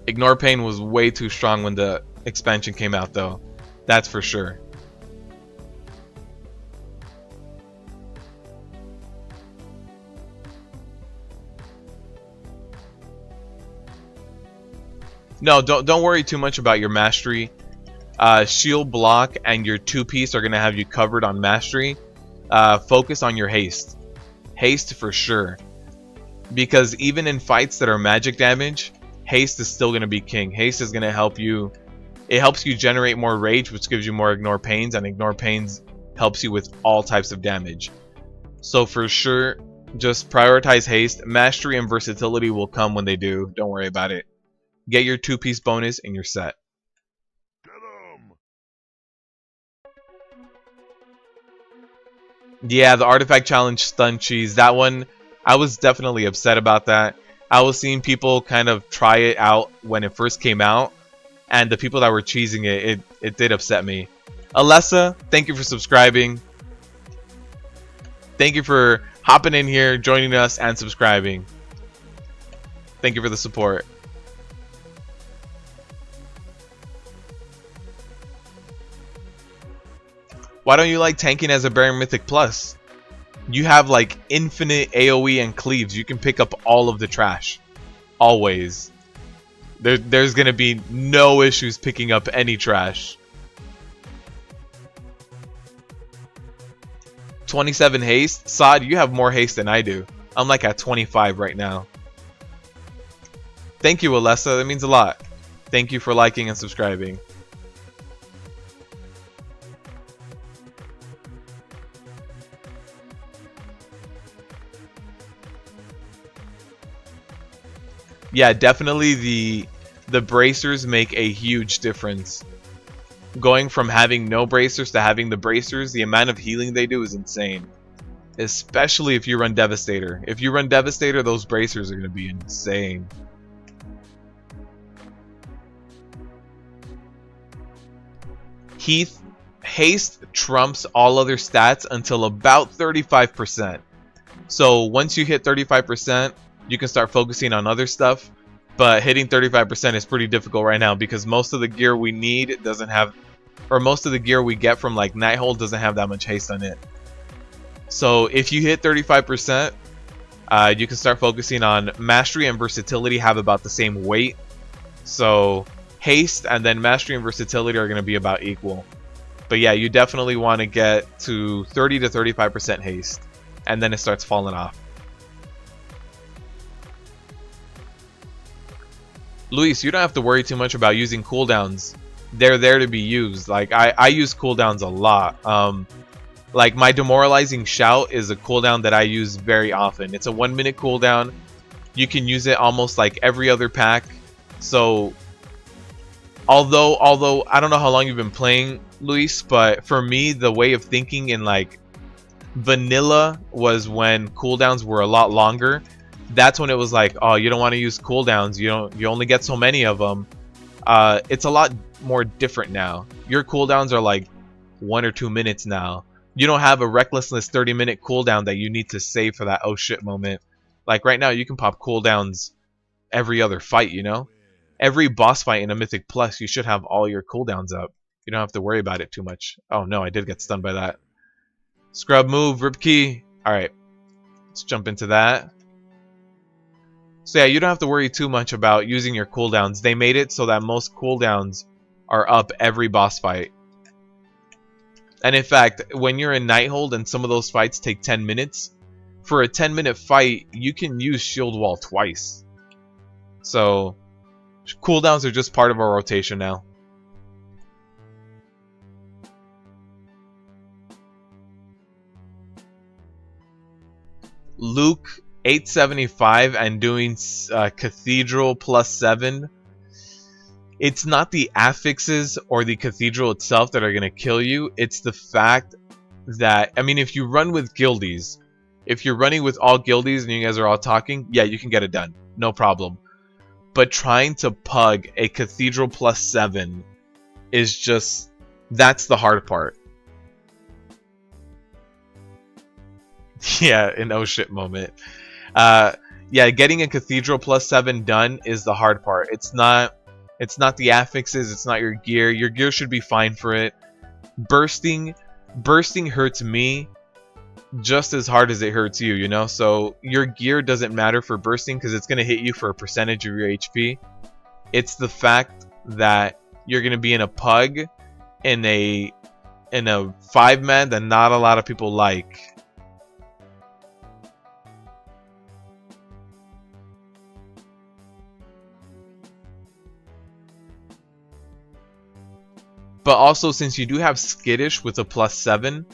A: Ignore Pain was way too strong when the expansion came out, though. That's for sure. No, don't worry too much about your mastery. Shield block and your 2-piece are gonna have you covered on mastery. Focus on your haste. Haste for sure. Because even in fights that are magic damage, haste is still gonna be king. Haste is gonna help you. It helps you generate more rage, which gives you more Ignore Pains, and Ignore Pains helps you with all types of damage. So for sure, just prioritize haste. Mastery and versatility will come when they do. Don't worry about it. Get your 2-piece bonus and you're set. Yeah, the artifact challenge stun cheese. That one, I was definitely upset about that. I was seeing people kind of try it out when it first came out, and the people that were cheesing it did upset me. Alessa, thank you for subscribing. Thank you for hopping in here, joining us, and subscribing. Thank you for the support. Why don't you like tanking as a Baron Mythic Plus? You have like infinite AoE and cleaves. You can pick up all of the trash. Always. There's gonna be no issues picking up any trash. 27 haste. Sod, you have more haste than I do. I'm like at 25 right now. Thank you, Alessa. That means a lot. Thank you for liking and subscribing. Yeah, definitely the bracers make a huge difference. Going from having no bracers to having the bracers, the amount of healing they do is insane. Especially if you run Devastator. If you run Devastator, those bracers are going to be insane. Heath, haste trumps all other stats until about 35%. So once you hit 35%, you can start focusing on other stuff. But hitting 35% is pretty difficult right now because most of the gear we need doesn't have, or most of the gear we get from like Nighthold doesn't have that much haste on it. So if you hit 35%, you can start focusing on Mastery and Versatility have about the same weight. So haste and then Mastery and Versatility are going to be about equal. But yeah, you definitely want to get to 30 to 35% haste. And then it starts falling off. Luis, you don't have to worry too much about using cooldowns. They're there to be used. Like I use cooldowns a lot. Like my Demoralizing Shout is a cooldown that I use very often. It's a 1 minute cooldown. You can use it almost like every other pack. So although I don't know how long you've been playing, Luis, but for me the way of thinking in like vanilla was when cooldowns were a lot longer. That's when it was like, oh, you don't want to use cooldowns. You only get so many of them. It's a lot more different now. Your cooldowns are like 1 or 2 minutes now. You don't have a Recklessness 30-minute cooldown that you need to save for that oh shit moment. Like right now, you can pop cooldowns every other fight, you know? Every boss fight in a Mythic Plus, you should have all your cooldowns up. You don't have to worry about it too much. Oh no, I did get stunned by that. Scrub move, Rip Key. Alright, let's jump into that. So yeah, you don't have to worry too much about using your cooldowns. They made it so that most cooldowns are up every boss fight. And in fact, when you're in Nighthold and some of those fights take 10 minutes, for a 10-minute fight, you can use Shield Wall twice. So, cooldowns are just part of our rotation now. Luke 875 and doing Cathedral +7. It's not the affixes or the Cathedral itself that are going to kill you. It's the fact that, I mean, if you run with guildies, if you're running with all guildies and you guys are all talking, yeah, you can get it done. No problem. But trying to pug a Cathedral +7 is just, that's the hard part. Yeah, an oh shit moment. Yeah, getting a Cathedral +7 done is the hard part. It's not the affixes, it's not your gear. Your gear should be fine for it. Bursting hurts me just as hard as it hurts you, you know? So your gear doesn't matter for bursting because it's going to hit you for a percentage of your HP. It's the fact that you're going to be in a pug in a 5-man that not a lot of people like. But also, since you do have Skittish with a +7,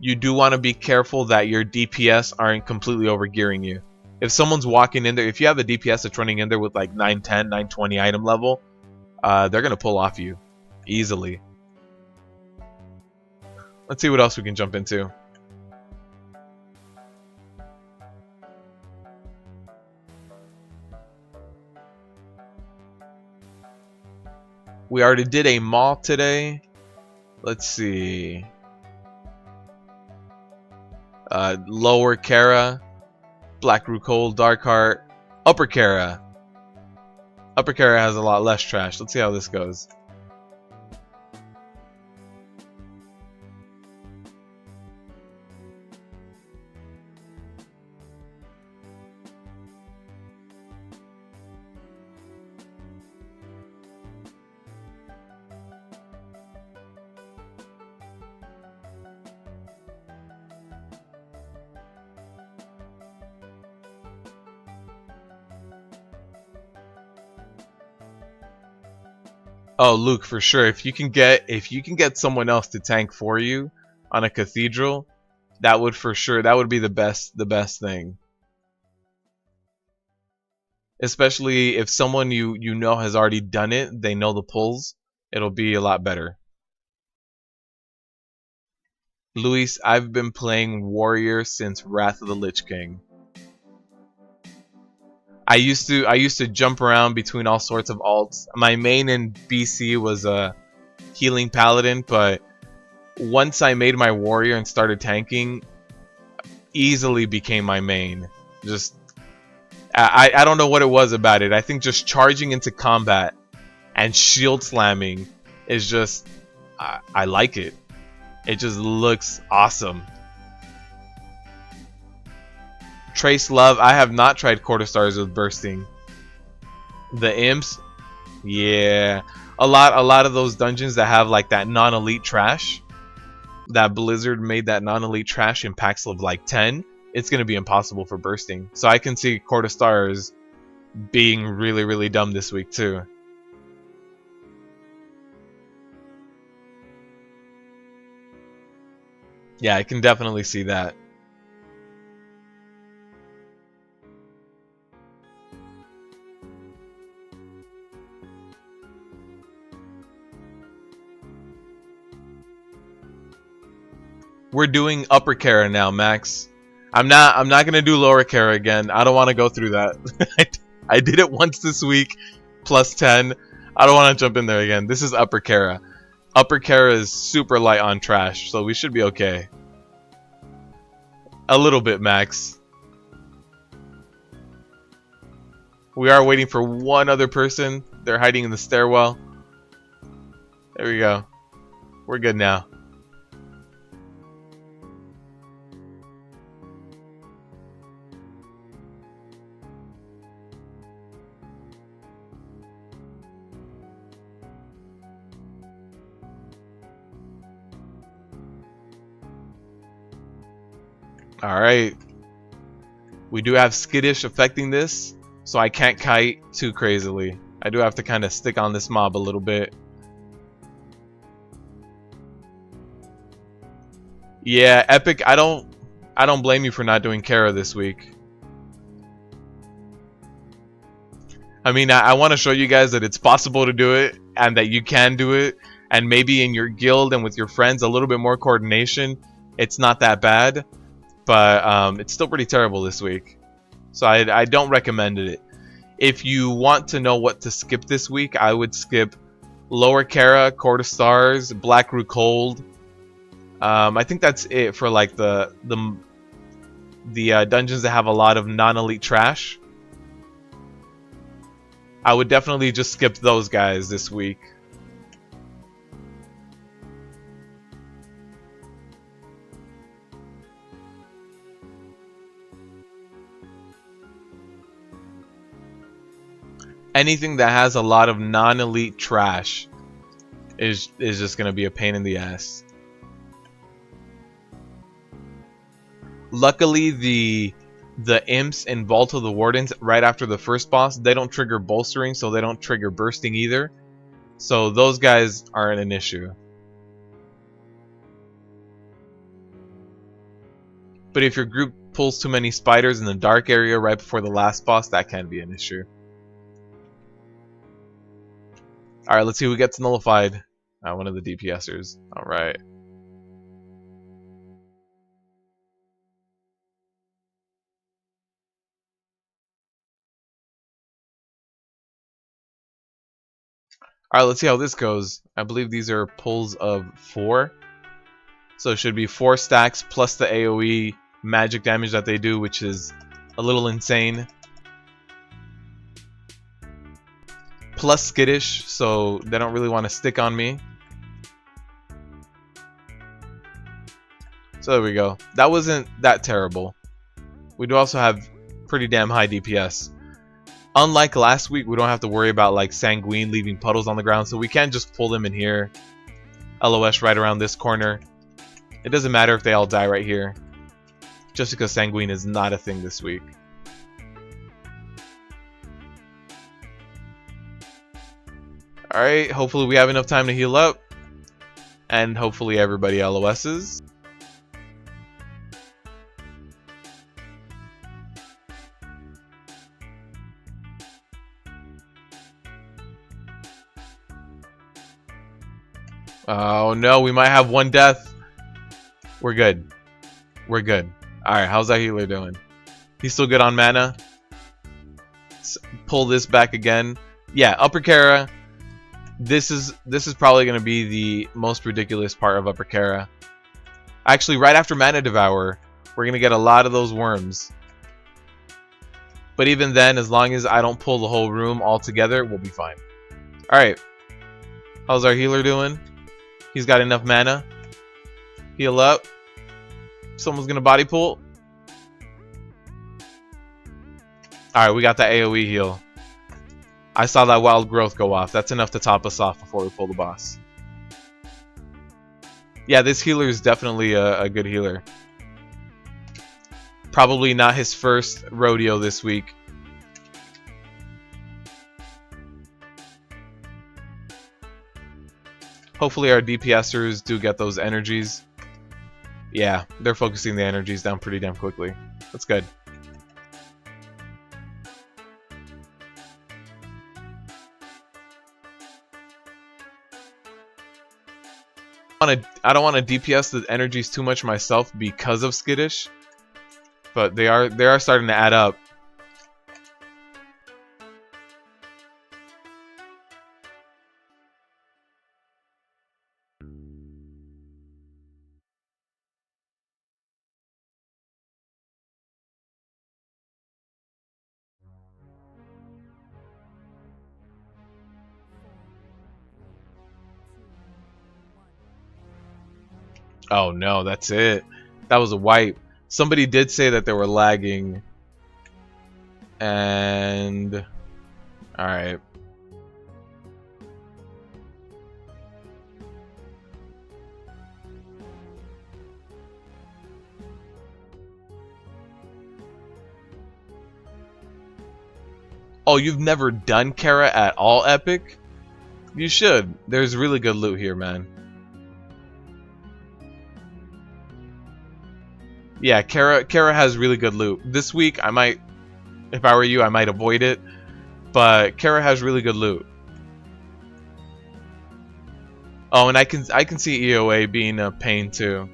A: you do want to be careful that your DPS aren't completely overgearing you. If someone's walking in there, if you have a DPS that's running in there with like 910, 920 item level, they're going to pull off you easily. Let's see what else we can jump into. We already did a mall today. Let's see. Lower Kara, Black Rook Hold, Dark Heart, Upper Kara. Upper Kara has a lot less trash. Let's see how this goes. Oh, Luke, for sure. If you can get someone else to tank for you on a cathedral, that would be the best thing. Especially if someone you know has already done it, they know the pulls, it'll be a lot better. Luis, I've been playing Warrior since Wrath of the Lich King. I used to jump around between all sorts of alts. My main in BC was a healing paladin, but once I made my warrior and started tanking, easily became my main. Just I don't know what it was about it. I think just charging into combat and shield slamming is just I like it. It just looks awesome. Trace Love, I have not tried quarter stars with bursting. The imps, yeah. A lot of those dungeons that have like that non-elite trash, that Blizzard made that non-elite trash in packs of like 10, it's gonna be impossible for bursting. So I can see quarter stars being really, really dumb this week too. Yeah, I can definitely see that. We're doing upper Kara now, Max. I'm not gonna do lower Kara again. I don't want to go through that. I did it once this week, plus 10. I don't want to jump in there again. This is upper Kara. Upper Kara is super light on trash, so we should be okay. A little bit, Max. We are waiting for one other person. They're hiding in the stairwell. There we go. We're good now. Alright. We do have skittish affecting this, so I can't kite too crazily. I do have to kind of stick on this mob a little bit. Yeah, Epic, I don't blame you for not doing Kara this week. I mean, I want to show you guys that it's possible to do it and that you can do it, and maybe in your guild and with your friends a little bit more coordination, it's not that bad, but it's still pretty terrible this week. So I don't recommend it. If you want to know what to skip this week, I would skip Lower Kara, Court of Stars, Black Root Cold. I think that's it for like the dungeons that have a lot of non-elite trash. I would definitely just skip those guys this week. Anything that has a lot of non-elite trash is just gonna be a pain in the ass. Luckily, the imps in Vault of the Wardens right after the first boss, they don't trigger bolstering, so they don't trigger bursting either. So those guys aren't an issue. But if your group pulls too many spiders in the dark area right before the last boss, that can be an issue. Alright, let's see who gets nullified. One of the DPSers. Alright. Alright, let's see how this goes. I believe these are pulls of 4. So it should be 4 stacks plus the AoE magic damage that they do, which is a little insane. Plus skittish, so they don't really want to stick on me. So there we go. That wasn't that terrible. We do also have pretty damn high DPS. Unlike last week, we don't have to worry about like Sanguine leaving puddles on the ground, so we can just pull them in here. LOS right around this corner. It doesn't matter if they all die right here, just because Sanguine is not a thing this week. Alright, hopefully we have enough time to heal up. And hopefully everybody LOSs. Oh no, we might have one death. We're good. We're good. Alright, how's that healer doing? He's still good on mana. Let's pull this back again. Yeah, Upper Kara. This is probably going to be the most ridiculous part of Upper Kara. Actually, right after Mana Devour, we're going to get a lot of those worms. But even then, as long as I don't pull the whole room all together, we'll be fine. Alright. How's our healer doing? He's got enough mana. Heal up. Someone's going to body pull. Alright, we got that AoE heal. I saw that wild growth go off. That's enough to top us off before we pull the boss. Yeah, this healer is definitely a good healer. Probably not his first rodeo this week. Hopefully our DPSers do get those energies. Yeah, they're focusing the energies down pretty damn quickly. That's good. I don't want to DPS the energies too much myself because of Skittish, but they are starting to add up. Oh no, that's it. That was a wipe. Somebody did say that they were lagging. And alright. Oh, you've never done Kara at all, Epic? You should. There's really good loot here, man. Yeah, Kara has really good loot. This week, I might, if I were you, I might avoid it. But Kara has really good loot. Oh, and I can see EOA being a pain too.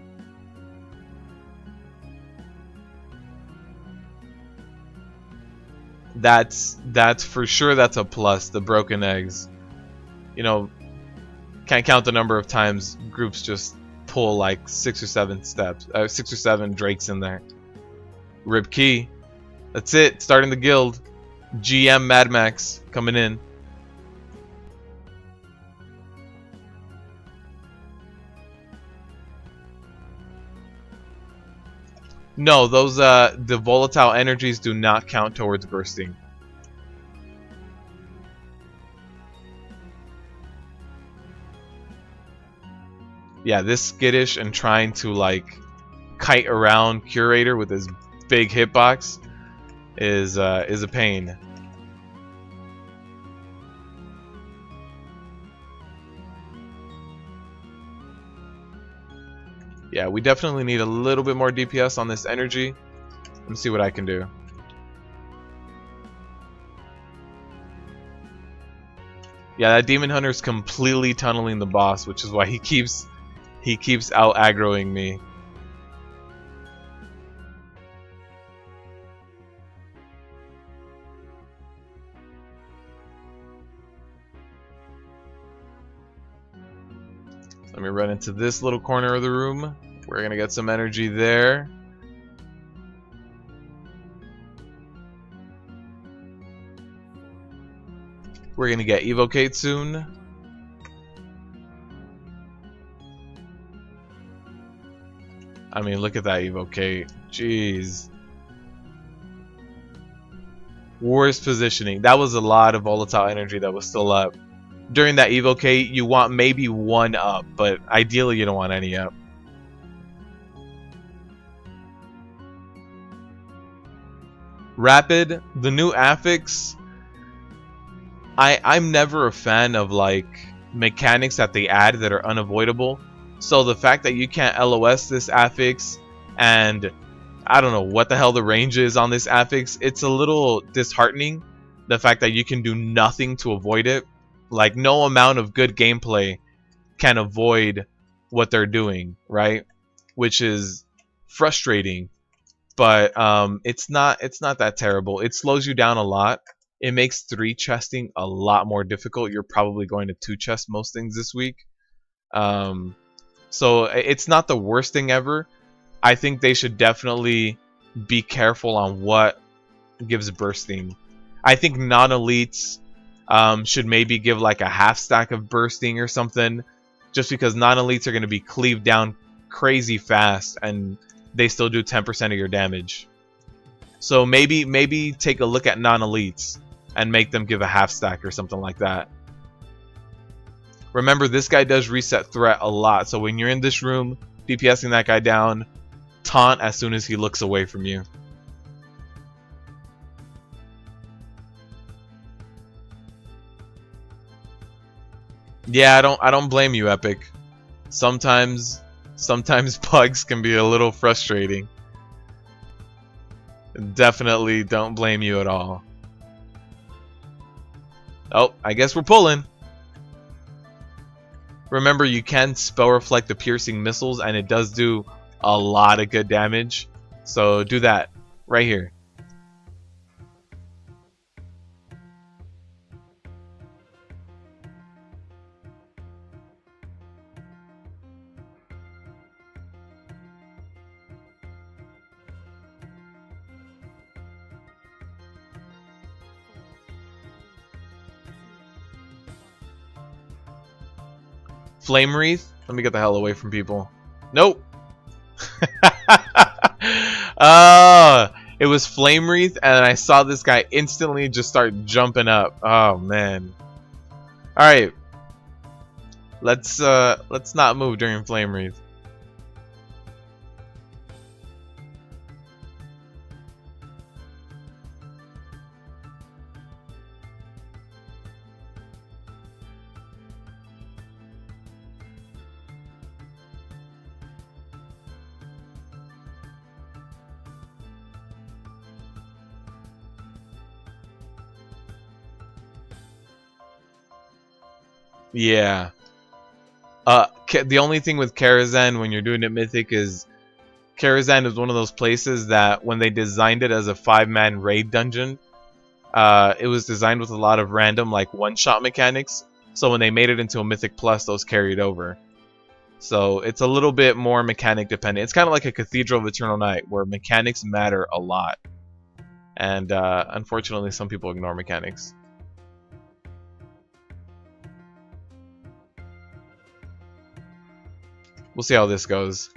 A: That's for sure. That's a plus. The broken eggs. You know, can't count the number of times groups just pull like 6 or 7 steps, 6 or 7 drakes in there. Rip key. That's it. Starting the guild. GM Mad Max coming in. No, those the volatile energies do not count towards bursting. Yeah, this skittish and trying to like kite around Curator with his big hitbox is a pain. Yeah, we definitely need a little bit more DPS on this energy. Let me see what I can do. Yeah, that Demon Hunter's completely tunneling the boss, which is why he keeps out aggroing me. Let me run into this little corner of the room. We're gonna get some energy there. We're gonna get Evocate soon. I mean, look at that Evocate. Jeez. Worst positioning. That was a lot of volatile energy that was still up. During that Evocate, you want maybe 1 up, but ideally you don't want any up. Rapid, the new Affix. I'm never a fan of like mechanics that they add that are unavoidable. So the fact that you can't LOS this affix, and I don't know what the hell the range is on this affix, it's a little disheartening. The fact that you can do nothing to avoid it. Like no amount of good gameplay can avoid what they're doing, right? Which is frustrating. But it's not that terrible. It slows you down a lot. It makes 3 chesting a lot more difficult. You're probably going to 2 chest most things this week. So it's not the worst thing ever. I think they should definitely be careful on what gives bursting. I think non-elites should maybe give like a half stack of bursting or something, just because non-elites are going to be cleaved down crazy fast and they still do 10% of your damage. So maybe take a look at non-elites and make them give a half stack or something like that. Remember, this guy does reset threat a lot, so when you're in this room DPSing that guy down, taunt as soon as he looks away from you. Yeah, I don't blame you, Epic. Sometimes pugs can be a little frustrating. Definitely don't blame you at all. Oh, I guess we're pulling. Remember, you can spell reflect the piercing missiles, and it does do a lot of good damage. So do that right here. Flame Wreath? Let me get the hell away from people. Nope. It was Flame Wreath, and I saw this guy instantly just start jumping up. Oh man. Alright. Let's not move during Flame Wreath. Yeah. The only thing with Karazhan when you're doing it Mythic is Karazhan is one of those places that when they designed it as a 5-man raid dungeon, it was designed with a lot of random like one-shot mechanics. So when they made it into a Mythic Plus, those carried over. So it's a little bit more mechanic dependent. It's kind of like a Cathedral of Eternal Night where mechanics matter a lot. And unfortunately, some people ignore mechanics. We'll see how this goes.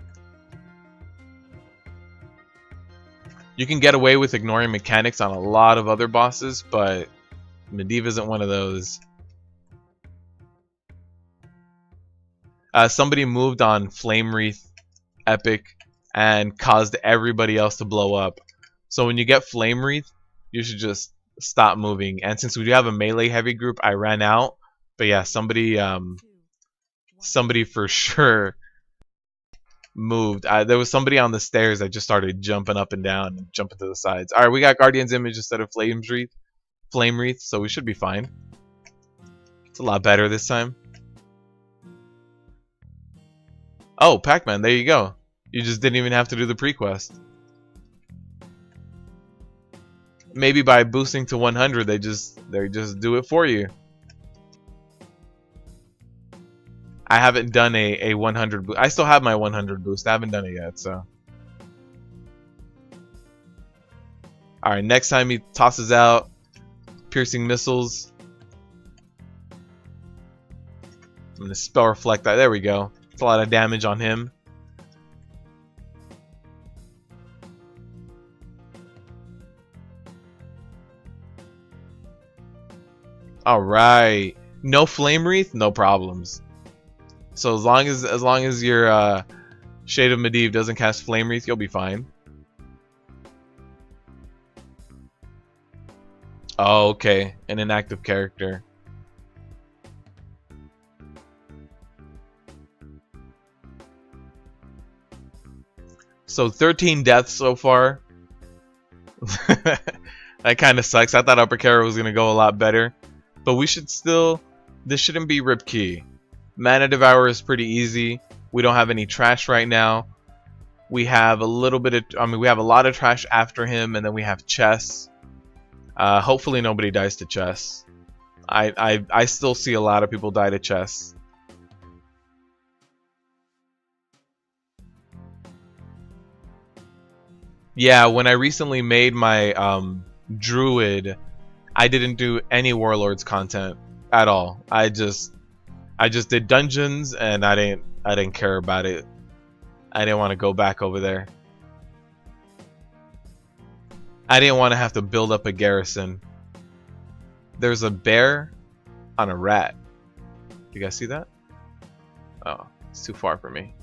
A: You can get away with ignoring mechanics on a lot of other bosses, but Medivh isn't one of those. Somebody moved on Flame Wreath Epic and caused everybody else to blow up. So when you get Flame Wreath, you should just stop moving. And since we do have a melee heavy group, I ran out. But yeah, somebody for sure moved. There was somebody on the stairs that just started jumping up and down and jumping to the sides. All right, we got Guardian's Image instead of Flame Wreath, so we should be fine. It's a lot better this time. Oh, Pac-Man, there you go. You just didn't even have to do the pre-quest. Maybe by boosting to 100, they just do it for you. I haven't done a 100 boost. I still have my 100 boost. I haven't done it yet, so. Alright, next time he tosses out piercing missiles. I'm going to spell reflect that. There we go. It's a lot of damage on him. Alright. No Flame Wreath, no problems. So as long as your Shade of Medivh doesn't cast Flame Wreath, you'll be fine. Oh, okay. An inactive character. So 13 deaths so far. That kind of sucks. I thought Upper Kara was going to go a lot better. But we should still... This shouldn't be Rip Key. Mana Devour is pretty easy. We don't have any trash right now. We have a little bit of... I mean, we have a lot of trash after him. And then we have chess. Hopefully nobody dies to chess. I still see a lot of people die to chess. Yeah, when I recently made my druid, I didn't do any warlords content at all. I just did dungeons, and I didn't care about it. I didn't want to go back over there. I didn't want to have to build up a garrison. There's a bear on a rat. You guys see that? Oh, it's too far for me.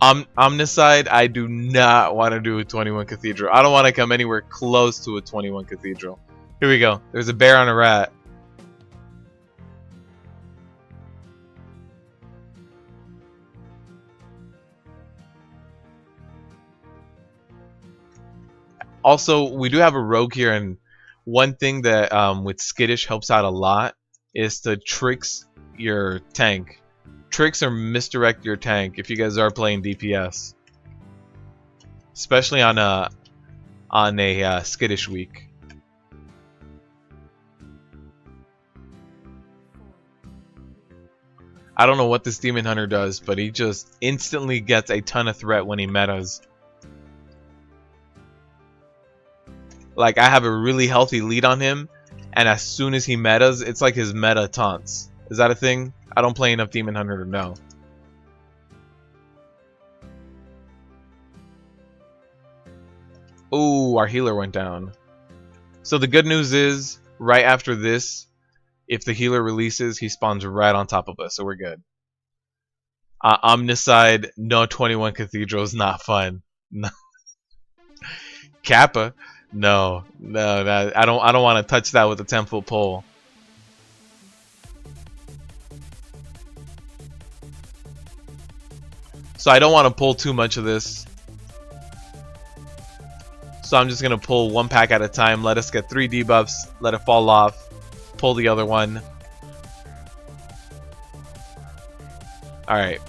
A: Omnicide, I do not want to do a 21 Cathedral. I don't want to come anywhere close to a 21 Cathedral. Here we go. There's a bear on a rat. Also, we do have a rogue here, and one thing that with Skittish helps out a lot is to tricks your tank. Tricks or misdirect your tank if you guys are playing DPS, especially on a Skittish week. I don't know what this Demon Hunter does, but he just instantly gets a ton of threat when he metas. Like, I have a really healthy lead on him, and as soon as he metas, it's like his meta taunts. Is that a thing? I don't play enough Demon Hunter to know. Ooh, our healer went down. So the good news is, right after this, if the healer releases, he spawns right on top of us, so we're good. Omnicide, no 21 Cathedral is not fun. Kappa, no, I don't want to touch that with a 10-foot pole. So I don't want to pull too much of this. So I'm just going to pull one pack at a time. Let us get 3 debuffs. Let it fall off. Pull the other one. Alright.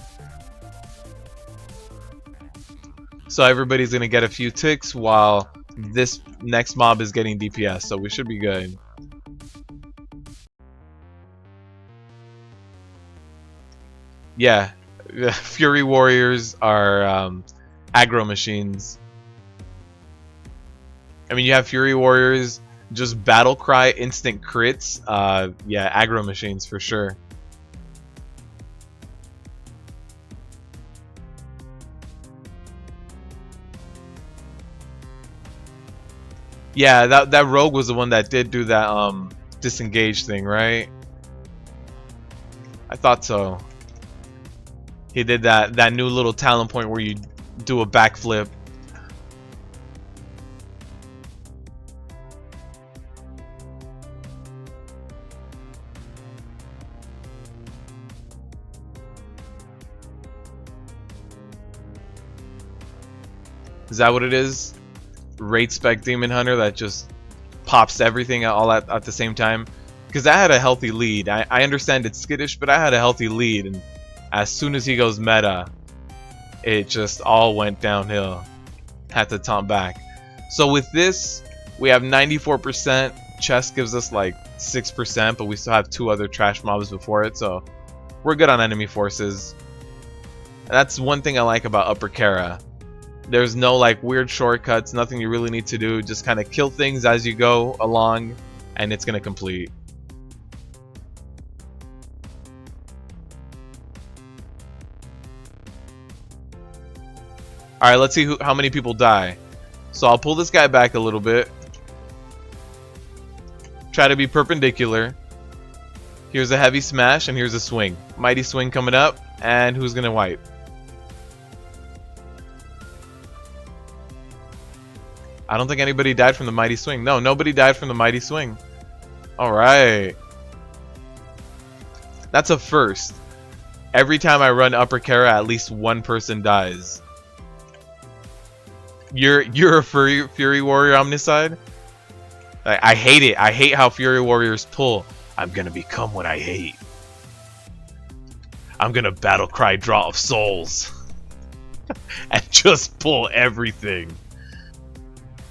A: So everybody's going to get a few ticks while this next mob is getting DPS. So we should be good. Yeah. Fury Warriors are aggro machines. I mean, you have Fury Warriors, just battle cry, instant crits. Yeah, aggro machines for sure. Yeah, that rogue was the one that did do that disengage thing, right? I thought so. He did that new little talent point where you do a backflip. Is that what it is? Rate spec Demon Hunter that just pops everything all at the same time? Because I had a healthy lead. I understand it's skittish, but I had a healthy lead, and as soon as he goes meta, it just all went downhill. Had to taunt back. So with this, we have 94%. Chest gives us like 6%, but we still have 2 other trash mobs before it, so we're good on enemy forces. And that's one thing I like about Upper Kara. There's no like weird shortcuts, nothing you really need to do. Just kind of kill things as you go along, and it's gonna complete. Alright, let's see how many people die. So I'll pull this guy back a little bit. Try to be perpendicular. Here's a heavy smash, and here's a swing. Mighty swing coming up, and who's gonna wipe? I don't think anybody died from the mighty swing. No, nobody died from the mighty swing. Alright. That's a first. Every time I run Upper Kara, at least one person dies. You're a Fury Warrior Omnicide? I hate it. I hate how Fury Warriors pull. I'm gonna become what I hate. I'm gonna battle cry Draw of Souls. And just pull everything.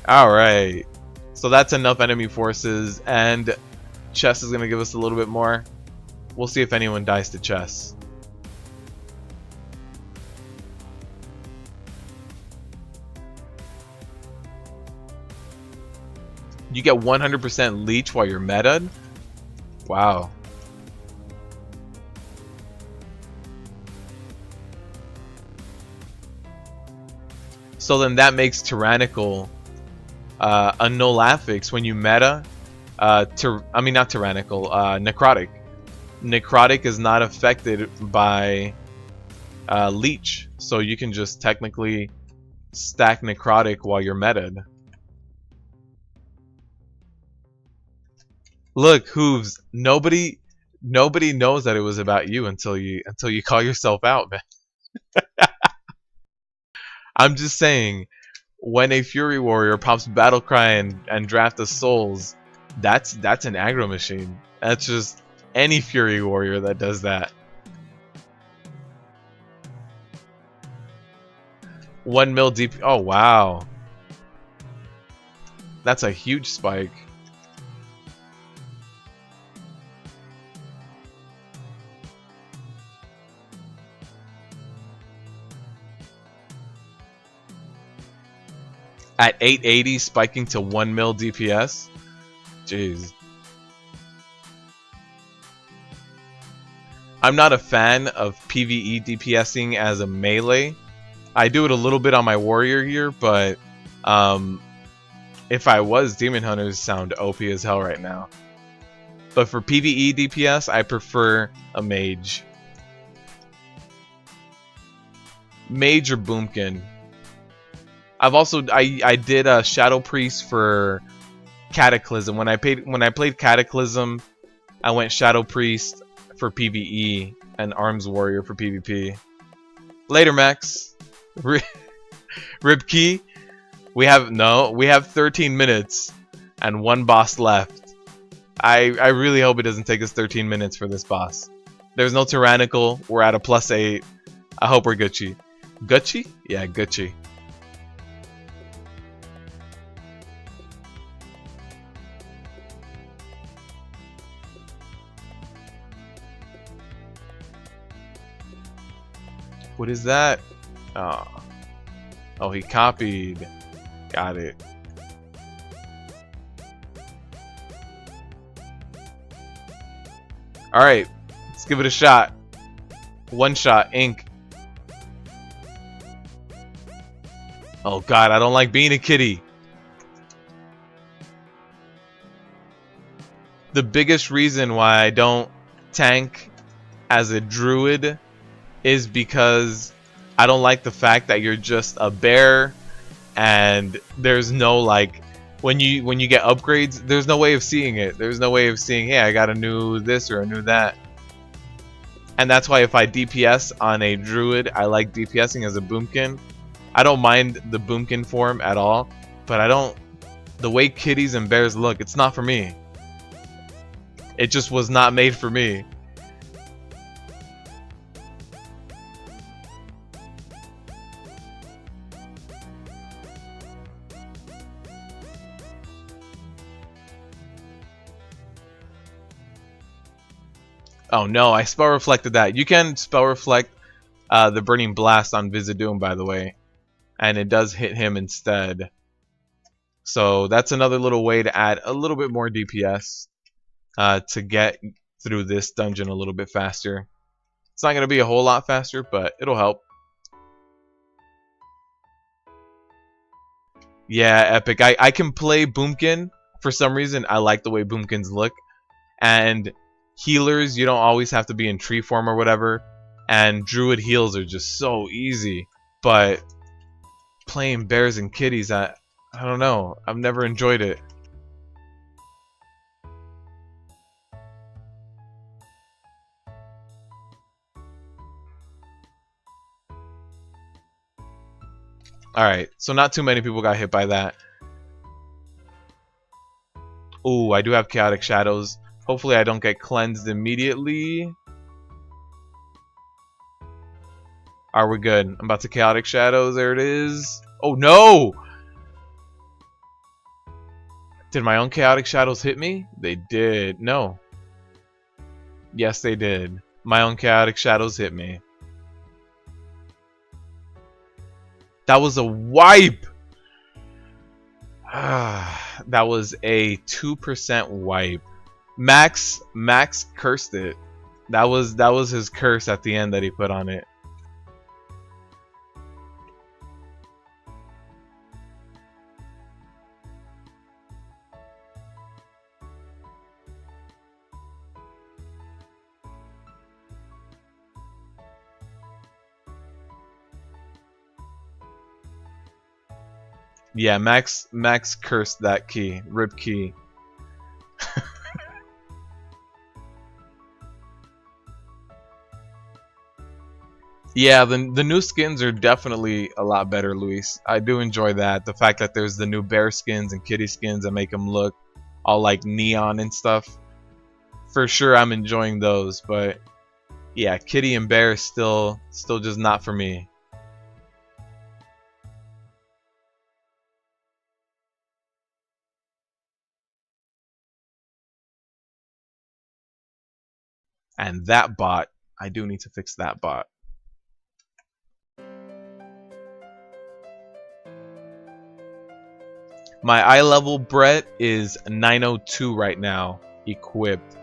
A: Alright. So that's enough enemy forces, and chess is gonna give us a little bit more. We'll see if anyone dies to chess. You get 100% leech while you're meta'd? Wow. So then that makes Tyrannical a null affix when you meta. I mean, not Tyrannical, Necrotic. Necrotic is not affected by leech, so you can just technically stack Necrotic while you're meta'd. Look, Hooves, nobody knows that it was about you until you call yourself out, man. I'm just saying, when a Fury Warrior pops Battlecry and Draft of Souls, that's an aggro machine. That's just any Fury Warrior that does that. 1 mil DP. Oh wow, that's a huge spike. At 880, spiking to 1 mil DPS. Jeez. I'm not a fan of PvE DPSing as a melee. I do it a little bit on my warrior here, but if I was, Demon Hunters sound OP as hell right now. But for PvE DPS, I prefer a mage. Mage or Boomkin. I've also I did a Shadow Priest for Cataclysm. When I played Cataclysm, I went Shadow Priest for PvE and Arms Warrior for PvP. Later, Max. Ribkey. We have 13 minutes and one boss left. I really hope it doesn't take us 13 minutes for this boss. There's no Tyrannical. We're at a +8. I hope we're Gucci. Gucci? Yeah, Gucci. What is that? Oh, he copied. Got it. Alright, let's give it a shot. One shot, ink. Oh god, I don't like being a kitty. The biggest reason why I don't tank as a druid is because I don't like the fact that you're just a bear and there's no like when you get upgrades, there's no way of seeing it. There's no way of seeing, hey, I got a new this or a new that. And that's why if I DPS on a druid, I like DPSing as a boomkin. I don't mind the boomkin form at all, but I don't, the way kitties and bears look, it's not for me. It just was not made for me. Oh no, I spell reflected that. You can spell reflect the Burning Blast on Vizdoom, by the way, and it does hit him instead. So that's another little way to add a little bit more DPS to get through this dungeon a little bit faster. It's not going to be a whole lot faster, but it'll help. Yeah, epic. I can play Boomkin. For some reason, I like the way Boomkins look. And healers, you don't always have to be in tree form or whatever. And druid heals are just so easy. But playing bears and kitties, I don't know. I've never enjoyed it. Alright, so not too many people got hit by that. Ooh, I do have Chaotic Shadows. Hopefully I don't get cleansed immediately. Are we good? I'm about to Chaotic Shadows. There it is. Oh no! Did my own Chaotic Shadows hit me? They did. No. Yes, they did. My own Chaotic Shadows hit me. That was a wipe! That was a 2% wipe. Max cursed it. That was his curse at the end that he put on it. Yeah, Max cursed that key. Rip key. Yeah, the new skins are definitely a lot better, Luis. I do enjoy that. The fact that there's the new bear skins and kitty skins that make them look all like neon and stuff. For sure, I'm enjoying those, but yeah, kitty and bear is still just not for me. And that bot, I do need to fix that bot. My eye level Brett is 902 right now, equipped.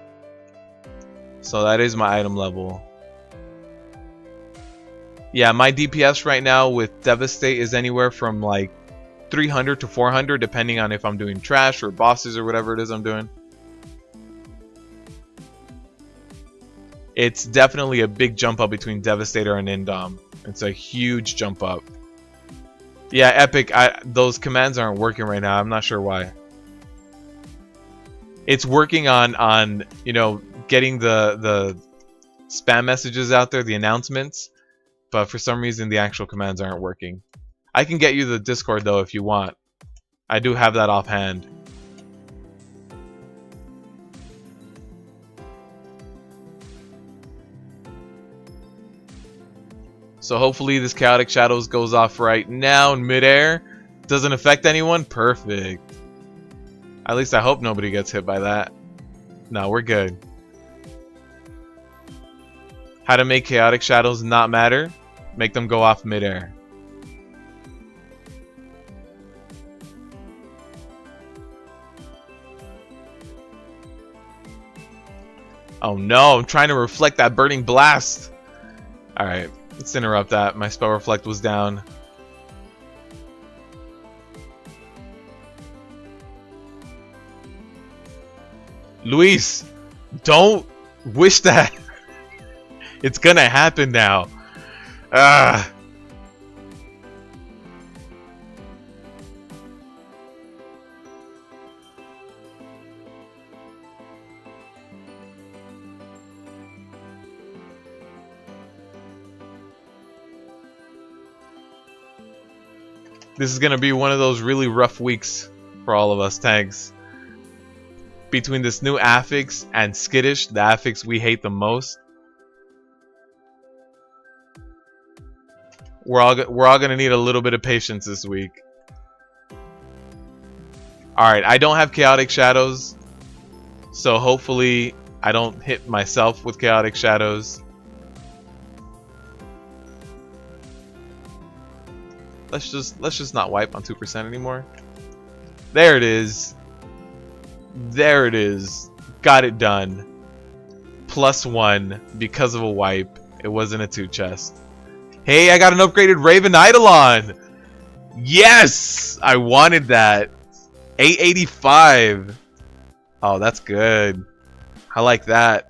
A: So that is my item level. Yeah, my DPS right now with Devastate is anywhere from like 300 to 400 depending on if I'm doing trash or bosses or whatever it is I'm doing. It's definitely a big jump up between Devastator and Indom. It's a huge jump up. Yeah, Epic, those commands aren't working right now. I'm not sure why. It's working on you know, getting the spam messages out there, the announcements, but for some reason the actual commands aren't working. I can get you the Discord though if you want. I do have that offhand. So hopefully this Chaotic Shadows goes off right now in midair. Doesn't affect anyone? Perfect. At least I hope nobody gets hit by that. No, we're good. How to make Chaotic Shadows not matter? Make them go off midair. Oh no, I'm trying to reflect that burning blast. Alright, let's interrupt that. My spell reflect was down. Luis, don't wish that. It's gonna happen now. Ah. This is gonna be one of those really rough weeks for all of us tags. Between this new Affix and Skittish, the Affix we hate the most, we're all gonna need a little bit of patience this week. Alright, I don't have Chaotic Shadows, so hopefully I don't hit myself with Chaotic Shadows. Let's just not wipe on 2% anymore. There it is. There it is. Got it done. +1 because of a wipe. It wasn't a 2 chest. Hey, I got an upgraded Raven Eidolon. Yes! I wanted that. 885. Oh, that's good. I like that.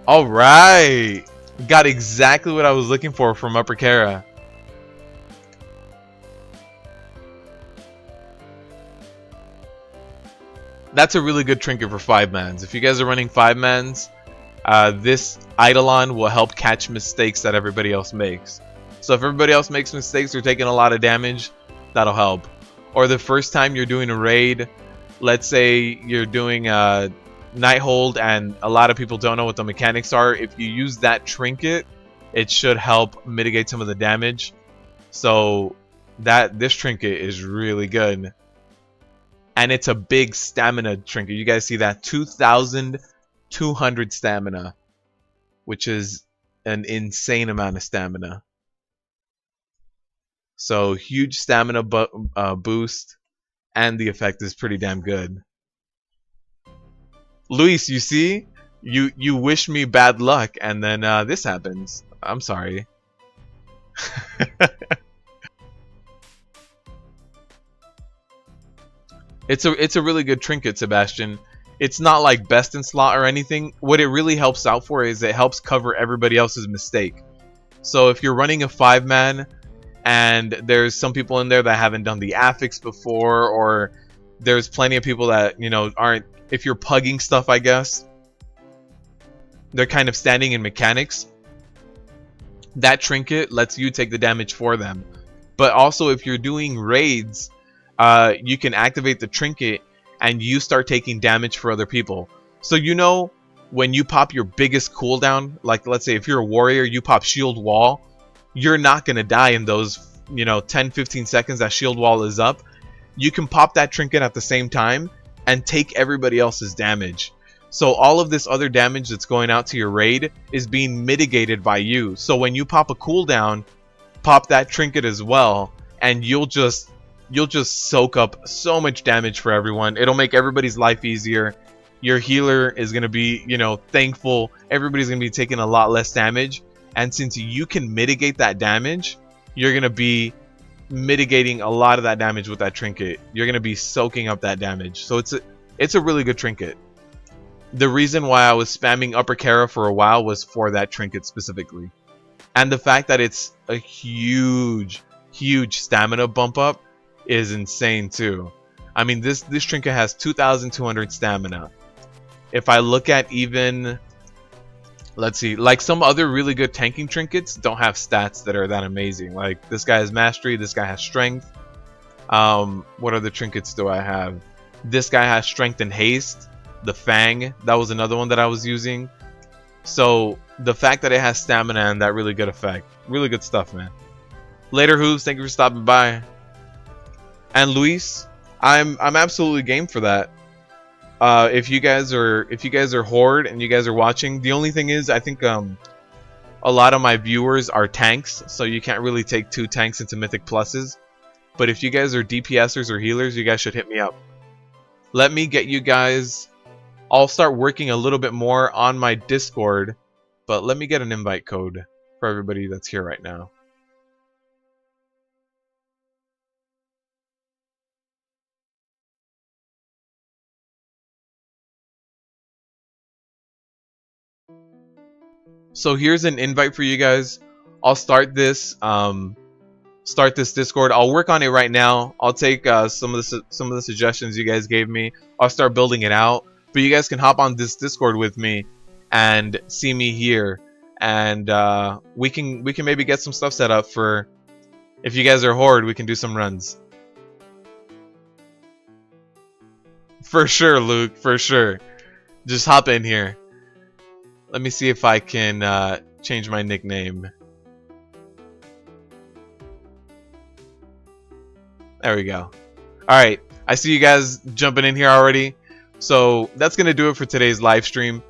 A: Alright. Got exactly what I was looking for from Upper Kara. That's a really good trinket for 5-mans. If you guys are running 5-mans, this Eidolon will help catch mistakes that everybody else makes. So if everybody else makes mistakes or taking a lot of damage, that'll help. Or the first time you're doing a raid, let's say you're doing a Nighthold and a lot of people don't know what the mechanics are. If you use that trinket, it should help mitigate some of the damage. So this trinket is really good. And it's a big stamina trinket. You guys see that? 2,200 stamina, which is an insane amount of stamina. So huge stamina boost, and the effect is pretty damn good. Luis, you see? You wish me bad luck, and then this happens. I'm sorry. It's a really good trinket, Sebastian. It's not like best in slot or anything. What it really helps out for is it helps cover everybody else's mistake. So if you're running a 5-man and there's some people in there that haven't done the Affix before, or there's plenty of people that, you know, aren't, if you're pugging stuff, I guess, they're kind of standing in mechanics, that trinket lets you take the damage for them. But also if you're doing raids, you can activate the trinket and you start taking damage for other people. So you know, when you pop your biggest cooldown, like let's say if you're a warrior, you pop shield wall, you're not going to die in those, you know, 10-15 seconds that shield wall is up. You can pop that trinket at the same time and take everybody else's damage. So all of this other damage that's going out to your raid is being mitigated by you. So when you pop a cooldown, pop that trinket as well, and you'll just soak up so much damage for everyone. It'll make everybody's life easier. Your healer is going to be, you know, thankful. Everybody's going to be taking a lot less damage. And since you can mitigate that damage, you're going to be mitigating a lot of that damage with that trinket. You're going to be soaking up that damage. So it's a really good trinket. The reason why I was spamming Upper Kara for a while was for that trinket specifically. And the fact that it's a huge stamina bump up is insane too. I mean, this trinket has 2,200 stamina. If I look at even, let's see, like some other really good tanking trinkets don't have stats that are that amazing. Like this guy has mastery, this guy has strength. What other trinkets do I have? This guy has strength and haste. The Fang, that was another one that I was using. So the fact that it has stamina and that really good effect, really good stuff, man. Later, Hooves, thank you for stopping by. And Luis, I'm absolutely game for that. If you guys are Horde and you guys are watching, the only thing is I think a lot of my viewers are tanks, so you can't really take 2 tanks into Mythic Pluses. But if you guys are DPSers or healers, you guys should hit me up. Let me get you guys. I'll start working a little bit more on my Discord, but let me get an invite code for everybody that's here right now. So here's an invite for you guys. I'll start this Discord. I'll work on it right now. I'll take some of the suggestions you guys gave me. I'll start building it out. But you guys can hop on this Discord with me and see me here, and we can maybe get some stuff set up for, if you guys are Horde, we can do some runs. For sure, Luke, for sure. Just hop in here. Let me see if I can change my nickname. There we go. Alright, I see you guys jumping in here already. So that's going to do it for today's live stream.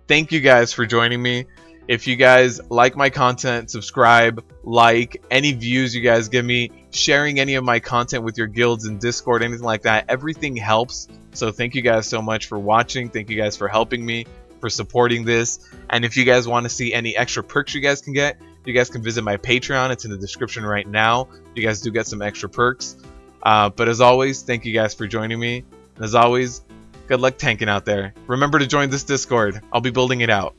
A: Thank you guys for joining me. If you guys like my content, subscribe, like, any views you guys give me, sharing any of my content with your guilds in Discord, anything like that, everything helps. So thank you guys so much for watching. Thank you guys for helping me, for supporting this. And if you guys want to see any extra perks you guys can get, you guys can visit my Patreon. It's in the description right now. You guys do get some extra perks. But as always, thank you guys for joining me. And as always, good luck tanking out there. Remember to join this Discord. I'll be building it out.